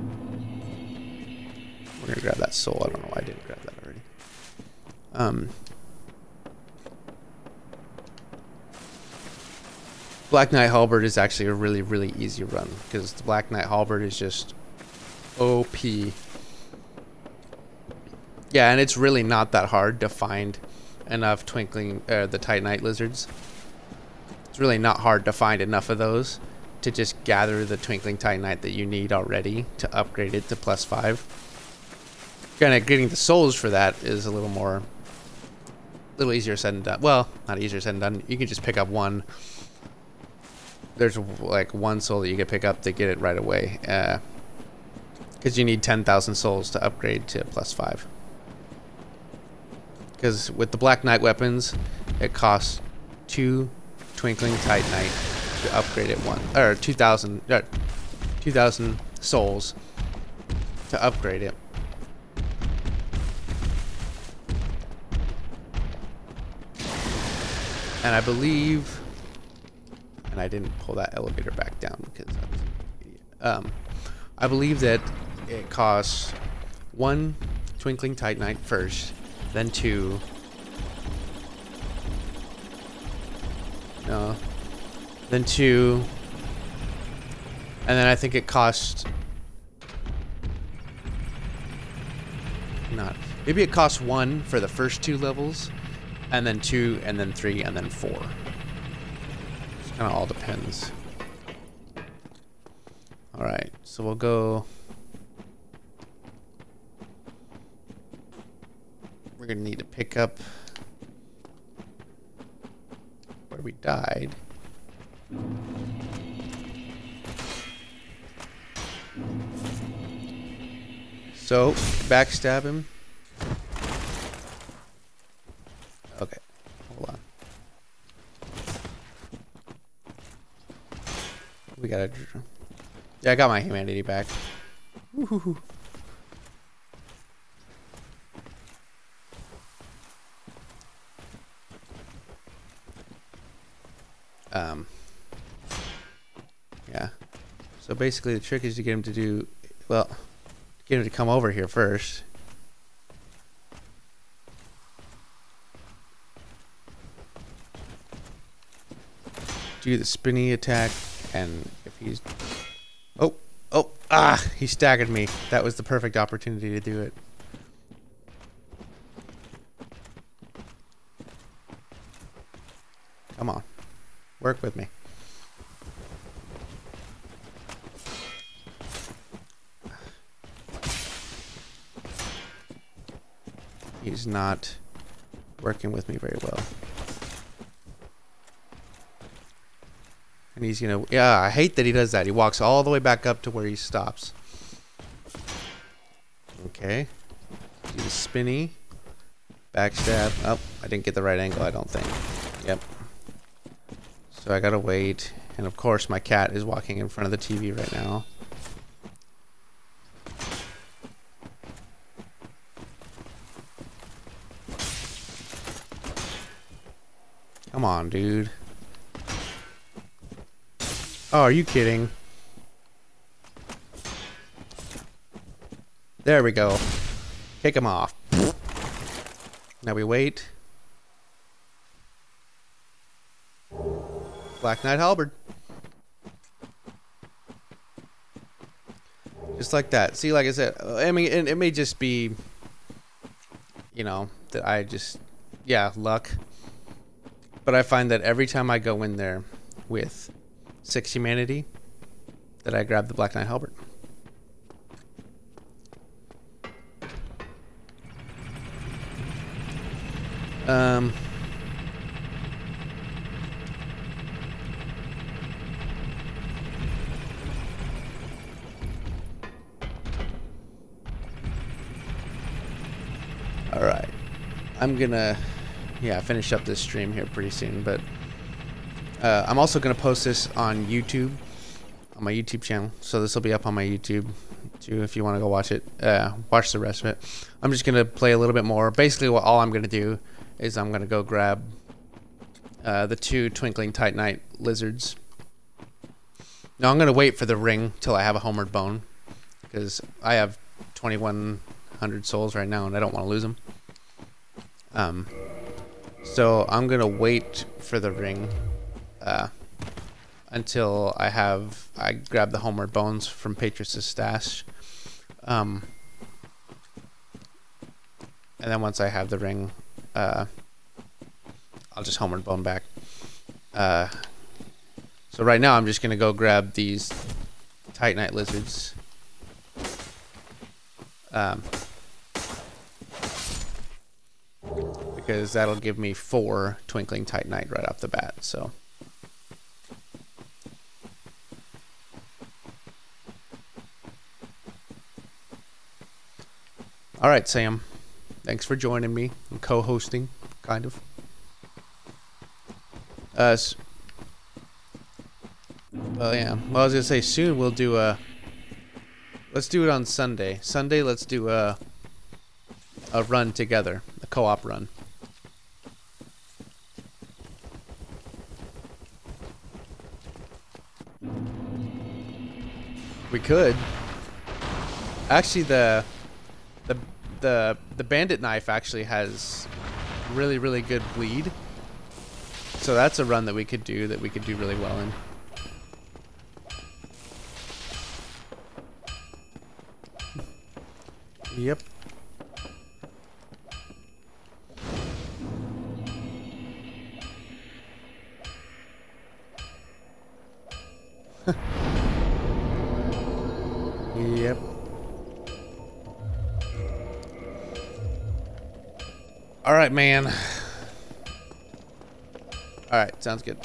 S1: gonna grab that soul. I don't know why I didn't grab that already. Black Knight Halberd is actually a really, really easy run because the Black Knight Halberd is just OP. Yeah, and it's really not that hard to find enough twinkling, the Titanite lizards. It's really not hard to find enough of those to just gather the twinkling Titanite that you need already to upgrade it to +5. Kind of getting the souls for that is a little easier said than done. Well, not easier said than done. You can just pick up one. There's like one soul that you can pick up to get it right away. Because you need 10,000 souls to upgrade to +5. Because with the Black Knight weapons, it costs 2 twinkling Titanite to upgrade it one, or 2,000 souls to upgrade it. And I believe, and I didn't pull that elevator back down because I was an idiot. I believe that it costs 1 twinkling Titanite first, then 2. No. Then 2. And then I think it costs... Not. Maybe it costs 1 for the first 2 levels, and then 2, and then 3, and then 4. It kind of all depends. Alright, so we'll go... We're going to need to pick up where we died. So, backstab him. Okay, hold on. We gotta... Yeah, I got my humanity back. Woohoo. Yeah. So basically the trick is to get him to do... Well, get him to come over here first. Do the spinny attack, and if he's... he staggered me. That was the perfect opportunity to do it. Come on. Work with me. He's not working with me very well. And he's gonna... Yeah, I hate that he does that. He walks all the way back up to where he stops. Okay. Do the spinny. Backstab. Oh, I didn't get the right angle, I don't think. Yep. So I gotta wait. And of course my cat is walking in front of the TV right now. Come on, dude. Oh, are you kidding? There we go. Kick him off. Now we wait. Black Knight Halberd. Just like that. See, like I said, I mean, it may just be, you know, that I just, yeah, luck. But I find that every time I go in there with 6 humanity, that I grab the Black Knight Halberd. All right, I'm gonna, yeah, finish up this stream here pretty soon, but I'm also gonna post this on YouTube, on my YouTube channel, so this will be up on my YouTube too if you want to go watch it, watch the rest of it. I'm just gonna play a little bit more. Basically, all I'm gonna do is I'm gonna go grab the 2 Twinkling Titanite lizards. Now I'm gonna wait for the ring till I have a homered bone, because I have 2100 souls right now and I don't want to lose them. So I'm gonna wait for the ring until I grab the homered bones from Patris's stash, and then once I have the ring, I'll just homered bone back. So right now I'm just gonna go grab these Titanite lizards. Because that'll give me 4 Twinkling Titanite right off the bat, so. Alright, Sam. Thanks for joining me and co-hosting, kind of. Well, yeah. Well, I was gonna say soon we'll do a. Let's do it on Sunday. Sunday, let's do a run together, a co-op run. We could. Actually, the bandit knife actually has really good bleed. So that's a run that we could do really well in. Yep. Yep. All right, man. All right, sounds good.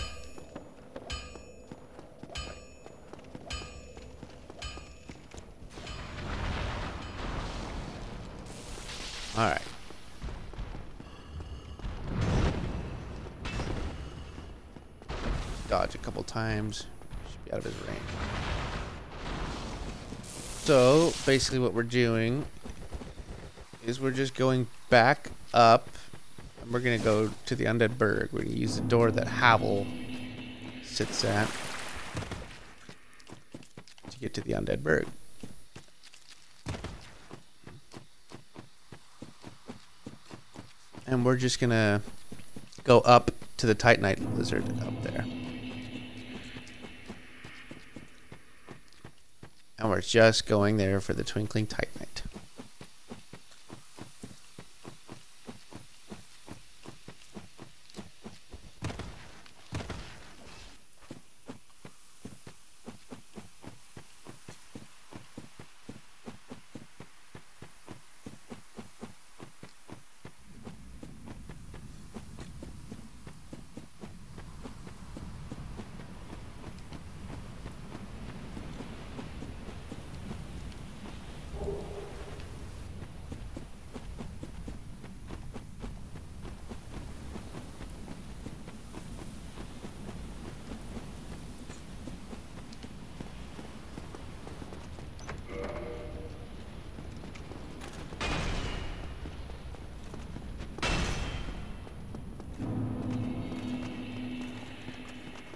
S1: All right. Dodge a couple times. Should be out of his range. So, basically what we're doing is we're just going back up, and we're going to go to the Undead Burg. We're going to use the door that Havel sits at to get to the Undead Burg. And we're just going to go up to the Titanite lizard up there. And we're just going there for the Twinkling Titanite.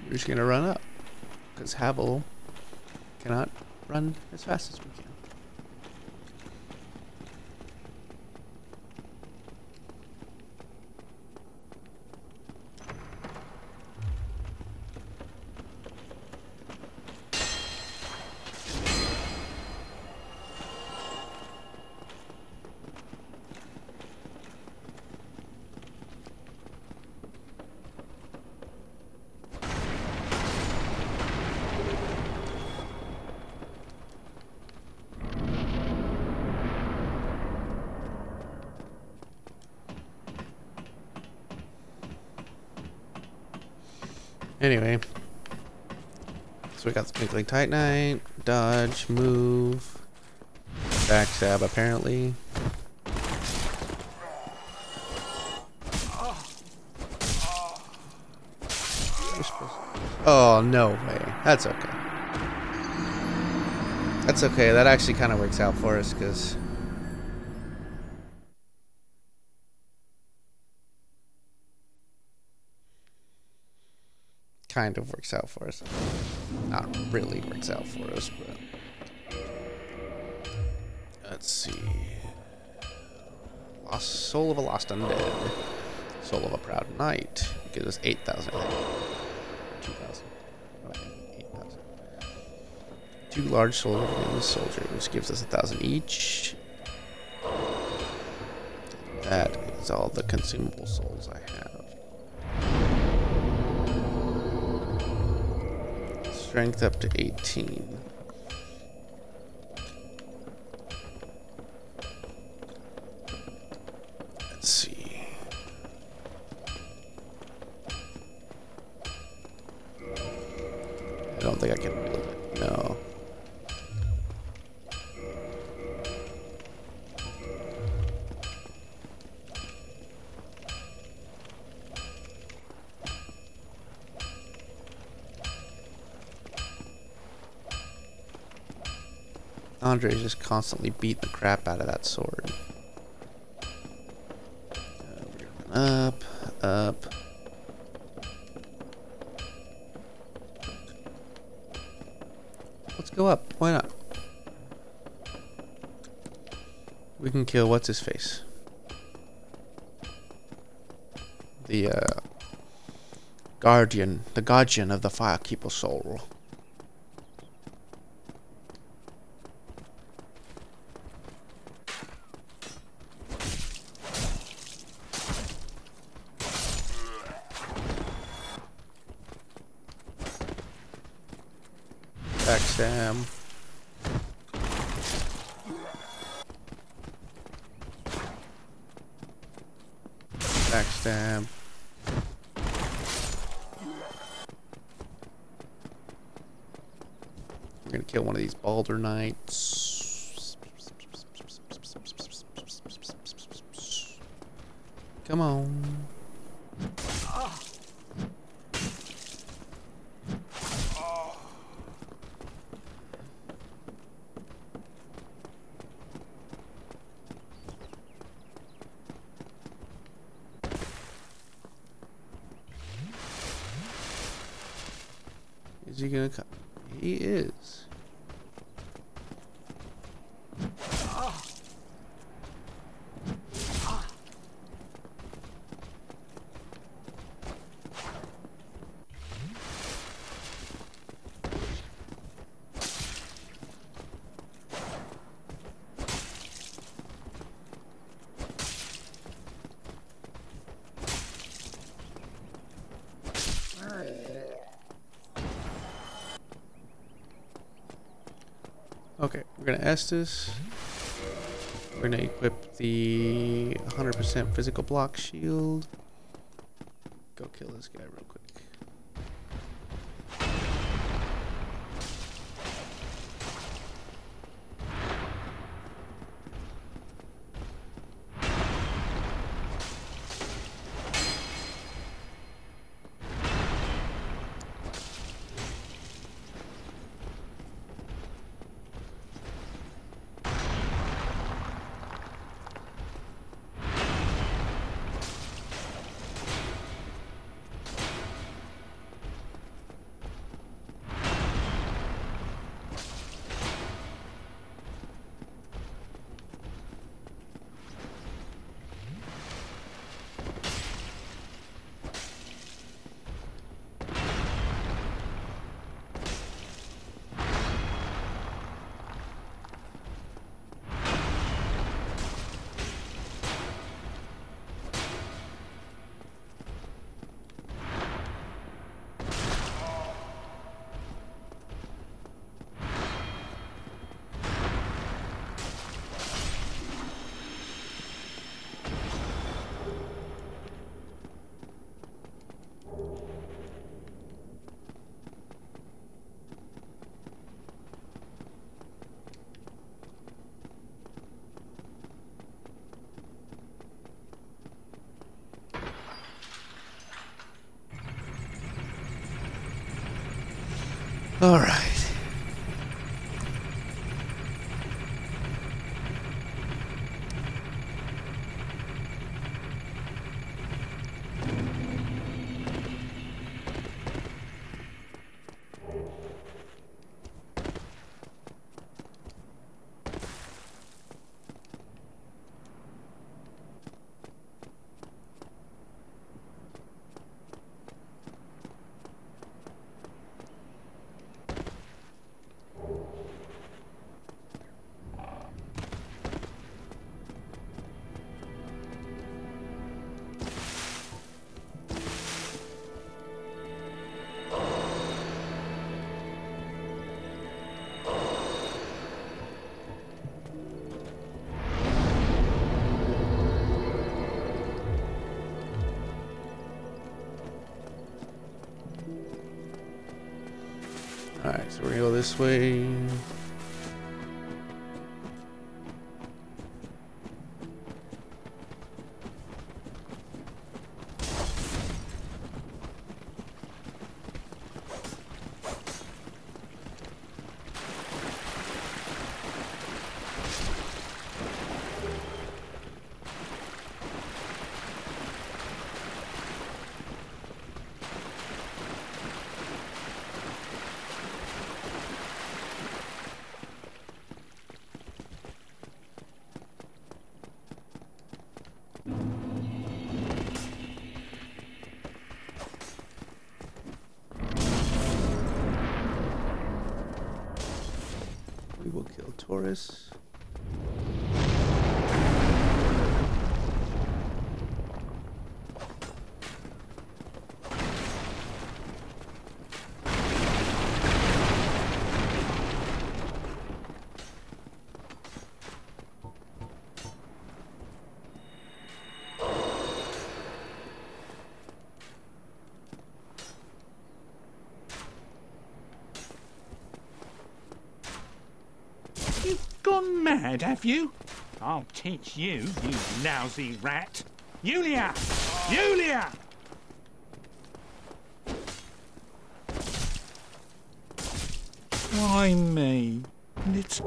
S1: We're just gonna run up, because Havel cannot run as fast as we can. Anyway. So we got Twinkling Titanite, dodge, move, backstab apparently. Oh, no way. That's okay. That's okay. That actually kind of works out for us because kind of works out for us. Not really works out for us, but let's see. Lost Soul of a Lost Undead. Soul of a Proud Knight. Gives us 8,000. 2,000. 8,000. 2 large soul of soldiers gives us 1,000 each. That is all the consumable souls I have. Strength up to 18. Let's see. I don't think I can build it. No. Andre's just constantly beating the crap out of that sword. Up, up. Let's go up. Why not? We can kill what's his face. The guardian of the Firekeeper soul. Backstab. Backstab. We're gonna kill one of these Balder Knights. Come on. Is he gonna come? He is. Okay, we're gonna Estus. We're gonna equip the 100% physical block shield. Go kill this guy real quick. All right. Alright, so we're gonna go this way. We will kill Taurus.
S3: You've gone mad, have you? I'll teach you, you lousy rat. Yulia! Yulia! Why me? It's...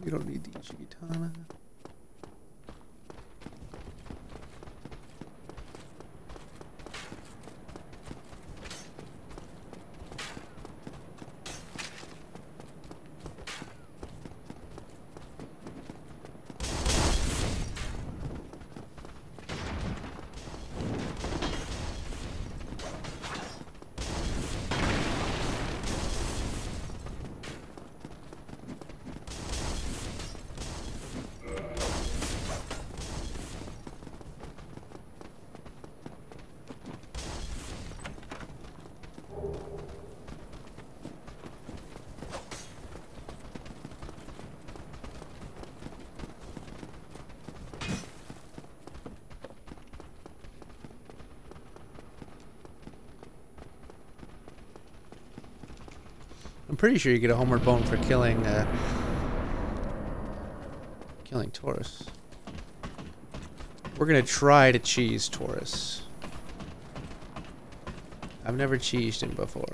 S1: You don't need the Ichigitana. I'm pretty sure you get a homeward bone for killing Taurus. We're gonna try to cheese Taurus. I've never cheesed him before.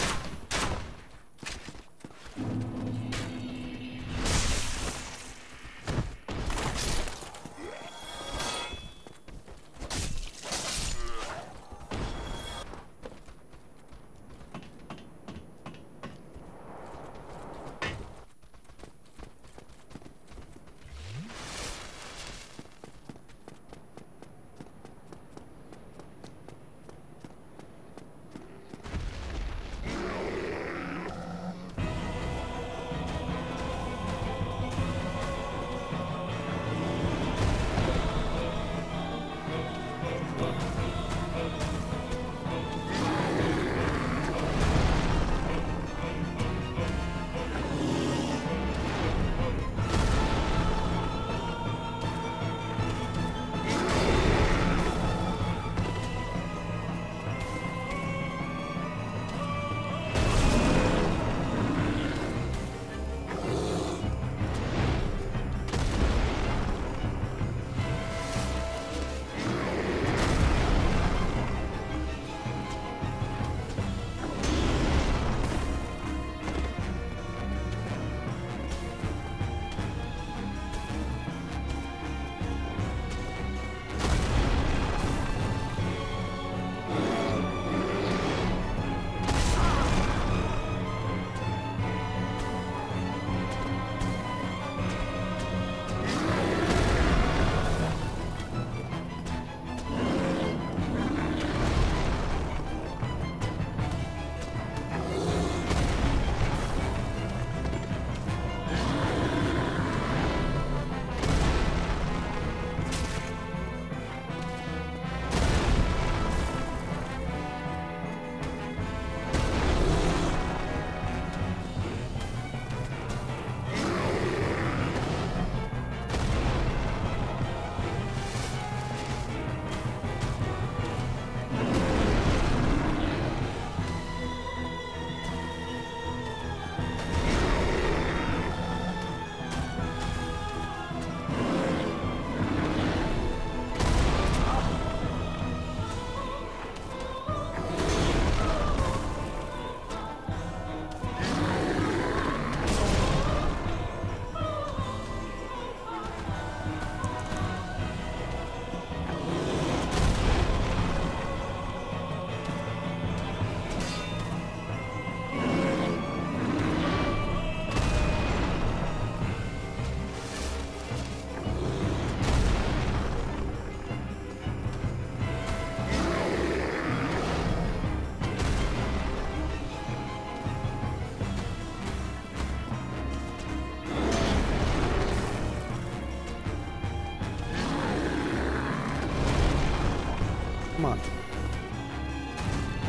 S1: Come on.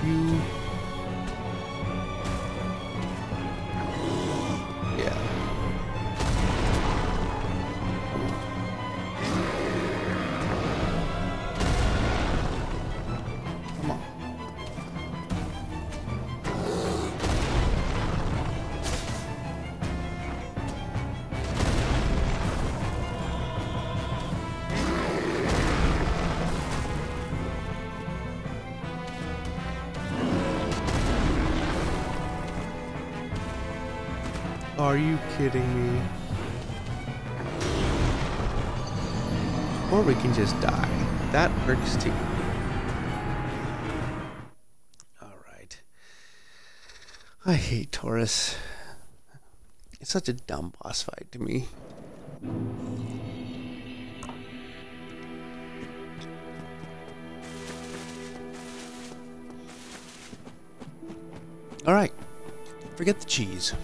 S1: You. Yeah. Come on. Are you kidding me? Or we can just die. That works too. Alright. I hate Taurus. It's such a dumb boss fight to me. Alright. Forget the cheese.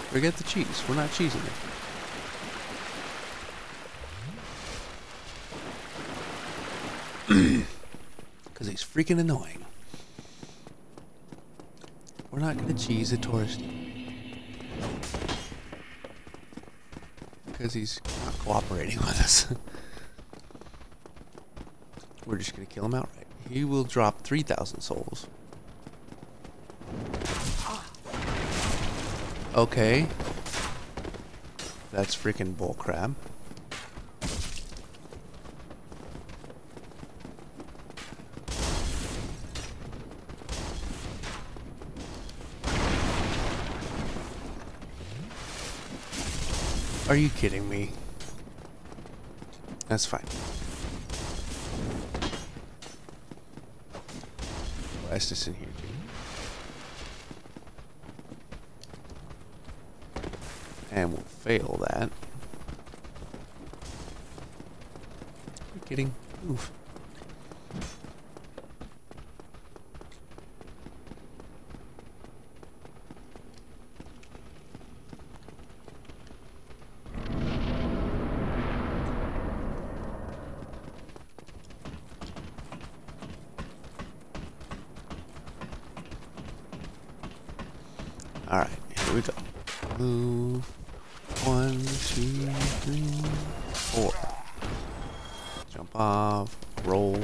S1: Forget the cheese. We're not cheesing it. Because he's freaking annoying. We're not going to cheese a tourist. Because he's not cooperating with us. We're just going to kill him outright. He will drop 3,000 souls. Okay. That's freaking bullcrap. Are you kidding me? That's fine. West is in here too. And we'll fail that. Are you kidding? Oof. Alright, here we go. Move. 1, 2, 3, 4. Jump off. Roll.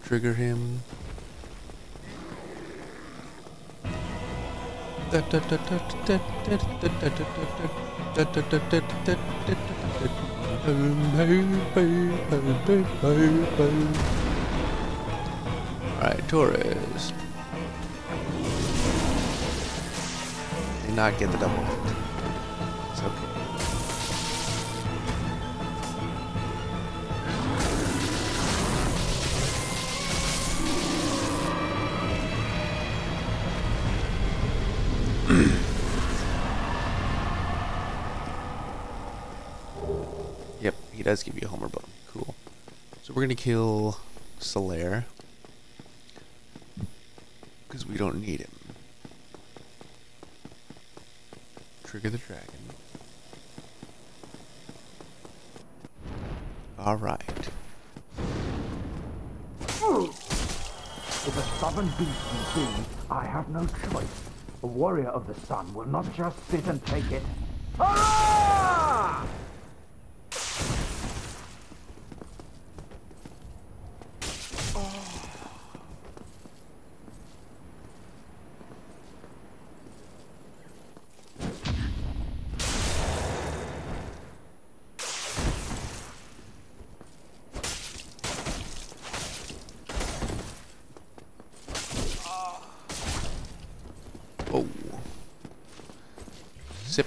S1: Trigger him. Alright, Taurus. Did not get the double hit. It's okay. Yep, he does give you a Homer bone. Cool. So we're gonna kill Solaire. Because we don't need him. Trigger the dragon. Alright.
S4: If a stubborn beast you be, I have no choice. A warrior of the sun will not just sit and take it. Hurrah!
S1: Whoa. Sip.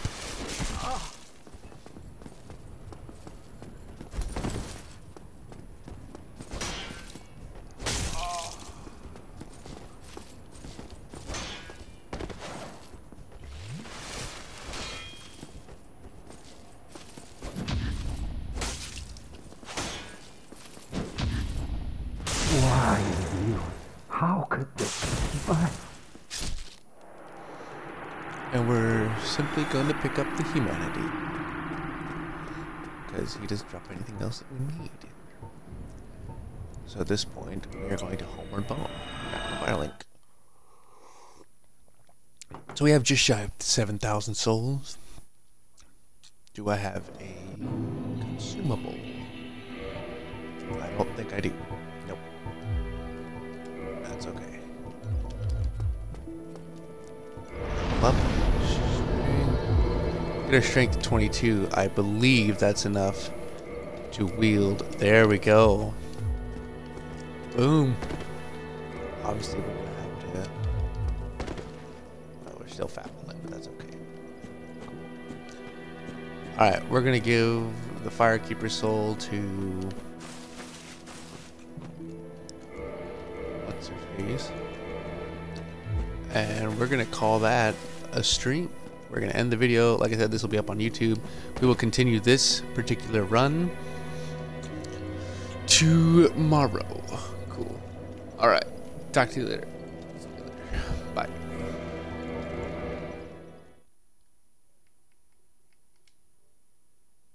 S1: we're simply going to pick up the humanity. Because he doesn't drop anything else that we need. So at this point, we are going to homeward bound. Link. So we have just shy of 7,000 souls. Do I have a consumable? I don't think I do. Nope. That's okay. Up. Get our strength to 22. I believe that's enough to wield. There we go. Boom. Obviously, we're gonna have to. Oh, we're still fat on it, but that's okay. All right, we're gonna give the Firekeeper soul to. What's her face? And we're gonna call that a stream. We're gonna end the video. Like I said, this will be up on YouTube. We will continue this particular run tomorrow. Cool. All right. Talk to you later. Bye.